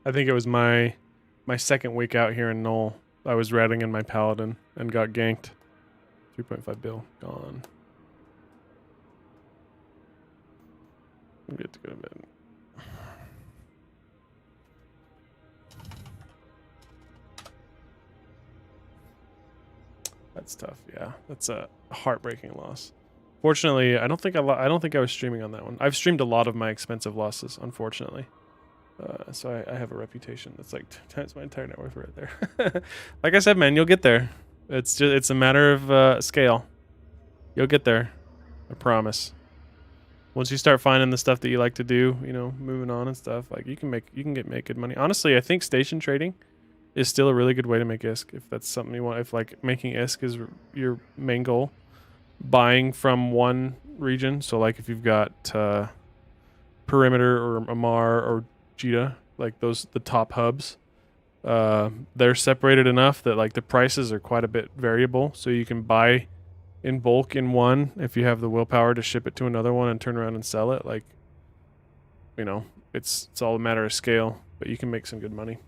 I think it was my second week out here in Knoll. I was ratting in my paladin and got ganked. 3.5 bill gone. I'm good to go to bed. That's tough. Yeah, that's a heartbreaking loss. Fortunately, I don't think I was streaming on that one. I've streamed a lot of my expensive losses, unfortunately. So I have a reputation that's like 2 times my entire net worth right there. Like I said, man, you'll get there. It's a matter of scale. You'll get there. I promise. Once you start finding the stuff that you like to do, you know, moving on and stuff, like you can make good money. Honestly, I think station trading is still a really good way to make ISK if that's something you want. If like making ISK is your main goal, buying from one region. So like if you've got Perimeter or Amar or Jita, like the top hubs, they're separated enough that like the prices are quite a bit variable. So you can buy in bulk in one if you have the willpower to ship it to another one and turn around and sell it. Like, you know, it's all a matter of scale, but you can make some good money.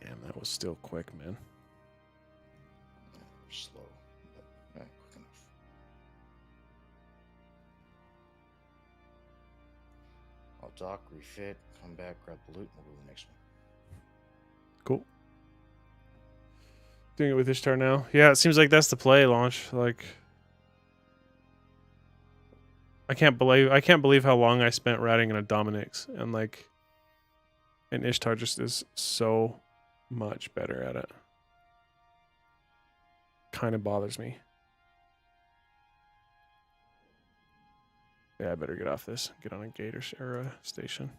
Damn, that was still quick, man. Slow, but quick enough. I'll dock, refit, come back, grab the loot, and we'll go to the next one. Cool. Doing it with Ishtar now. Yeah, it seems like that's the play, Launch. Like, I can't believe how long I spent ratting in a Dominix, and like, and Ishtar just is so much better at it. Kind of bothers me. Yeah, I better get off this. Get on a gate or a station.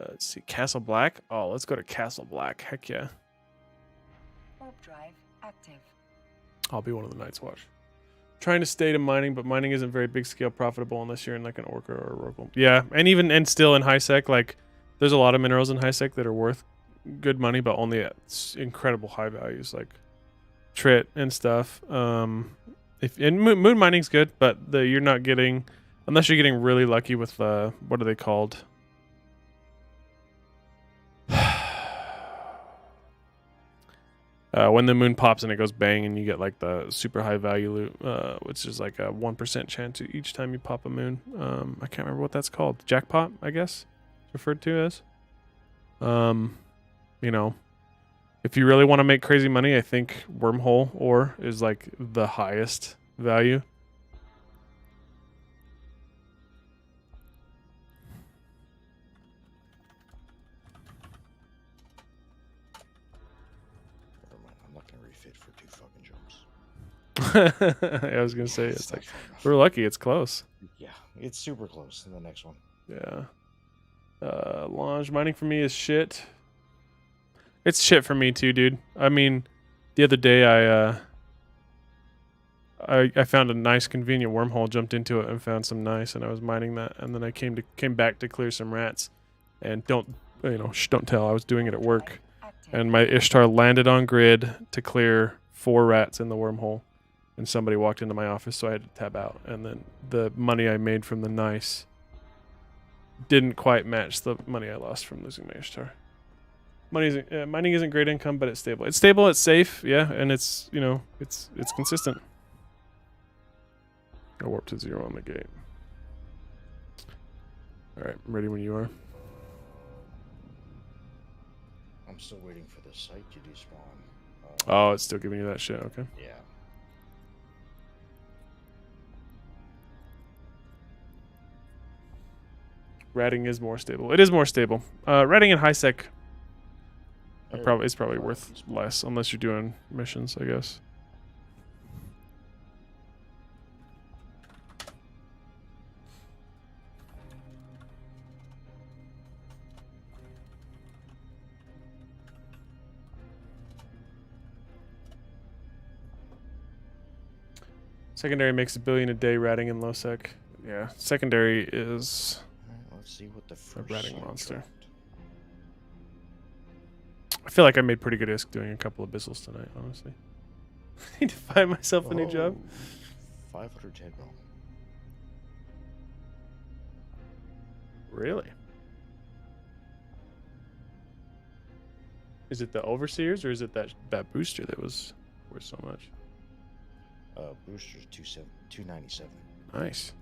Let's see. Castle Black? Oh, let's go to Castle Black. Heck yeah. Warp drive active. I'll be one of the Night's Watch. Trying to stay to mining, but mining isn't very big scale profitable unless you're in like an Orca or a Rorqual. Yeah, and still in high sec, like there's a lot of minerals in high sec that are worth good money, but only at incredible high values like Trit and stuff. And moon mining's good, but you're not getting, unless you're getting really lucky with what are they called? When the moon pops and it goes bang and you get like the super high value loot, which is like a 1% chance each time you pop a moon. I can't remember what that's called. Jackpot, I guess, referred to as. You know, if you really want to make crazy money, I think wormhole ore is like the highest value. Never mind, I'm not gonna refit for 2 fucking jumps. I was gonna say it's like not far enough. we're lucky. It's close. Yeah, it's super close in the next one. Yeah. Launch mining for me is shit. It's shit for me too, dude. I mean, the other day I found a nice convenient wormhole, jumped into it and found some nice, and I was mining that, and then I came back to clear some rats, and don't tell, I was doing it at work, and my Ishtar landed on grid to clear 4 rats in the wormhole, and somebody walked into my office, so I had to tab out. And then the money I made from the nice didn't quite match the money I lost from losing my Ishtar. Mining isn't great income, but it's stable. It's stable, it's safe, yeah, and it's, you know, it's consistent. I warp to 0 on the gate. Alright, I'm ready when you are. I'm still waiting for the site to despawn. Oh, it's still giving you that shit, okay. Yeah. Ratting is more stable. It is more stable. Ratting in high sec it's probably worth less unless you're doing missions, I guess. Secondary makes $1 billion a day ratting in low sec. Yeah, secondary is Alright, let's see what the a first ratting site monster. dropped. I feel like I made pretty good ISK doing a couple of abyssals tonight, honestly. I need to find myself a new job. 510 mil. Really? Is it the overseers or is it that booster that was worth so much? Booster's 297. Nice.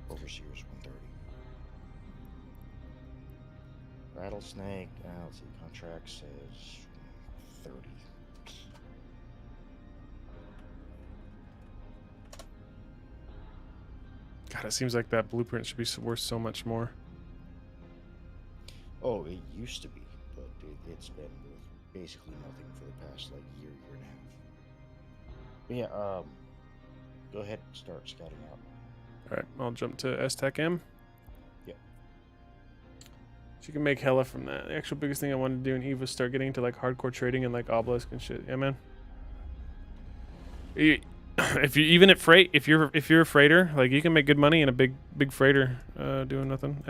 Overseer's 130. Rattlesnake, let's see, contract says 30. God, it seems like that blueprint should be worth so much more. Oh, it used to be, but it's been worth basically nothing for the past like year and a half. But yeah, go ahead and start scouting out. Alright, I'll jump to S-Tech M. Yep. So you can make hella from that. The actual biggest thing I wanted to do in EVE was start getting into like hardcore trading and like obelisk and shit. Yeah, man. If you even at freight, if you're a freighter, like you can make good money in a big freighter doing nothing.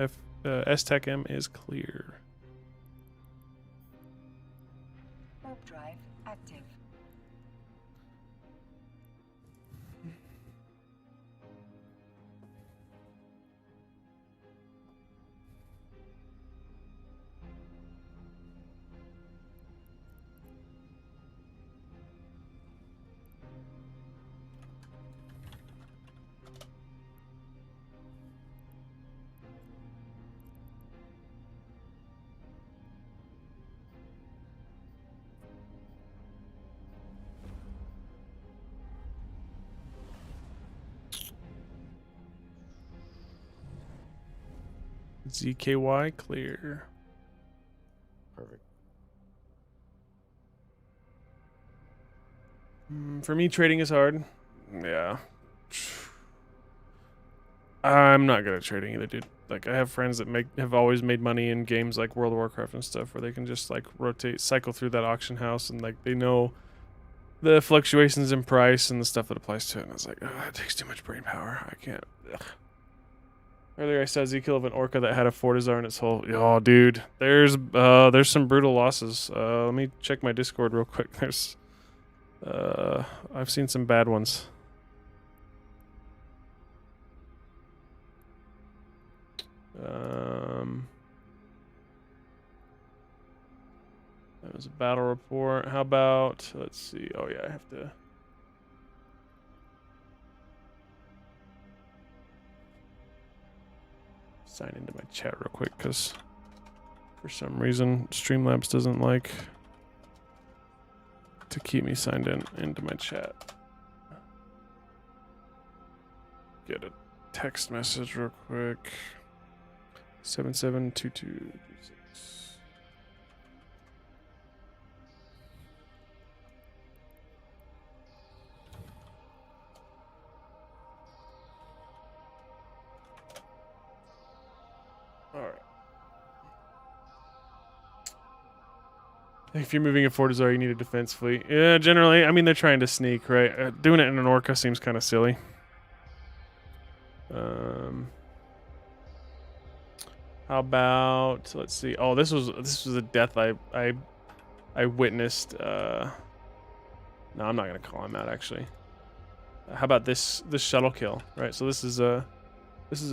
S-Tech M is clear. Warp drive active. ZKY clear. Perfect. For me, trading is hard. Yeah. I'm not good at trading either, dude. Like, I have friends that have always made money in games like World of Warcraft and stuff, where they can just like cycle through that auction house, and like they know the fluctuations in price and the stuff that applies to it. And I was like, oh, that takes too much brain power. I can't. Ugh. Earlier, I saw Ezekiel of an orca that had a Fortizar in its hull. Oh, dude, there's some brutal losses. Let me check my Discord real quick. There's, I've seen some bad ones. That was a battle report. How about, let's see. Oh yeah, I have to. Sign into my chat real quick because for some reason Streamlabs doesn't like to keep me signed into my chat. Get a text message real quick. 772236. All right. If you're moving a Fortizar, you need a defense fleet. Yeah, generally. I mean, they're trying to sneak, right? Doing it in an Orca seems kind of silly. How about, let's see. Oh, this was a death I witnessed. No, I'm not gonna call him out actually. How about this shuttle kill? Right. So this is a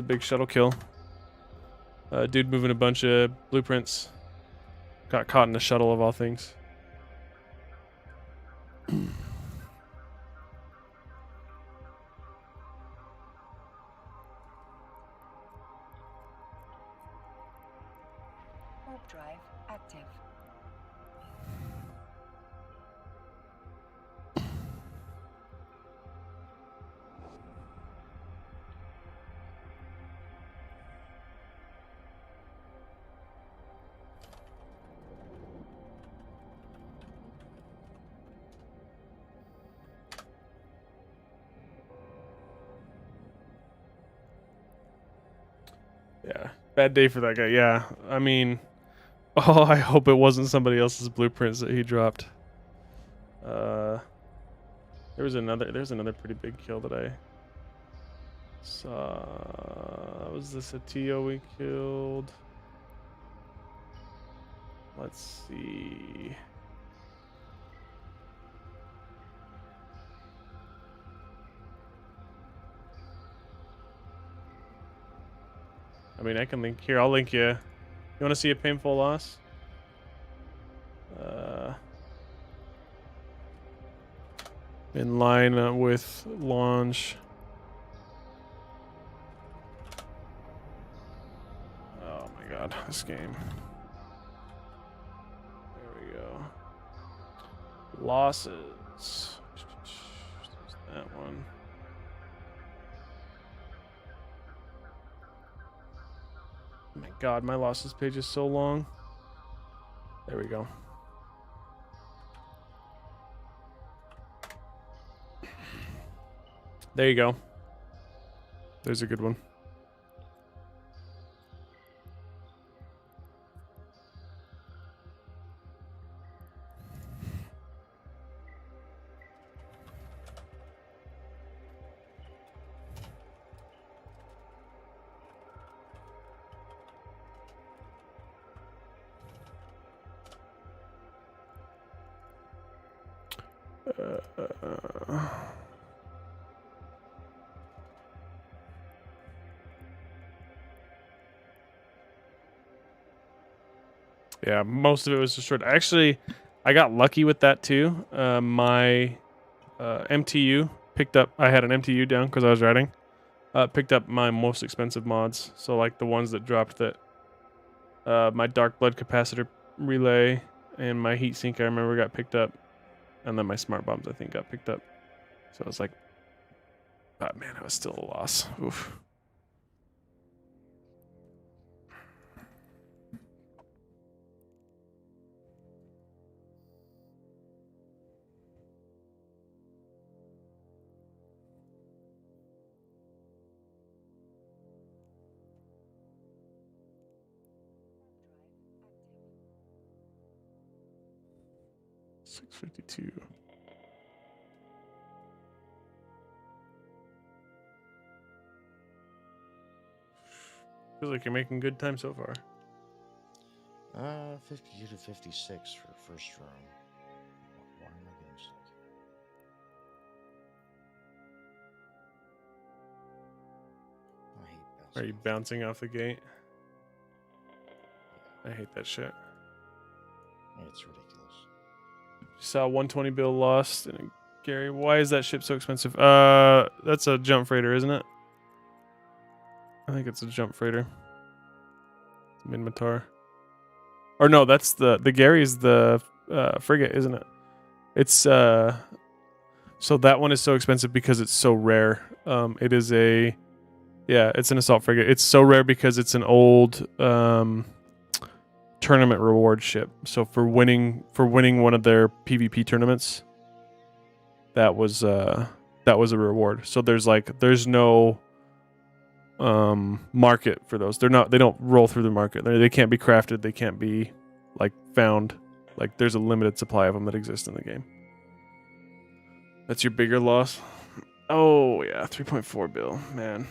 big shuttle kill. Dude moving a bunch of blueprints. Got caught in a shuttle of all things. Warp drive active. Yeah, bad day for that guy. Yeah, I mean, oh, I hope it wasn't somebody else's blueprints that he dropped. There's another pretty big kill that I saw. Was this a TO we killed? Let's see. I mean, I can link here. I'll link you. You want to see a painful loss? In line with launch. Oh my god, this game. There we go. Losses. There's that one. Oh my god, my losses page is so long. There we go. There you go. There's a good one. Yeah, most of it was destroyed. Actually, I got lucky with that too. My MTU picked up. I had an MTU down because I was riding. Picked up my most expensive mods. So like the ones that dropped that. My dark blood capacitor relay and my heat sink I remember got picked up, and then my smart bombs I think got picked up. So I was like, but man, it was still a loss. Oof. $652. Feels like you're making good time so far. 52 to 56 for first round. Why am I getting sick? I hate bouncing. Are you bouncing off the gate? I hate that shit. It's ridiculous. Saw 120 bill lost. And Gary, why is that ship so expensive? That's a jump freighter, isn't it? I think it's a jump freighter. Minmatar. Or no, that's the Gary's the frigate, isn't it? It's so that one is so expensive because it's so rare. It is a it's an assault frigate. It's so rare because it's an old tournament reward ship. So for winning one of their PvP tournaments, that was a reward. So there's no market for those. They don't roll through the market. They can't be crafted. They can't be like found. Like there's a limited supply of them that exist in the game. That's your bigger loss. Oh yeah, 3.4 bill. Man,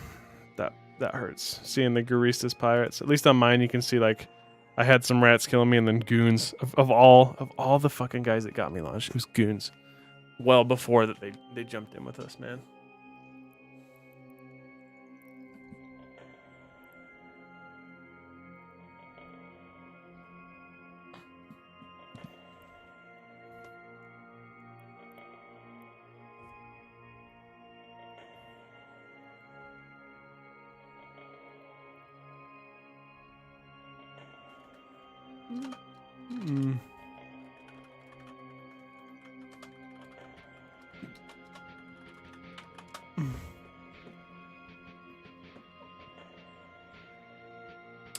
that that hurts. Seeing the Guristas pirates. At least on mine, you can see like I had some rats killing me, and then goons of all the fucking guys that got me launched. It was goons. Well before that they jumped in with us, man. Mm.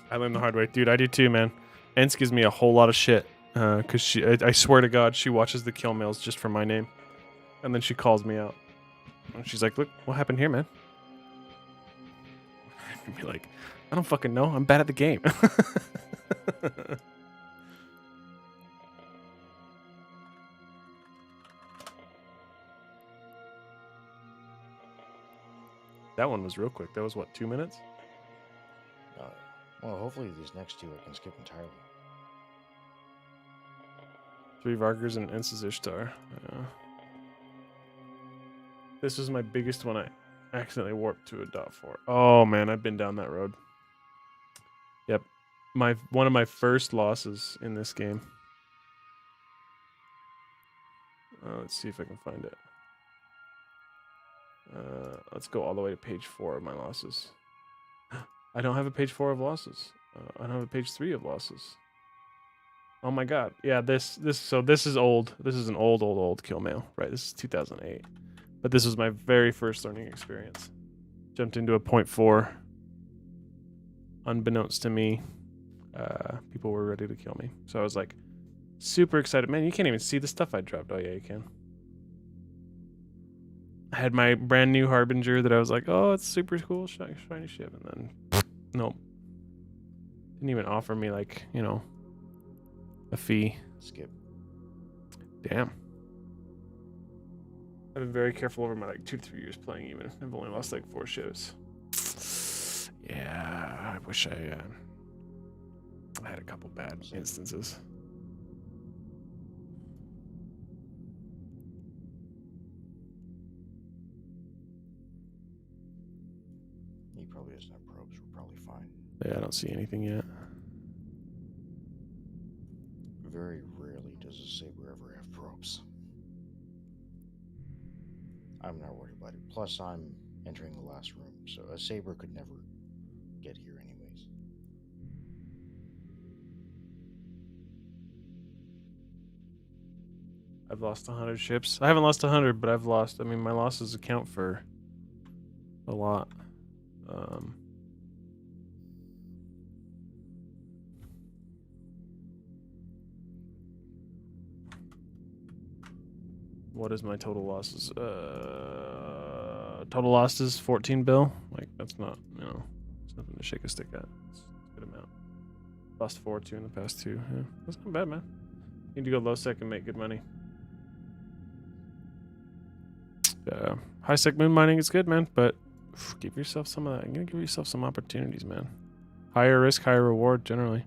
I learned the hard way, dude. I do too, man. Ents gives me a whole lot of shit because I swear to God, she watches the kill mails just for my name, and then she calls me out, and she's like, "Look, what happened here, man?" I'd be like, "I don't fucking know. I'm bad at the game." That one was real quick. That was what, 2 minutes? Well, hopefully these next two I can skip entirely. 3 Vargers and Ensis Ishtar. Yeah. This was my biggest one. I accidentally warped to a .4. Oh man, I've been down that road. Yep. One of my first losses in this game. Let's see if I can find it. Let's go all the way to page 4 of my losses. I don't have a page 4 of losses. I don't have a page 3 of losses. Oh my god. Yeah, this is old. This is an old kill mail. Right, this is 2008. But this was my very first learning experience. Jumped into a 0.4. Unbeknownst to me, people were ready to kill me. So I was like super excited. Man, you can't even see the stuff I dropped. Oh yeah, you can. I had my brand new Harbinger that I was like, oh, it's super cool, shiny ship, and then nope. Didn't even offer me like, you know, a fee. Skip. Damn. I've been very careful over my like 2 to 3 years playing even. I've only lost like 4 ships. Yeah, I wish I had a couple bad instances. He probably doesn't have probes. We're probably fine. Yeah, I don't see anything yet. Very rarely does a Saber ever have probes. I'm not worried about it. Plus, I'm entering the last room, so a Saber could never get here anyways. I've lost 100 ships. I haven't lost 100, but I've lost. I mean, my losses account for a lot. What is my total losses? Total losses 14 bill. Like that's not, you know, it's nothing to shake a stick at. It's a good amount. Lost 4 2 in the past 2. Yeah, that's not bad, man. Need to go low sec and make good money. High sec moon mining is good, man, but give yourself some of that. I'm gonna give yourself some opportunities, man. Higher risk, higher reward, generally.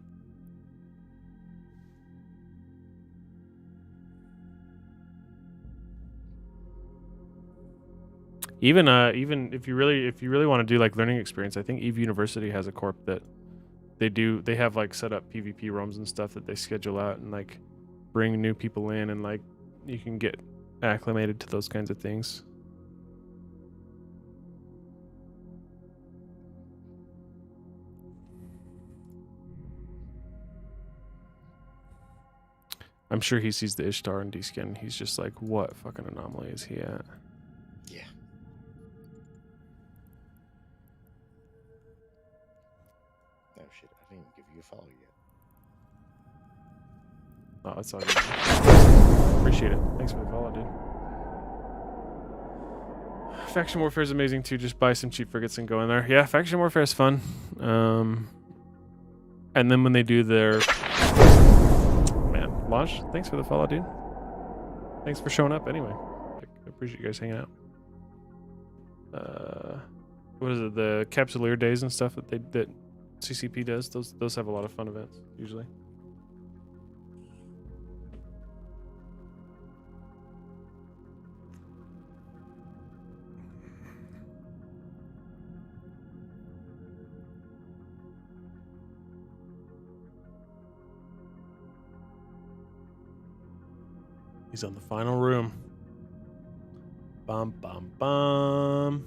Even if you really want to do like learning experience, I think Eve University has a corp that they have like set up PvP rooms and stuff that they schedule out and like bring new people in, and like you can get acclimated to those kinds of things. I'm sure he sees the Ishtar and D-Skin. He's just like, what fucking anomaly is he at? Yeah. Oh shit, I didn't even give you a follow yet. Oh, it's all good. Appreciate it. Thanks for the follow, dude. Faction Warfare is amazing too. Just buy some cheap frigates and go in there. Yeah, Faction Warfare is fun. And then when they do their... Man, Launch, thanks for the follow, dude. Thanks for showing up anyway. I appreciate you guys hanging out. what is it? The Capsuleer days and stuff that CCP does. Those have a lot of fun events usually. He's on the final room. Bum bum bum.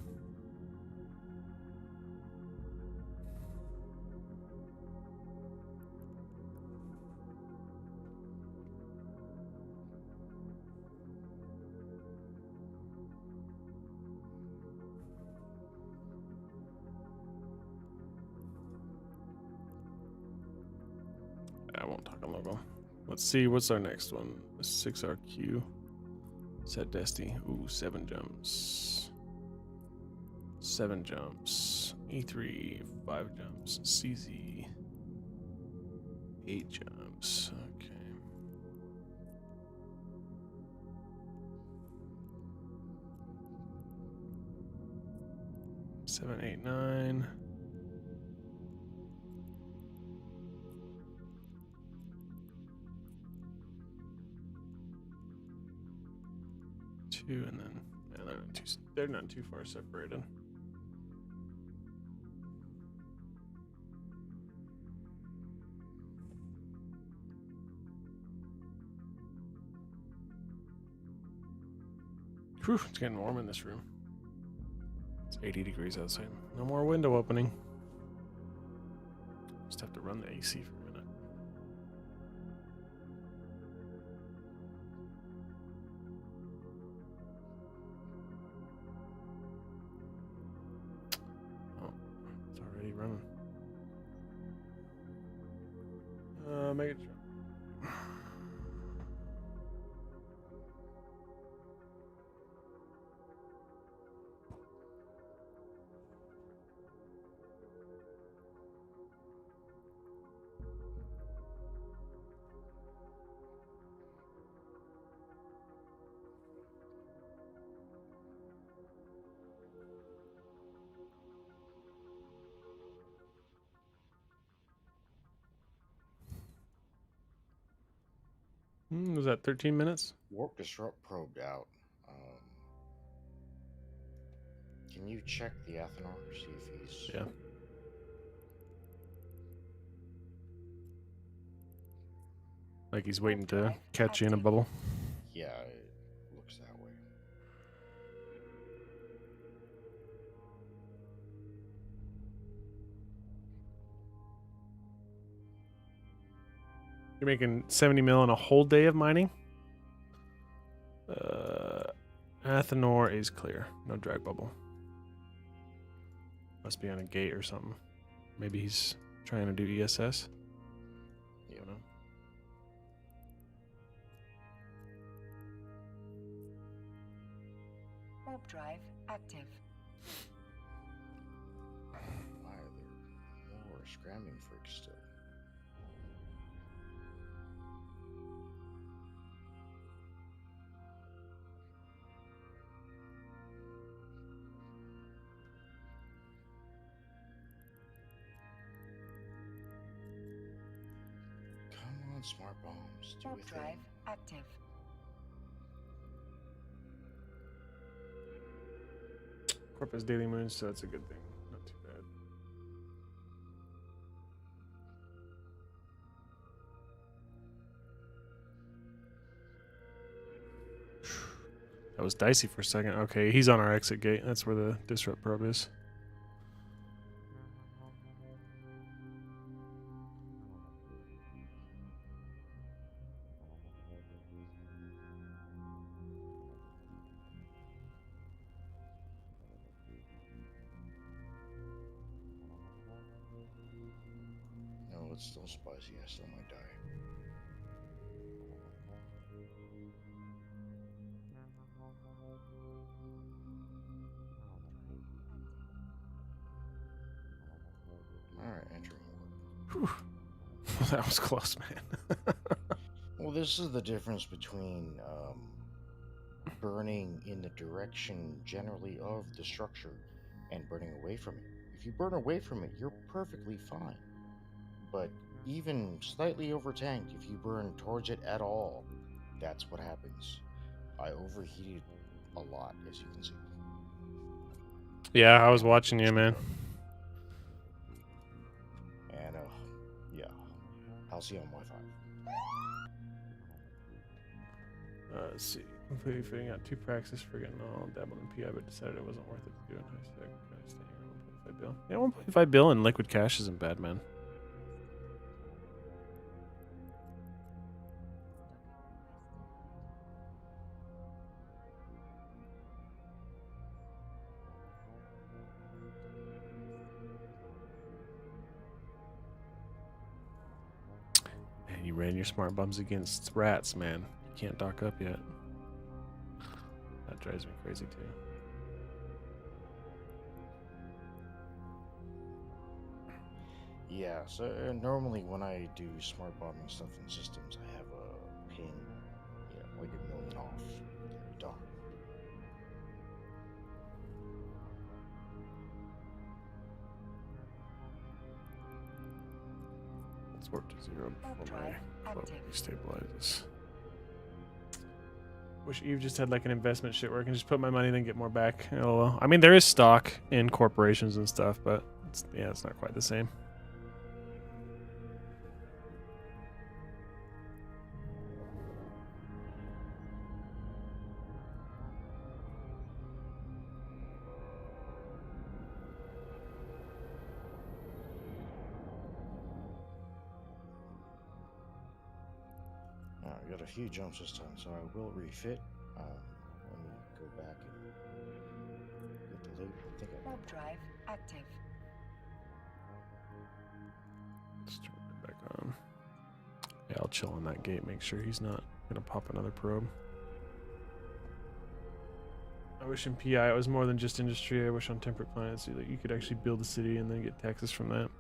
I won't talk on local. Let's see, what's our next one? 6RQ. Set Destiny. Ooh, 7 jumps. 7 jumps. E3, 5 jumps. CZ, 8 jumps. Okay. Seven, 8, 9. Two, and then yeah, they're not too far separated. Whew, it's getting warm in this room. It's 80 degrees outside. No more window opening. Just have to run the AC for a minute. Oh, it's already running. Make it jump. Was that 13 minutes? Warp disrupt probed out. Can you check the Athenor? See if he's. Yeah. Like he's waiting to catch you in a bubble. Yeah, it looks that way. You're making 70 mil in a whole day of mining? Athenor is clear. No drag bubble. Must be on a gate or something. Maybe he's trying to do ESS. You know. Warp drive active. Why are there more scramming freaks still? Come on, smart bombs. Do Warp a drive thing. active. Corpus Daily Moon, so that's a good thing. Not too bad. That was dicey for a second. Okay, he's on our exit gate. That's where the disrupt probe is. No, it's still spicy. I still might die. Alright, entering warp. Whew. That was close, man. Well, this is the difference between burning in the direction generally of the structure and burning away from it. If you burn away from it, you're perfectly fine. But even slightly overtanked, if you burn towards it at all, that's what happens. I overheated a lot, as you can see. Yeah, I was watching you, man. And yeah, I'll see you on Wi-Fi. Let's see. Completely figuring out 2 praxis for getting all dabbled in PI, but decided it wasn't worth it to do in high sec. Kind of staying at 1.5 bill. Yeah, 1.5 bill in liquid cash isn't bad, man. Man, you ran your smart bums against rats, man. You can't dock up yet. That drives me crazy too. Yeah, so normally when I do smart bombing stuff in systems, I have a ping, like 1,000,000 off their dock. Let's warp to 0 before my float stabilizes. Wish Eve just had like an investment shit where I can just put my money and then get more back. LOL. I mean, there is stock in corporations and stuff, but it's not quite the same. I got a few jumps this time, so I will refit. Let me go back and get the loot. I think I Warp drive active. Let's turn it back on. Yeah, I'll chill on that gate, make sure he's not gonna pop another probe. I wish in PI it was more than just industry. I wish on temperate planets you could actually build a city and then get taxes from that.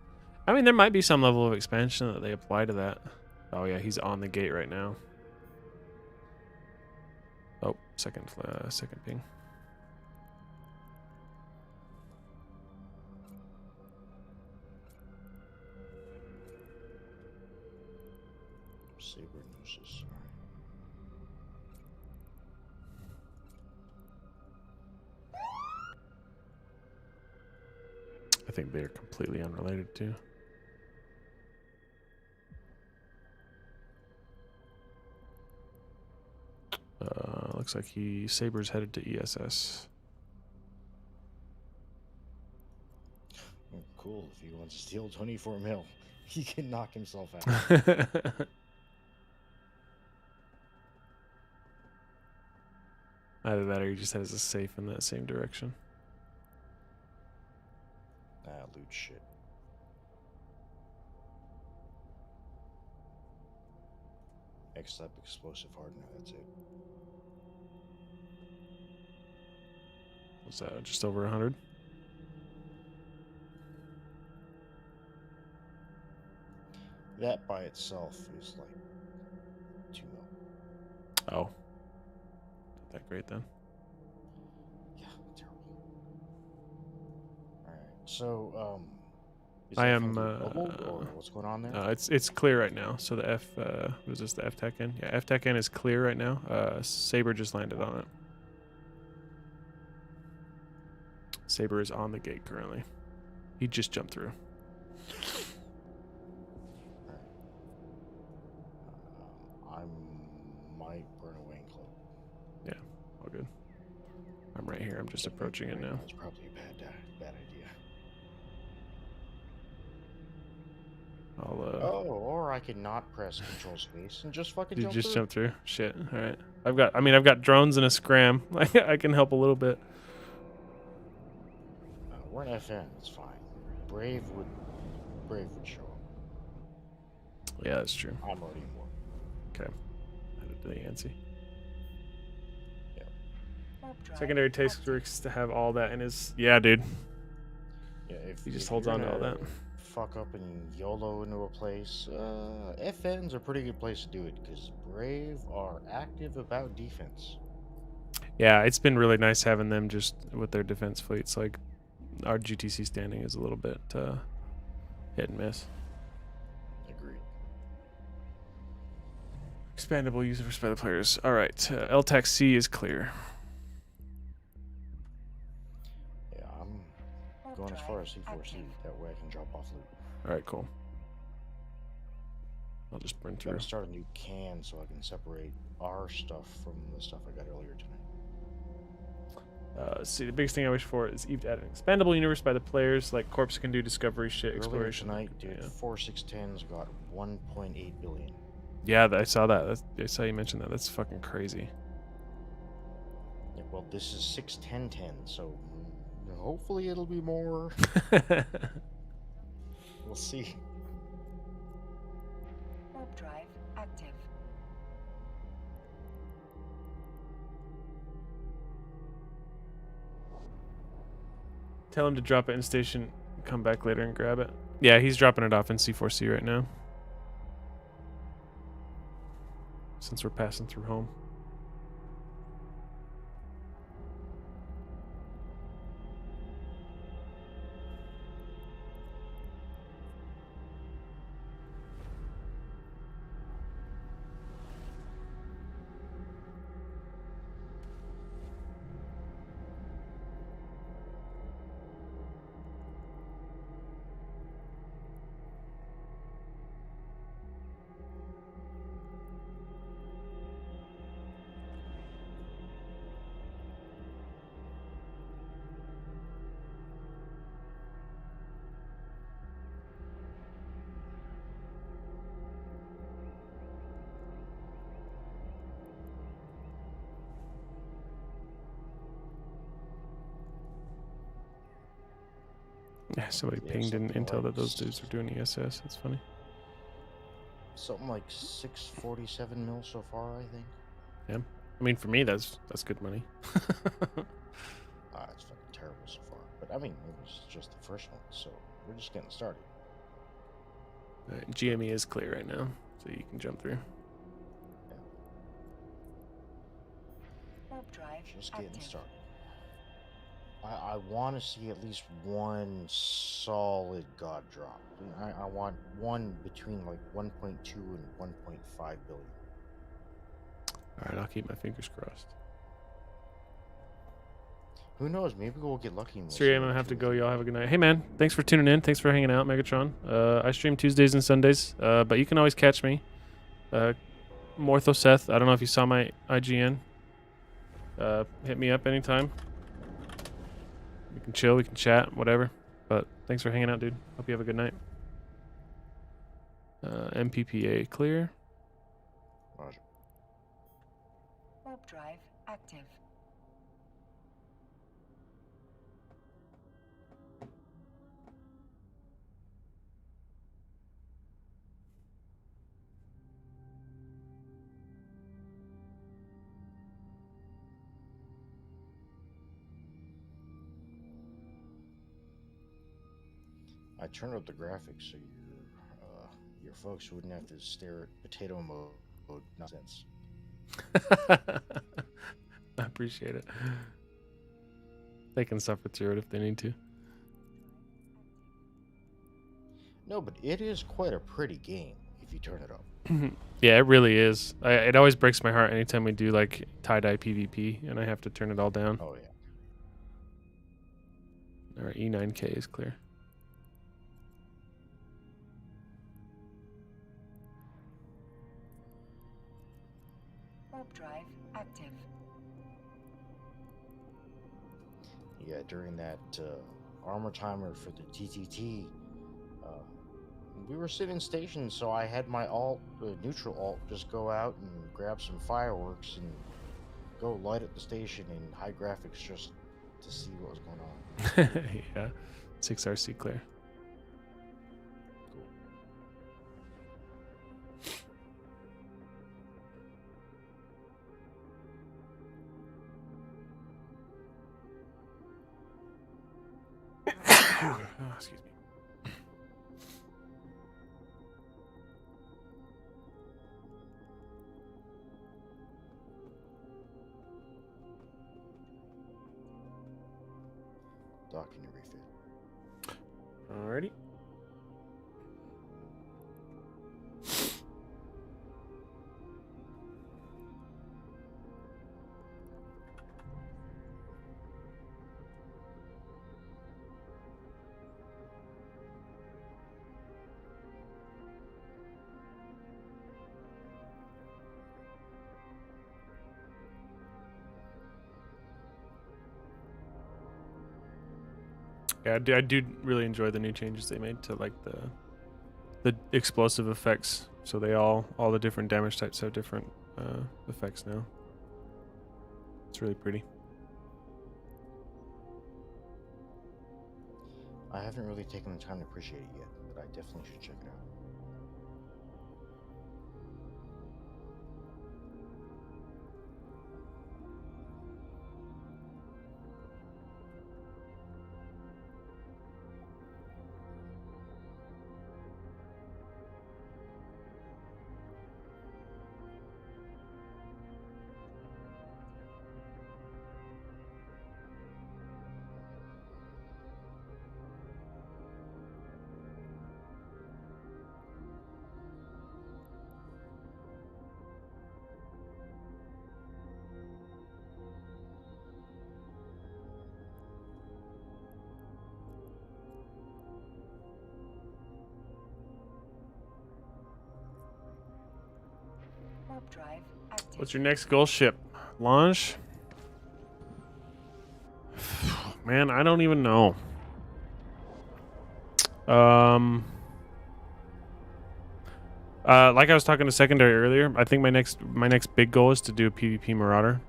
I mean, there might be some level of expansion that they apply to that. Oh yeah, he's on the gate right now. Oh, second ping. Saber nooses. I think they're completely unrelated too. Looks like Saber's headed to ESS. Oh, cool. If he wants to steal 24 mil, he can knock himself out. Either that or he just has a safe in that same direction. Loot shit. X-type explosive hardener, that's it. What's that? Just over 100? That by itself is like 2 mil. Oh. Not that great then. Yeah, terrible. Alright, so, is I that am, thing bubbled, or what's going on there? It's clear right now. So the F, was this the F-Tech in? Yeah, F-Tech in is clear right now. Saber just landed on it. Saber is on the gate currently. He just jumped through. I might burn a wing cloak. Yeah, all good. I'm right here. I'm just approaching it now. That's probably a bad idea. I'll, or I could not press control space and just fucking you jump just through. jump through? Shit. All right. I've got drones and a scram. I can help a little bit. We're an FN. It's fine. Brave would show up. Yeah, that's true. I'm already in war. Okay. Headed to the Yancy. Warp drive Secondary task active. works to have all that in his. Yeah, dude. Yeah, if He just if holds you're on to all gonna that. Fuck up and YOLO into a place. FN's a pretty good place to do it because Brave are active about defense. Yeah, it's been really nice having them just with their defense fleets. Like, our GTC standing is a little bit hit and miss. Agreed. Expandable users by the players. All right, LTAC C is clear. Yeah, I'm Warp going as drive far as C4C. active. That way I can drop off loot. All right, cool. I'll just burn I'm through. gonna start a new can so I can separate our stuff from the stuff I got earlier tonight. See, the biggest thing I wish for is Eve to add an expandable universe by the players, like Corpse can do discovery shit, Earlier exploration. tonight, dude, Yeah, 4610's got 1.8 billion. yeah, I saw that. I saw you mention that. That's fucking crazy. Yeah, well, this is 61010, so hopefully it'll be more. We'll see. Warp drive active. Tell him to drop it in station. Come back later and grab it. Yeah, he's dropping it off in C4C right now. Since we're passing through home. Yeah, somebody Yeah, pinged in something intel that like those dudes were doing ESS. That's funny. Something like 647 mil so far, I think. Yeah. I mean, for me, that's good money. It's fucking terrible so far. But I mean, it was just the first one, so we're just getting started. All right, GME is clear right now, so you can jump through. Warp drive Just getting active. started. I want to see at least one solid god drop. I want one between like 1.2 and 1.5 billion. All right, I'll keep my fingers crossed. Who knows? Maybe we'll get lucky. And we'll 3 see a.m. I like have to 2 or go. 3 Y'all have a good night. Hey, man, thanks for tuning in. Thanks for hanging out, Megatron. I stream Tuesdays and Sundays, but you can always catch me. Mortho Seth, I don't know if you saw my IGN. Hit me up anytime. We can chill, we can chat, whatever. But thanks for hanging out, dude. Hope you have a good night. MPPA clear. Roger. Warp drive active. I turned up the graphics so your folks wouldn't have to stare at potato mode nonsense. I appreciate it. They can suffer through it if they need to. No, but it is quite a pretty game if you turn it up. Yeah, it really is. It always breaks my heart anytime we do like tie-dye PvP and I have to turn it all down. Oh yeah. Our E9K is clear. Warp drive active. Yeah, during that armor timer for the TTT, we were sitting stationed, so I had my neutral alt, just go out and grab some fireworks and go light up the station in high graphics just to see what was going on. Yeah, 6RC clear. Cool. Oh, excuse me. Doc can you refit? Alrighty. Yeah, I do really enjoy the new changes they made to like the explosive effects. So they all the different damage types have different effects now. It's really pretty. I haven't really taken the time to appreciate it yet, but I definitely should check it out. Warp drive active. What's your next goal ship? Launch? Man, I don't even know. Like I was talking to secondary earlier, I think my next big goal is to do a PvP Marauder.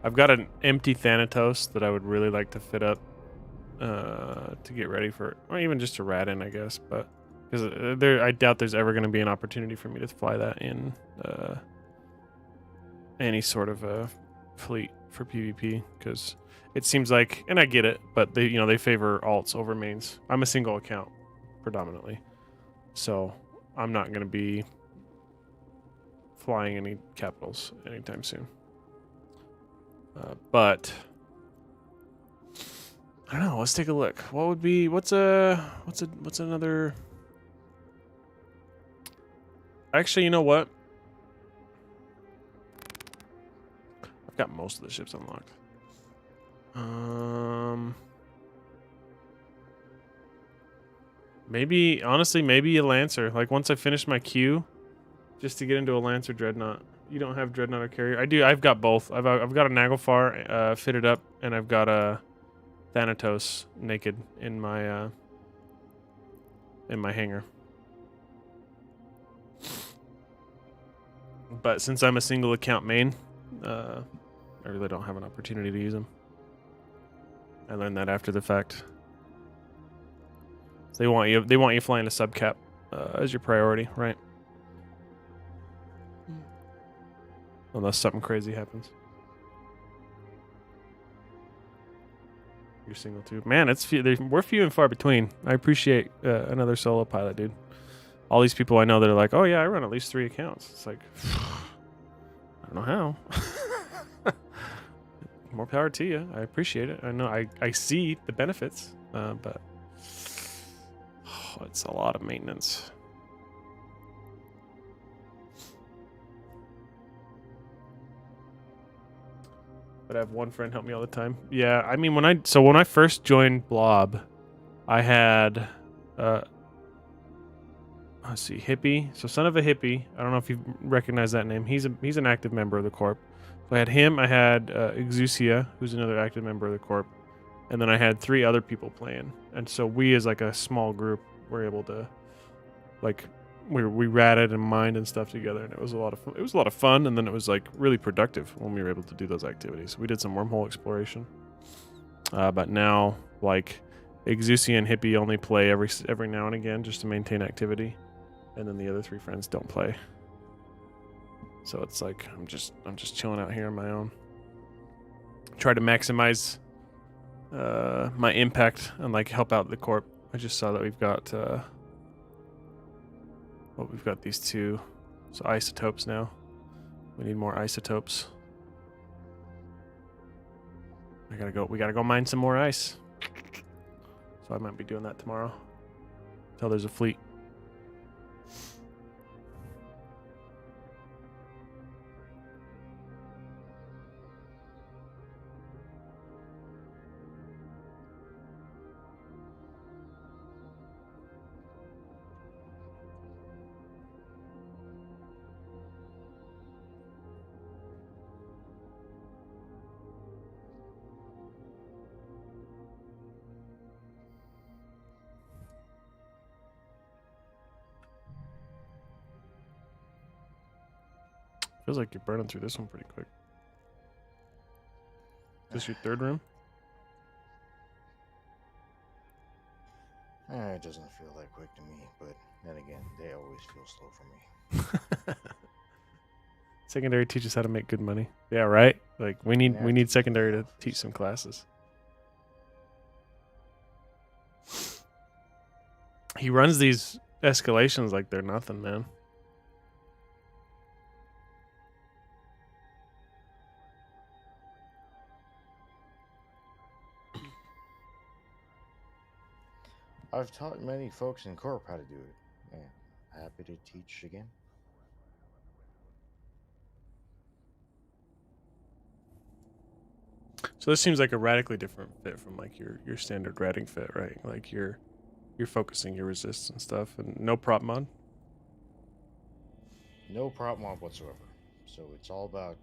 I've got an empty Thanatos that I would really like to fit up to get ready for, or even just to rat in, I guess. But because I doubt there's ever going to be an opportunity for me to fly that in any sort of a fleet for PvP, because it seems like, and I get it, but they favor alts over mains. I'm a single account predominantly, so I'm not going to be flying any capitals anytime soon. But I don't know. Let's take a look. What would be what's another? Actually, you know what? I've got most of the ships unlocked. Maybe a Lancer. Like once I finish my queue, just to get into a Lancer Dreadnought. You don't have Dreadnought or Carrier? I do. I've got both. I've got a Naglfar fitted up, and I've got a Thanatos naked in my hangar. But since I'm a single account main, I really don't have an opportunity to use them. I learned that after the fact. So they want you flying a subcap as your priority, right? Unless something crazy happens. You're single too. Man, we're few and far between. I appreciate another solo pilot, dude. All these people I know that are like, oh yeah, I run at least 3 accounts. It's like, I don't know how. More power to you. I appreciate it. I know I see the benefits, but it's a lot of maintenance. But I have one friend help me all the time. Yeah, I mean when I first joined Blob, I had let's see, Hippie. So son of a Hippie. I don't know if you recognize that name. He's an active member of the Corp. So I had him. I had Exusia, who's another active member of the Corp, and then I had 3 other people playing. And so we, as like a small group, were able to like we ratted and mined and stuff together, and it was a lot of fun. It was a lot of fun, and then it was like really productive when we were able to do those activities. We did some wormhole exploration, but now like Exusia and Hippie only play every now and again just to maintain activity, and then the other 3 friends don't play. So it's like I'm just chilling out here on my own. Try to maximize my impact and like help out the Corp. I just saw that we've got we've got these 2 isotopes now. We need more isotopes. I gotta go. We gotta go mine some more ice. So I might be doing that tomorrow. Until there's a fleet. Feels like you're burning through this one pretty quick. Is this your third room? It doesn't feel that quick to me, but then again, they always feel slow for me. Secondary teaches how to make good money. Yeah, right. Like we need Yeah, secondary to enough. teach some classes. He runs these escalations like they're nothing, man. I've taught many folks in Corp how to do it. Yeah, happy to teach again. So this seems like a radically different fit from like your standard ratting fit, right? Like you're focusing your resists and stuff, and no prop mod. No prop mod whatsoever. So it's all about.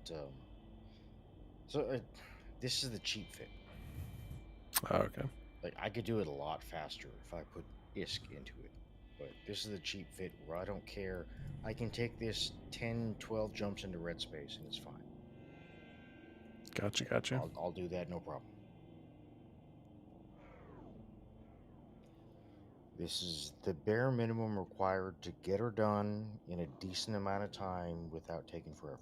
This is the cheap fit. Oh, okay. Like I could do it a lot faster if I put ISK into it. But this is the cheap fit where I don't care. I can take this 10, 12 jumps into red space and it's fine. Gotcha. I'll do that, no problem. This is the bare minimum required to get her done in a decent amount of time without taking forever.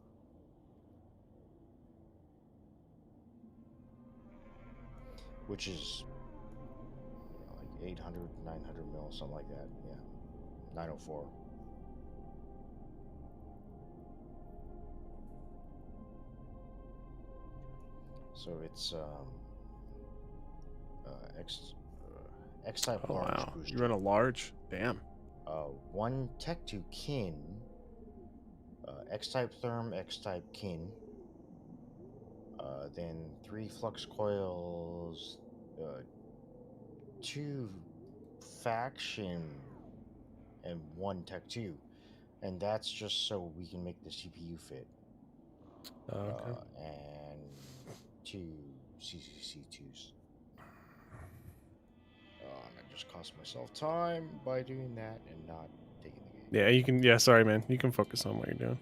Which is like 800, 900 mil, something like that. Yeah, 904. So it's X type Oh large wow, booster. you run a large. Damn. One Tech 2 kin, X type therm, X type kin. Then 3 flux coils, 2 faction, and 1 Tech 2. And that's just so we can make the CPU fit. Oh, okay. And 2 CCC2s. And I just cost myself time by doing that and not taking the game. Yeah, you can. Yeah, sorry, man. You can focus on what you're doing.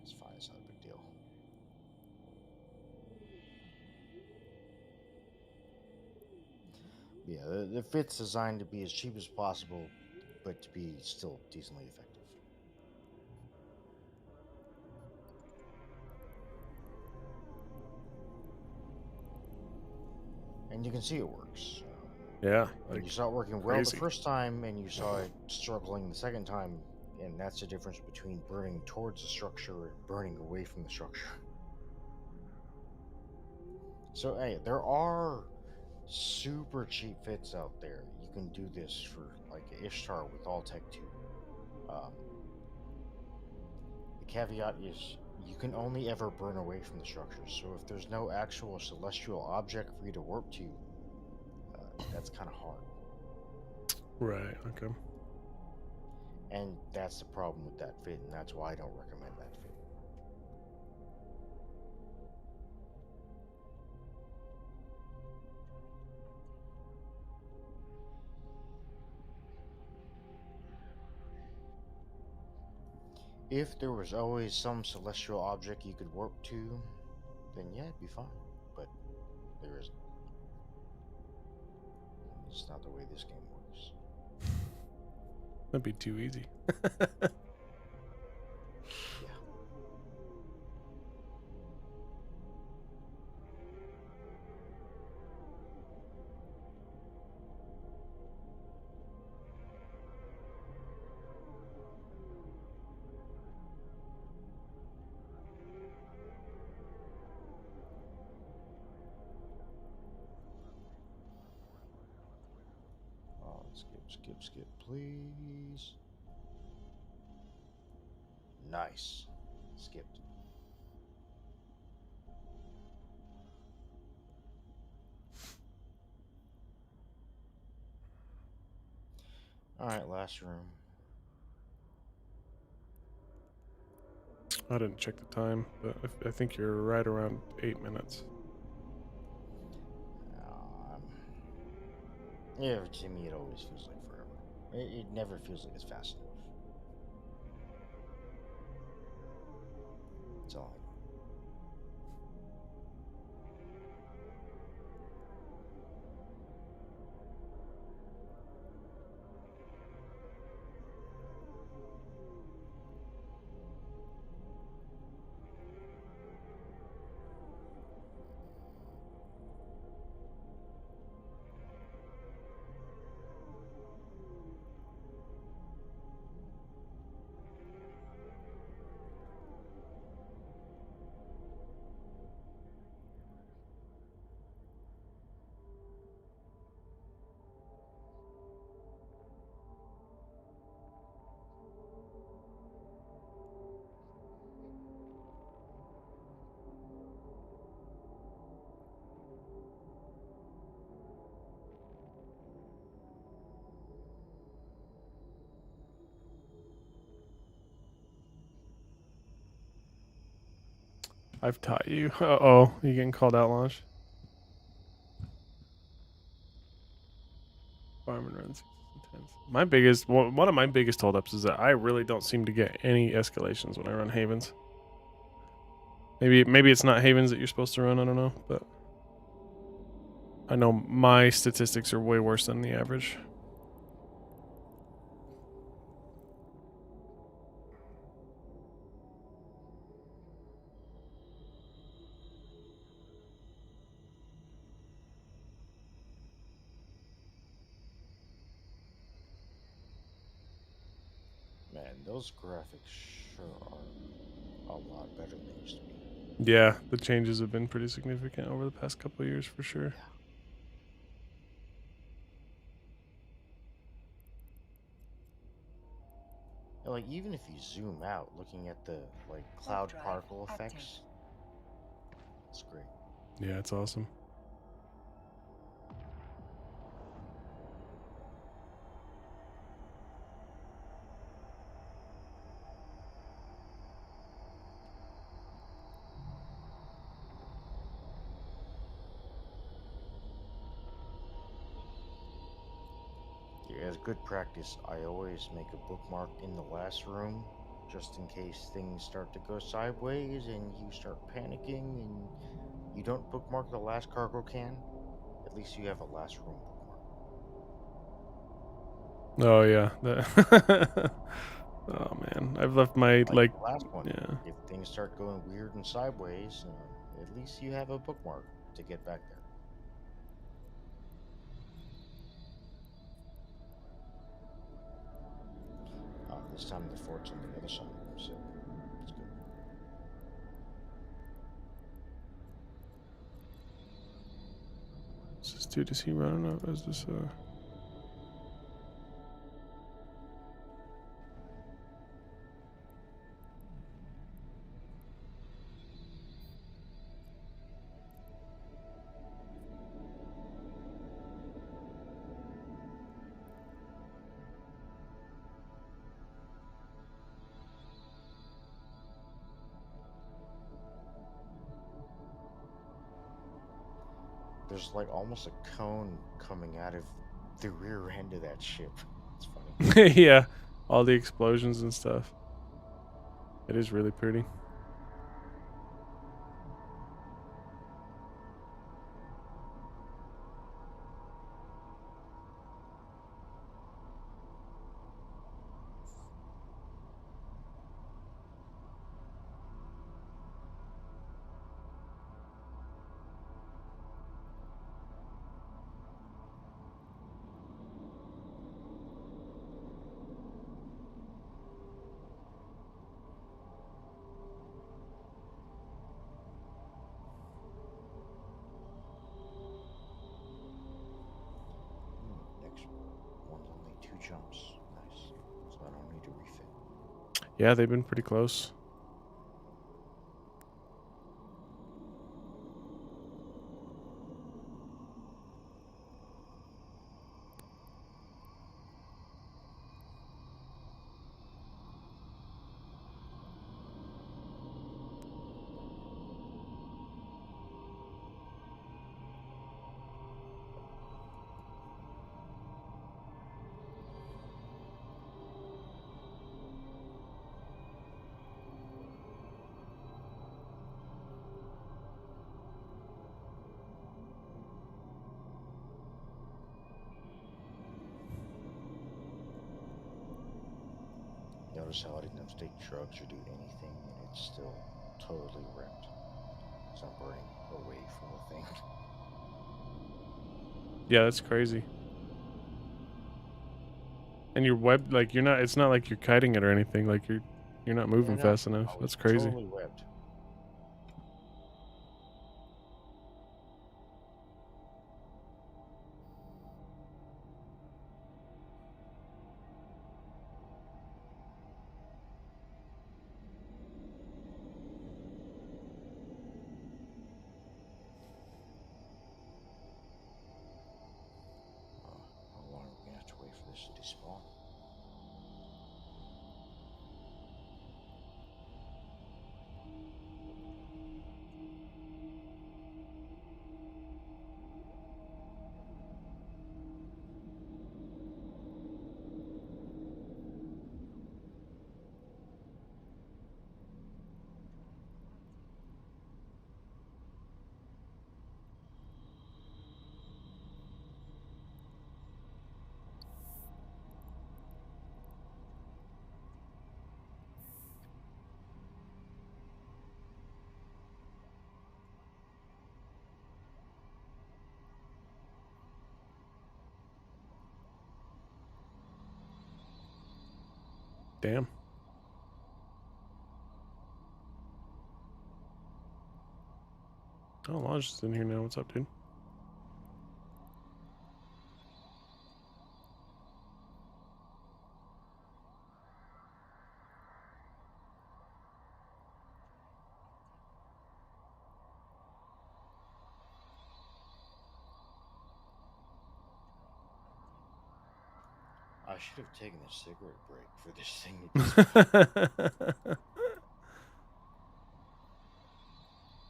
It's fine. It's not a big deal. Yeah, the fit's designed to be as cheap as possible, but to be still decently effective. And you can see it works. Yeah, And like you saw it working well crazy. the first time, and you saw it struggling the second time, and that's the difference between burning towards the structure and burning away from the structure. So, hey, there are super cheap fits out there. You can do this for like Ishtar with all Tech 2. The caveat is you can only ever burn away from the structure. So if there's no actual celestial object for you to warp to, that's kind of hard. Right. Okay. And that's the problem with that fit, and that's why I don't recommend that fit. If there was always some celestial object you could warp to, then yeah, it'd be fine. But there isn't. It's not the way this game works. That'd be too easy. Yeah. Skip, please. Nice. Skipped. Alright, last room. I didn't check the time, but I think you're right around 8 minutes. Yeah, to me it always feels like forever. It never feels like it's fast enough. That's all I know. I've taught you. Uh-oh, you getting called out, Launch? Farm and runs. Intense. My biggest, one of my biggest holdups is that I really don't seem to get any escalations when I run Havens. Maybe it's not Havens that you're supposed to run. I don't know, but I know my statistics are way worse than the average. Man, those graphics sure are a lot better than they used to be. Yeah, the changes have been pretty significant over the past couple of years for sure. Yeah, like even if you zoom out, looking at the like cloud drive particle active. effects, it's great. Yeah, it's awesome. Yeah, as good practice, I always make a bookmark in the last room, just in case things start to go sideways and you start panicking and you don't bookmark the last cargo can. At least you have a last room bookmark. Oh yeah. Oh man, I've left my Like like the last one. yeah. If things start going weird and sideways, at least you have a bookmark to get back there. This time the fort's on the other side, so it's good. Is this dude? Is he running up? Is this There's like almost a cone coming out of the rear end of that ship. It's funny. yeah, all the explosions and stuff. It is really pretty. jumps. Nice. So I don't need to refit. Yeah, they've been pretty close. Notice how I didn't have to take drugs or do anything, and it's still totally wrecked. So I'm burning away from the thing. Yeah, that's crazy. And your web, like you're not. It's not like you're kiting it or anything. Like you're not moving No, fast enough. I was That's crazy. totally webbed. How long are we gonna have to wait for this to despawn? Damn. Oh, Lodge is in here now. What's up, dude? I should have taken a cigarette break for this thing to despawn.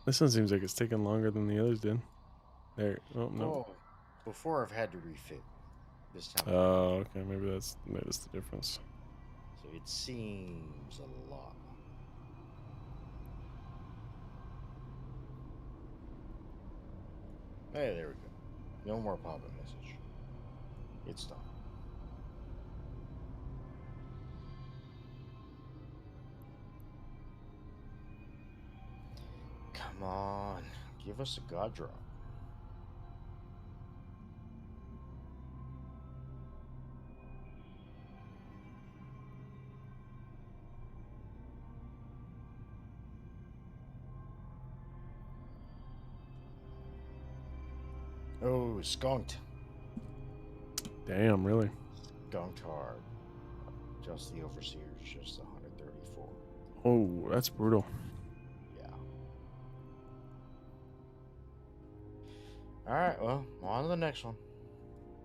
This one seems like it's taking longer than the others did. There. Oh no. Whoa. Before I've had to refit. This time. Oh, okay. Maybe that's the difference. So it seems a lot. Hey, there we go. No more pop-up message. It's done. Come on. Give us a god drop. Oh, skunked. Damn, really? Skunked hard. Just the Overseer's just 134. Oh, that's brutal. Yeah. Alright, well, on to the next one.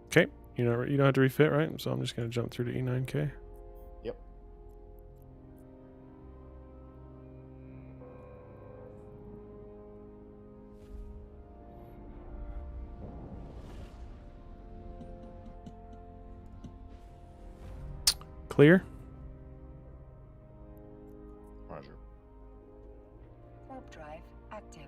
Okay. You don't have to refit, right? So I'm just gonna jump through to E9K. Yep. Clear. Roger. Warp drive active.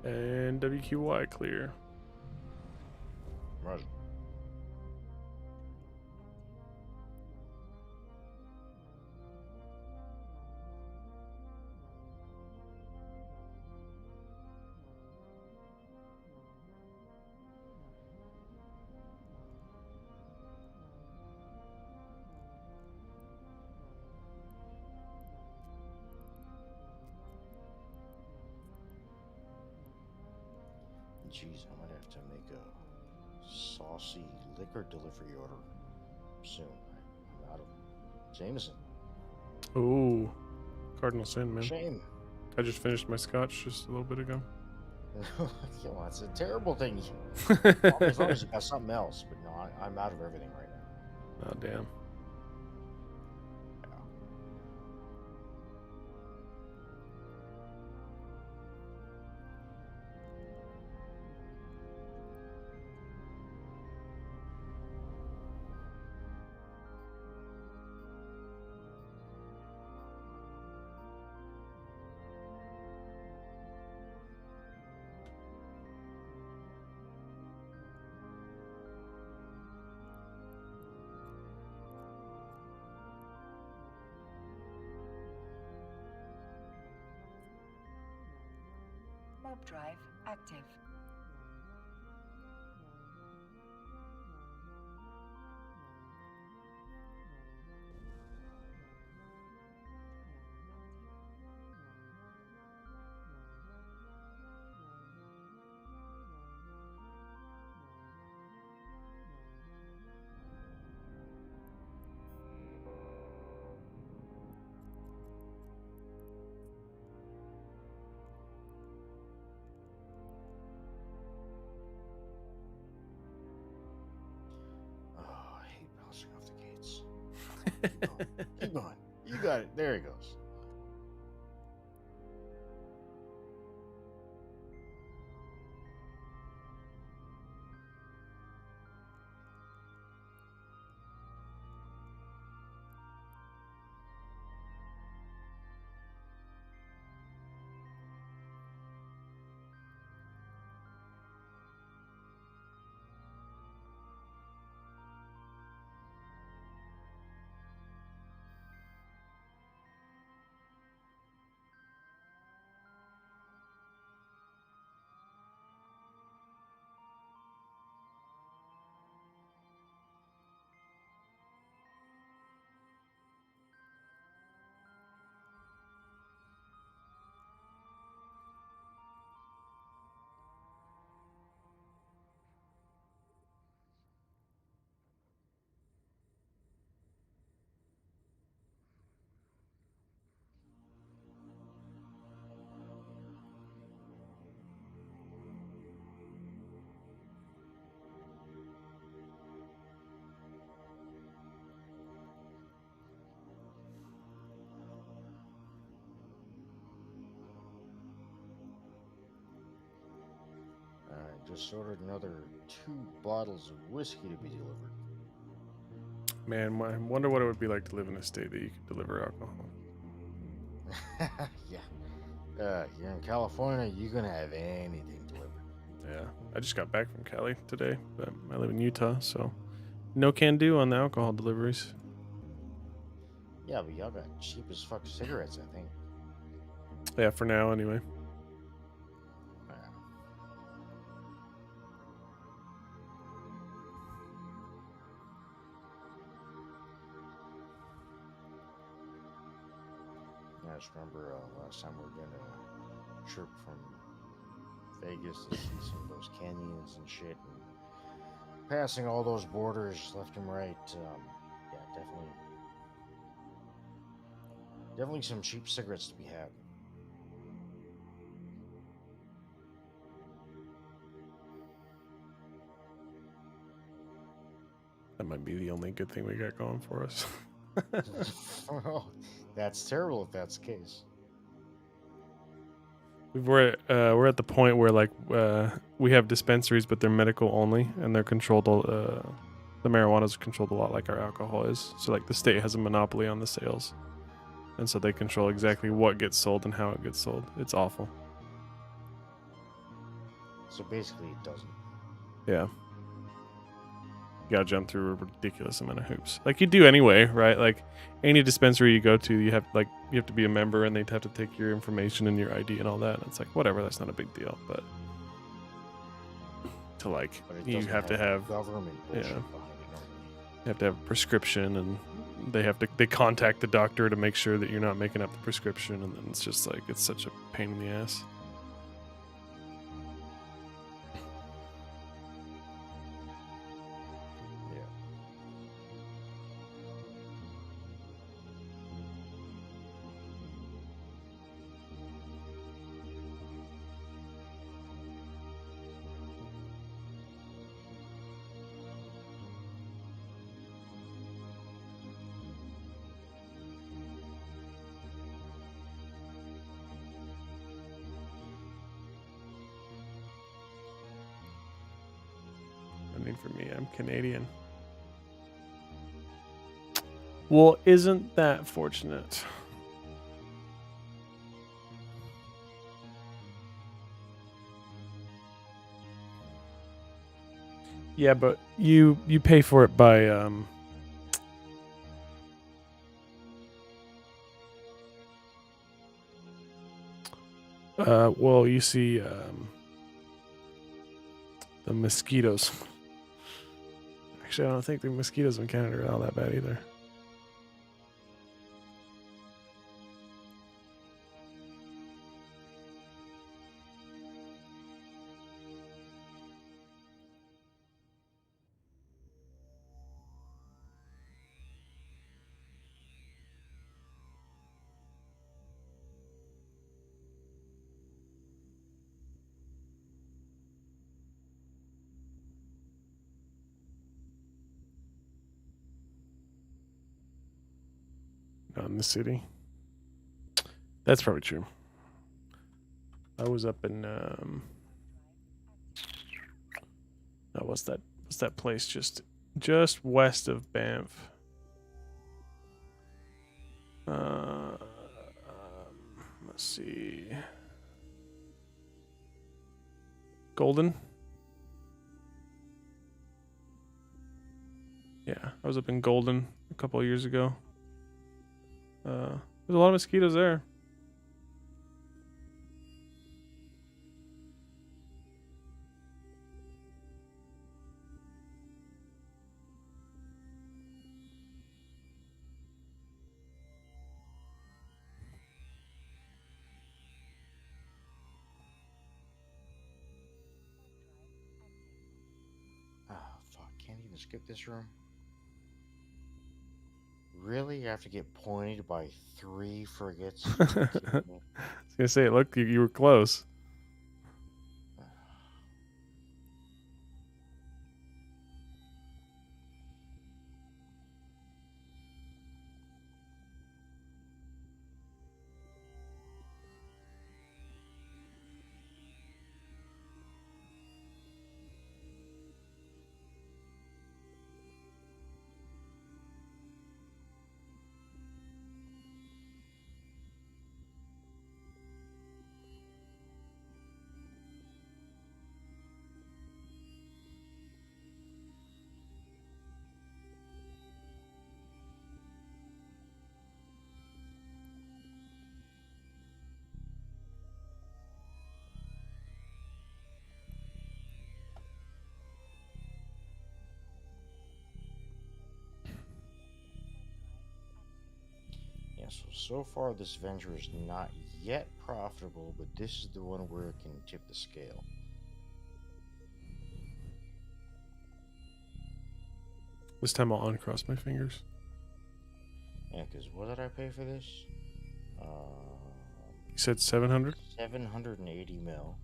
And WQY clear. Roger. Jeez, I might have to make a saucy liquor delivery order soon. I'm out of Jameson. Ooh, Cardinal Sin, man. Shame. I just finished my scotch just a little bit ago. Yeah, well, that's a terrible thing. As long as you got something else, but no, I'm out of everything right now. Oh, damn. Mob drive active. Oh, I hate bouncing off the gates. Keep going. You got it. There it goes. I just ordered another 2 bottles of whiskey to be delivered. Man, I wonder what it would be like to live in a state that you could deliver alcohol. Yeah. You're in California, you're gonna have anything delivered. Yeah, I just got back from Cali today, but I live in Utah, so no can do on the alcohol deliveries. Yeah, but y'all got cheap as fuck cigarettes, I think. Yeah, for now anyway. I just remember last time we were doing a trip from Vegas to see some of those canyons and shit, and passing all those borders left and right. Yeah, definitely some cheap cigarettes to be had. That might be the only good thing we got going for us. Oh, that's terrible if that's the case. We're at the point where like we have dispensaries, but they're medical only, and they're controlled. The marijuana is controlled a lot like our alcohol is. So like the state has a monopoly on the sales, and so they control exactly what gets sold and how it gets sold. It's awful. So basically, it doesn't. Yeah. You gotta jump through a ridiculous amount of hoops, like you do anyway, right? Like any dispensary you go to, you have to be a member, and they'd have to take your information and your ID and all that. And it's like whatever, that's not a big deal. But to But it you doesn't have to have government bullshit yeah. behind it normally. You have to have a prescription, and they contact the doctor to make sure that you're not making up the prescription, and then it's just like it's such a pain in the ass. Yeah. I mean, for me, I'm Canadian. Well, isn't that fortunate? Yeah, but you pay for it by well, you see the mosquitoes. Actually, I don't think the mosquitoes in Canada are all that bad either. Not in the city. That's probably true. I was up in what's that place just west of Banff? Let's see. Golden? Yeah, I was up in Golden a couple of years ago. There's a lot of mosquitoes there. Ah, fuck. Can't even skip this room. Really? You have to get pointed by 3 frigates? I was gonna say, look, you were close. Yeah, so far this venture is not yet profitable, but this is the one where it can tip the scale. This time I'll uncross my fingers. Yeah, because what did I pay for this? You said 700? 780 mil,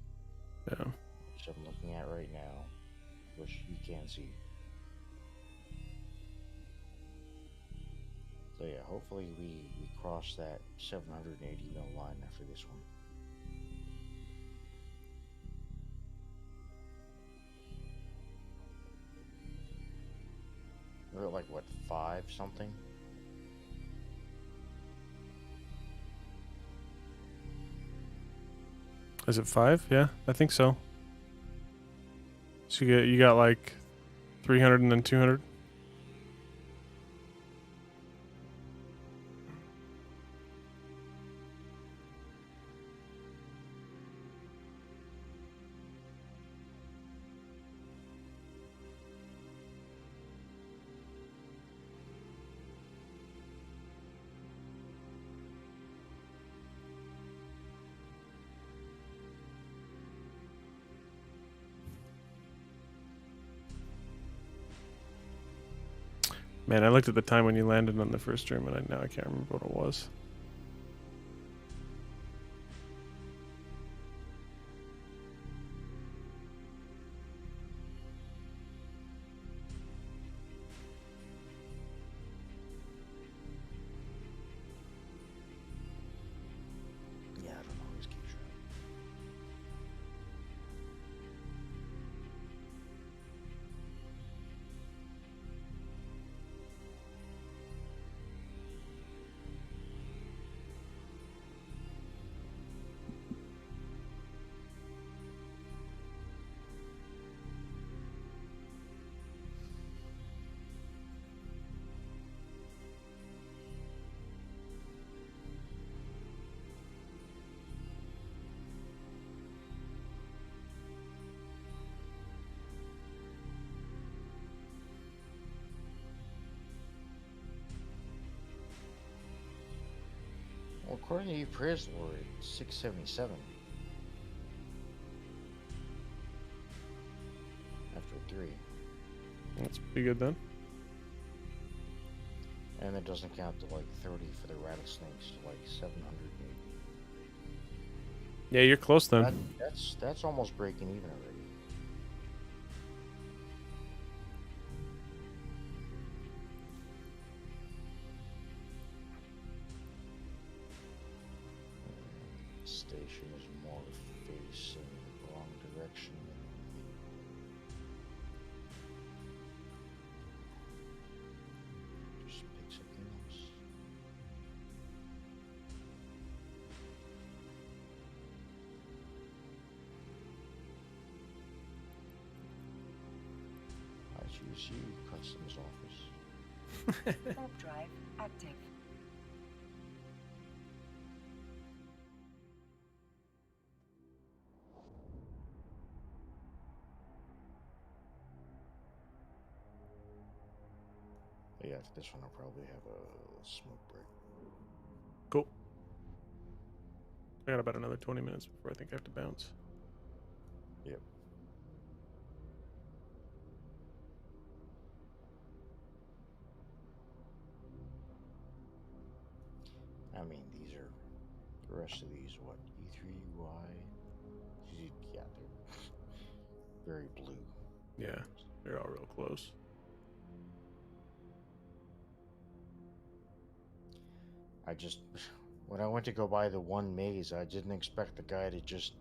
Yeah. which I'm looking at right now, which you can't see. So yeah, hopefully we cross that 780 mil line after this one. We're at like what, 5 something? Is it 5? Yeah, I think so. So you got like 300 and then 200. Man, I looked at the time when you landed on the first room, and now I can't remember what it was. Yeah, I don't know. Just keep trying. Well, according to you, prayers were at 677 after 3. That's pretty good then. And it doesn't count the like 30 for the rattlesnakes, like 700 maybe. Yeah, you're close then. That's almost breaking even already. Station is more facing the wrong direction. Just pick something else. I choose you, customs office. Warp drive active. Yeah, after this one I'll probably have a smoke break. Cool. I got about another 20 minutes before I think I have to bounce. Yep. I mean, these are the rest of these. What E3Y? Yeah, they're very blue. Yeah, they're all real close. I just, when I went to go buy the one maze, I didn't expect the guy to just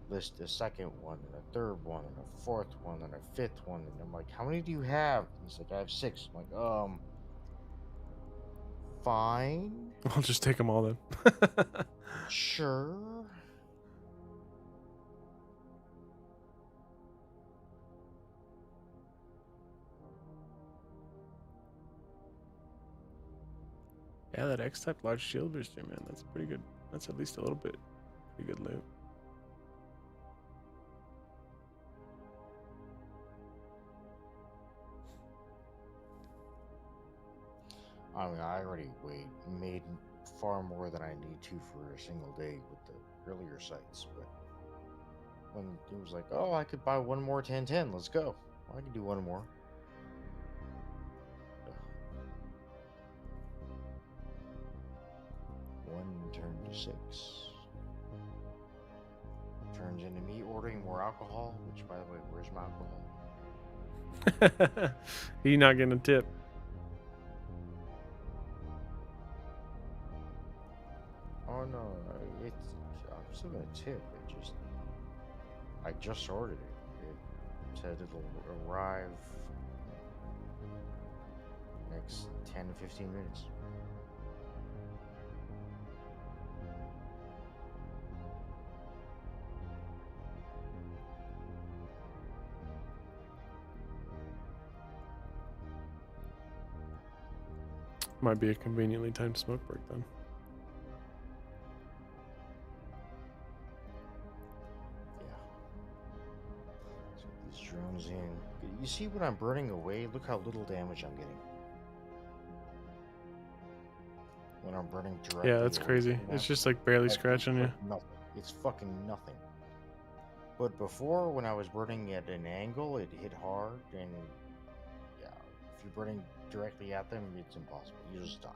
list a second one and a third one and a fourth one and a fifth one. And I'm like, how many do you have? He's like, I have 6. I'm like, fine, I'll just take them all then. sure. Yeah, that X-type large shield booster, man, that's pretty good. That's at least a little bit pretty good loot. I mean, I already made far more than I need to for a single day with the earlier sites, but when he was like, oh, I could buy one more 1010, let's go. Well, I can do one more. Ugh. One turned to 6. Turns into me ordering more alcohol, which, by the way, where's my alcohol? You not getting a tip. Oh no, I'm still gonna tip. I just ordered it. It said it'll arrive next 10 to 15 minutes. Might be a conveniently timed smoke break then. Yeah. So these drones in. You see what I'm burning away? Look how little damage I'm getting. When I'm burning directly Yeah, that's away crazy. from It's them, just like barely it's scratching you. like nothing. It's fucking nothing. But before, when I was burning at an angle, it hit hard, and yeah, if you're burning directly at them, it's impossible. You just die.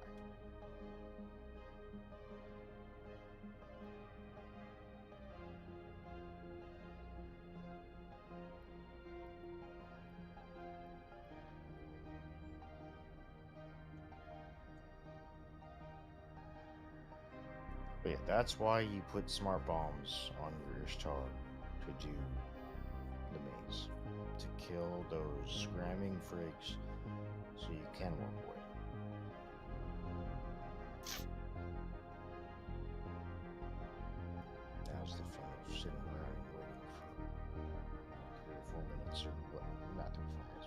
But yeah, that's why you put smart bombs on your Ishtar to do the maze. To kill those scramming frigs so you can walk away. Now's the fun of sitting around and waiting for 3 or 4 minutes or what, not 3 or 4 minutes,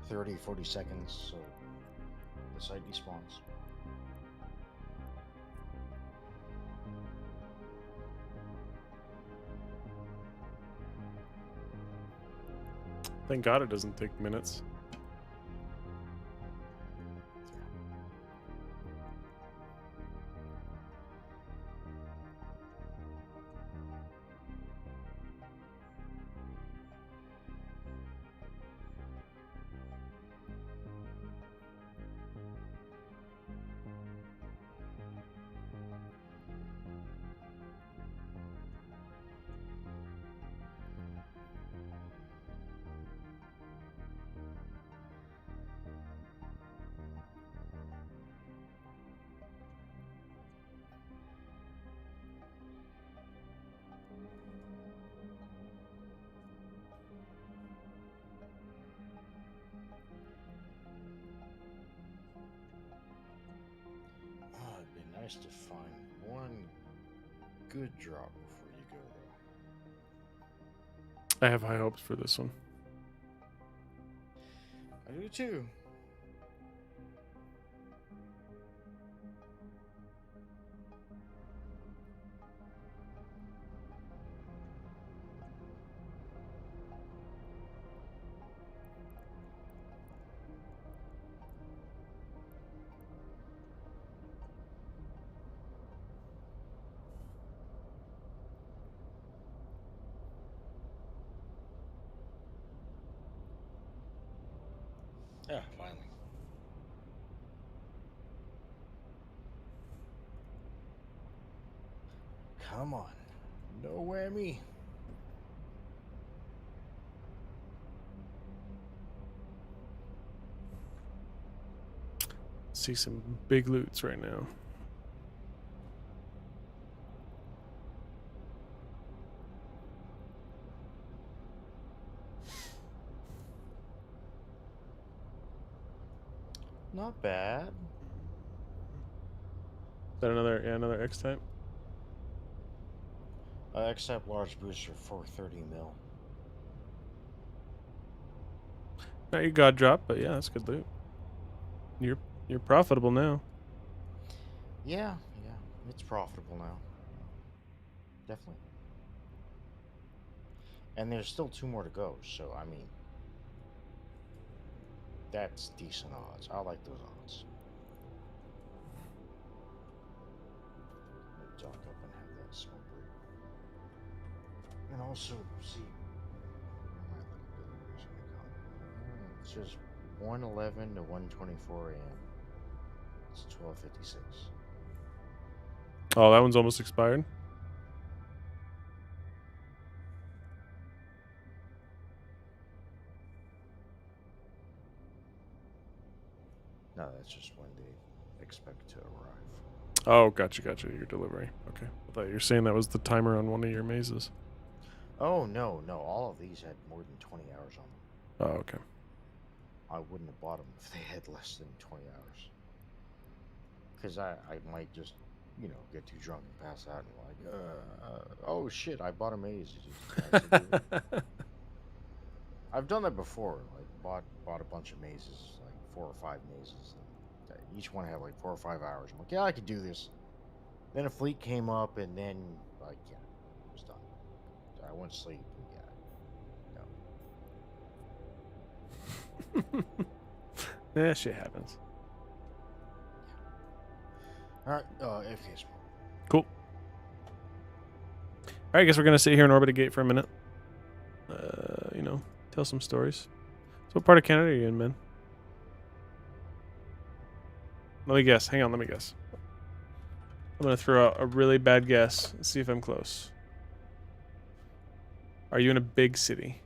but 30, 40 seconds so the site despawns. Thank God it doesn't take minutes. Oh, it'd be nice to find one good drop before you go, though. I have high hopes for this one. I do too. Yeah, finally. Come on. No whammy. See some big loots right now. Not bad. Is that another X type? Except large booster 430 mil. Not your god drop, but yeah, that's good loot. You're profitable now. Yeah, it's profitable now. Definitely. And there's still 2 more to go, so I mean, that's decent odds. I like those odds. Let me dock up and have that smoke break. And also, see, my little delivery's gonna come. It's just 1:11 to 1:24 a.m. It's 12:56. Oh, that one's almost expired. No, that's just when they expect to arrive. Oh, gotcha. Your delivery. Okay. I thought you were saying that was the timer on one of your mazes. Oh, no. All of these had more than 20 hours on them. Oh, okay. I wouldn't have bought them if they had less than 20 hours. Because I might just, get too drunk and pass out and oh shit, I bought a maze. I've done that before. Like, bought a bunch of mazes, like 4 or 5 mazes. And, each one had like 4 or 5 hours. I'm like, yeah, I could do this. Then a fleet came up, and then like, yeah, it was done. So I went to sleep. And yeah, no. Yeah, shit happens. All right, FK's. Cool. All right, I guess we're gonna sit here and orbit a gate for a minute. You know, tell some stories. So, what part of Canada are you in, man? Let me guess. Hang on, let me guess. I'm gonna throw out a really bad guess and see if I'm close. Are you in a big city?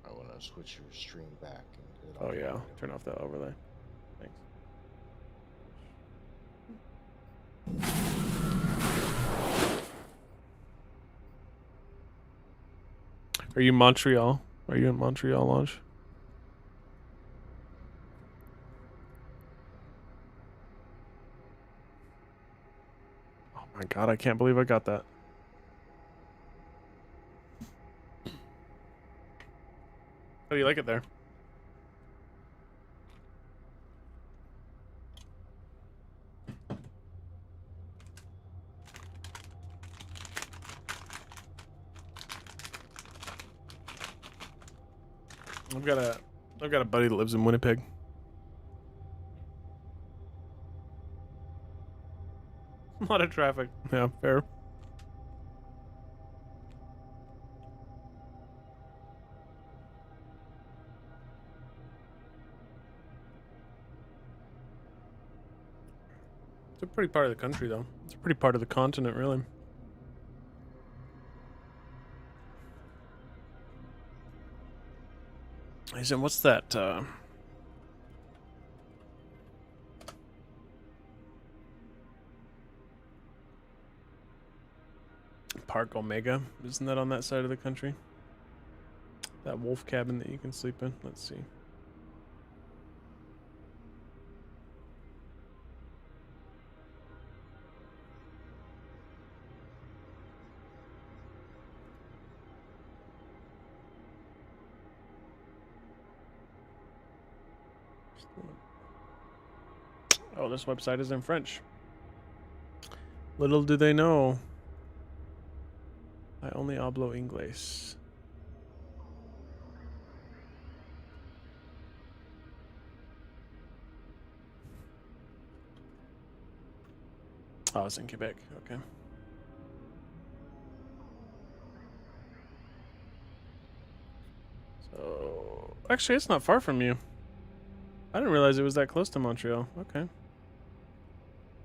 I want to switch your stream back. And get it Oh off. yeah, turn off that overlay. Thanks. Are you Montreal? Are you in Montreal, Launch? Oh my god, I can't believe I got that. How do you like it there? I've got a buddy that lives in Winnipeg. A lot of traffic. Yeah, fair. It's a pretty part of the country, though. It's a pretty part of the continent, really. Hey, Zim, what's that? Park Omega? Isn't that on that side of the country? That wolf cabin that you can sleep in? Let's see. Oh, this website is in French. Little do they know. I only hablo inglés. Oh, it's in Quebec. Okay. So, actually, it's not far from you. I didn't realize it was that close to Montreal. Okay.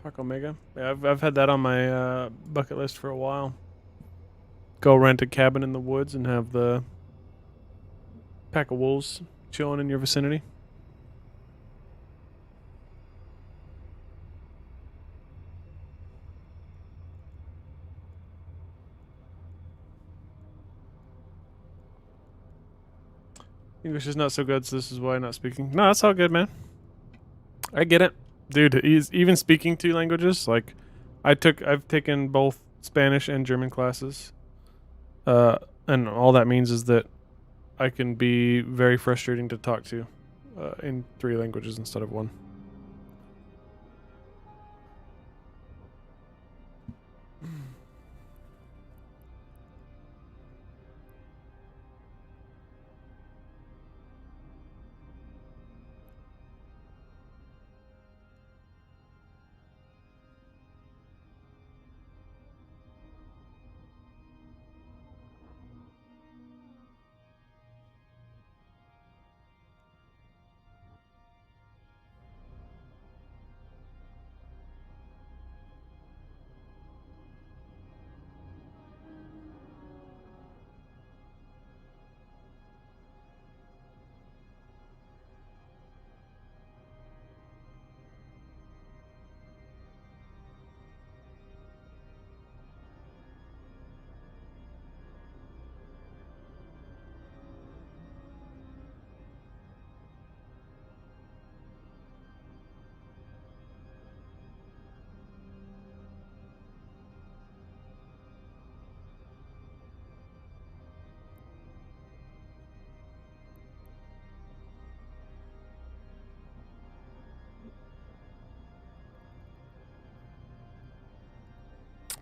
Park Omega. Yeah, I've had that on my bucket list for a while. Go rent a cabin in the woods and have the pack of wolves chilling in your vicinity. English is not so good, so this is why I'm not speaking. No, that's all good, man. I get it. Dude, he's even speaking two languages. Like, I've taken both Spanish and German classes. And all that means is that I can be very frustrating to talk to in three languages instead of one.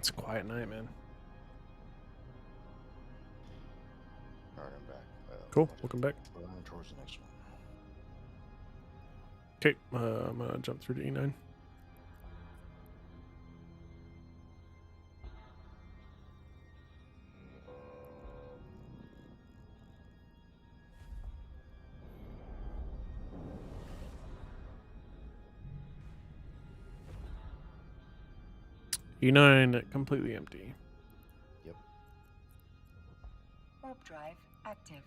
It's a quiet night, man. Alright, I'm back. Cool. Welcome back. We're on towards the next one. Okay, I'm gonna jump through to E9. E9 completely empty. Yep. Warp drive active.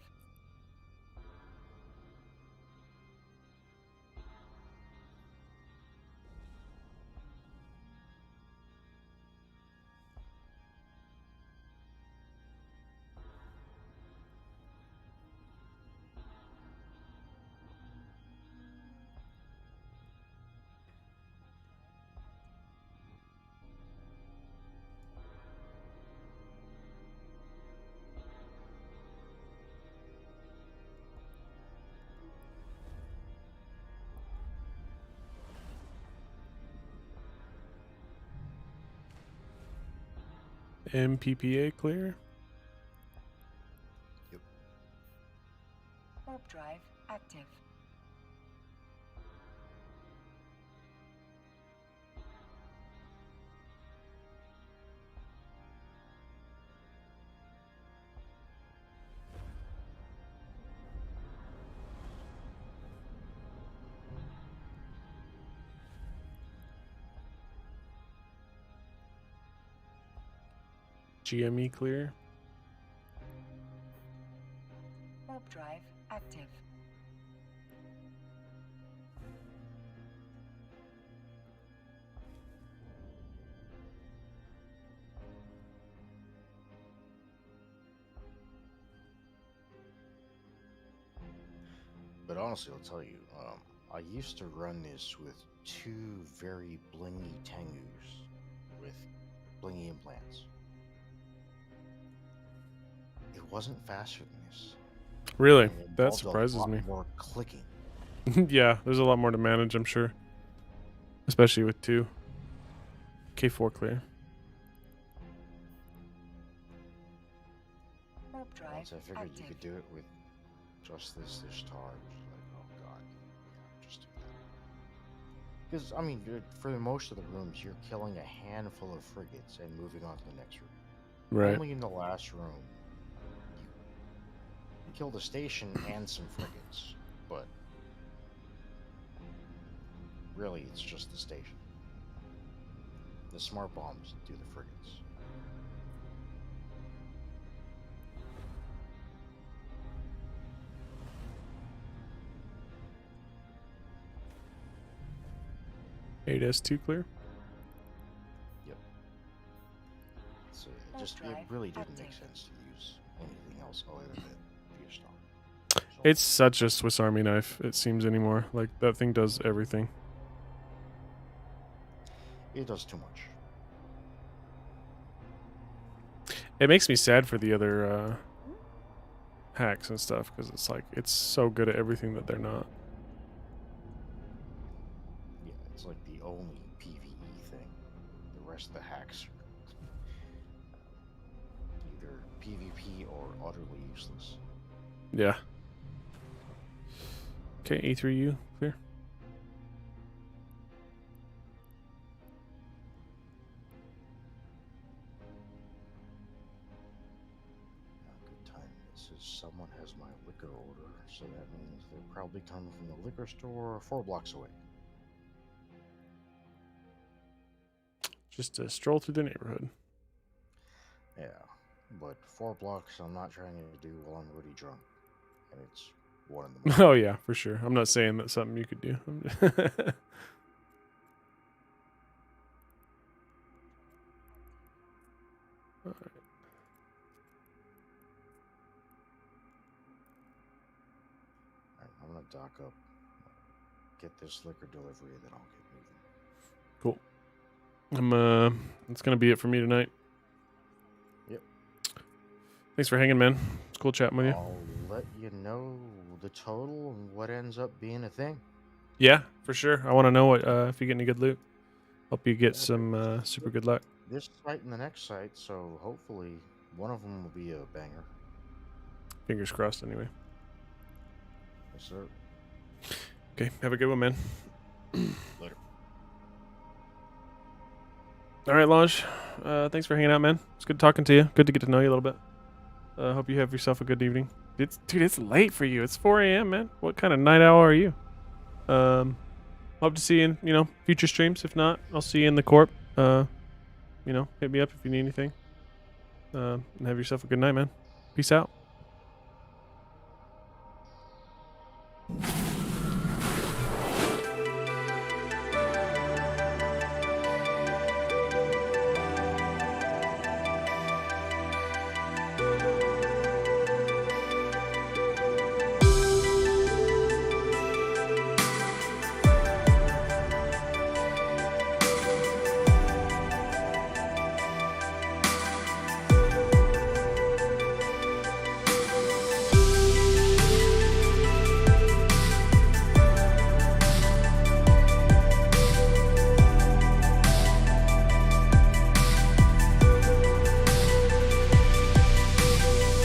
MPPA clear. Yep. Warp drive active. GME clear. Warp drive active. But honestly, I'll tell you, I used to run this with 2 very blingy Tengus with blingy implants. It wasn't faster than this. Really? and it That involved a surprises lot me. more clicking. Yeah, there's a lot more to manage, I'm sure. Especially with 2. K4 clear. Warp drive Once I figured you active. could do it with just this charge, like, oh god, yeah, just do that. Because, I mean, for most of the rooms, you're killing a handful of frigates and moving on to the next room. Right. Only in the last room, you kill the station and some frigates, but really, it's just the station. The smart bombs do the frigates. Eight S2 clear. Yep. So it drive really didn't make active. sense to use anything else other than Vietnam. So, It's such a Swiss Army knife, it seems anymore. Like, that thing does everything. it does too much. It makes me sad for the other hacks and stuff, because it's like, it's so good at everything that they're not. Yeah, it's like the only PvE thing. The rest of the hacks are either PvP or utterly useless. Yeah. Okay, E3U clear. Good time. This is someone has my liquor order, so that means they're probably coming from the liquor store 4 blocks away. Just to stroll through the neighborhood. Yeah, but 4 blocks I'm not trying to do while I'm already drunk, and it's 1 in the morning. Oh yeah, for sure. I'm not saying that's something you could do. Alright. Alright, I'm gonna dock up, get this liquor delivery, then I'll get moving. Cool. That's gonna be it for me tonight. Yep. Thanks for hanging, man. It's cool chatting with you. I'll let you know the total and what ends up being a thing. Yeah, for sure. I want to know what if you get any good loot. Hope you get Yeah, some super good luck. this site and the next site, so hopefully one of them will be a banger. Fingers crossed, anyway. Yes, sir. Okay, have a good one, man. Later. All right, Lodge. Thanks for hanging out, man. It's good talking to you. Good to get to know you a little bit. Hope you have yourself a good evening. Dude, it's late for you. It's 4 a.m., man. What kind of night owl are you? Hope to see you in, future streams. If not, I'll see you in the corp. Hit me up if you need anything. And have yourself a good night, man. Peace out.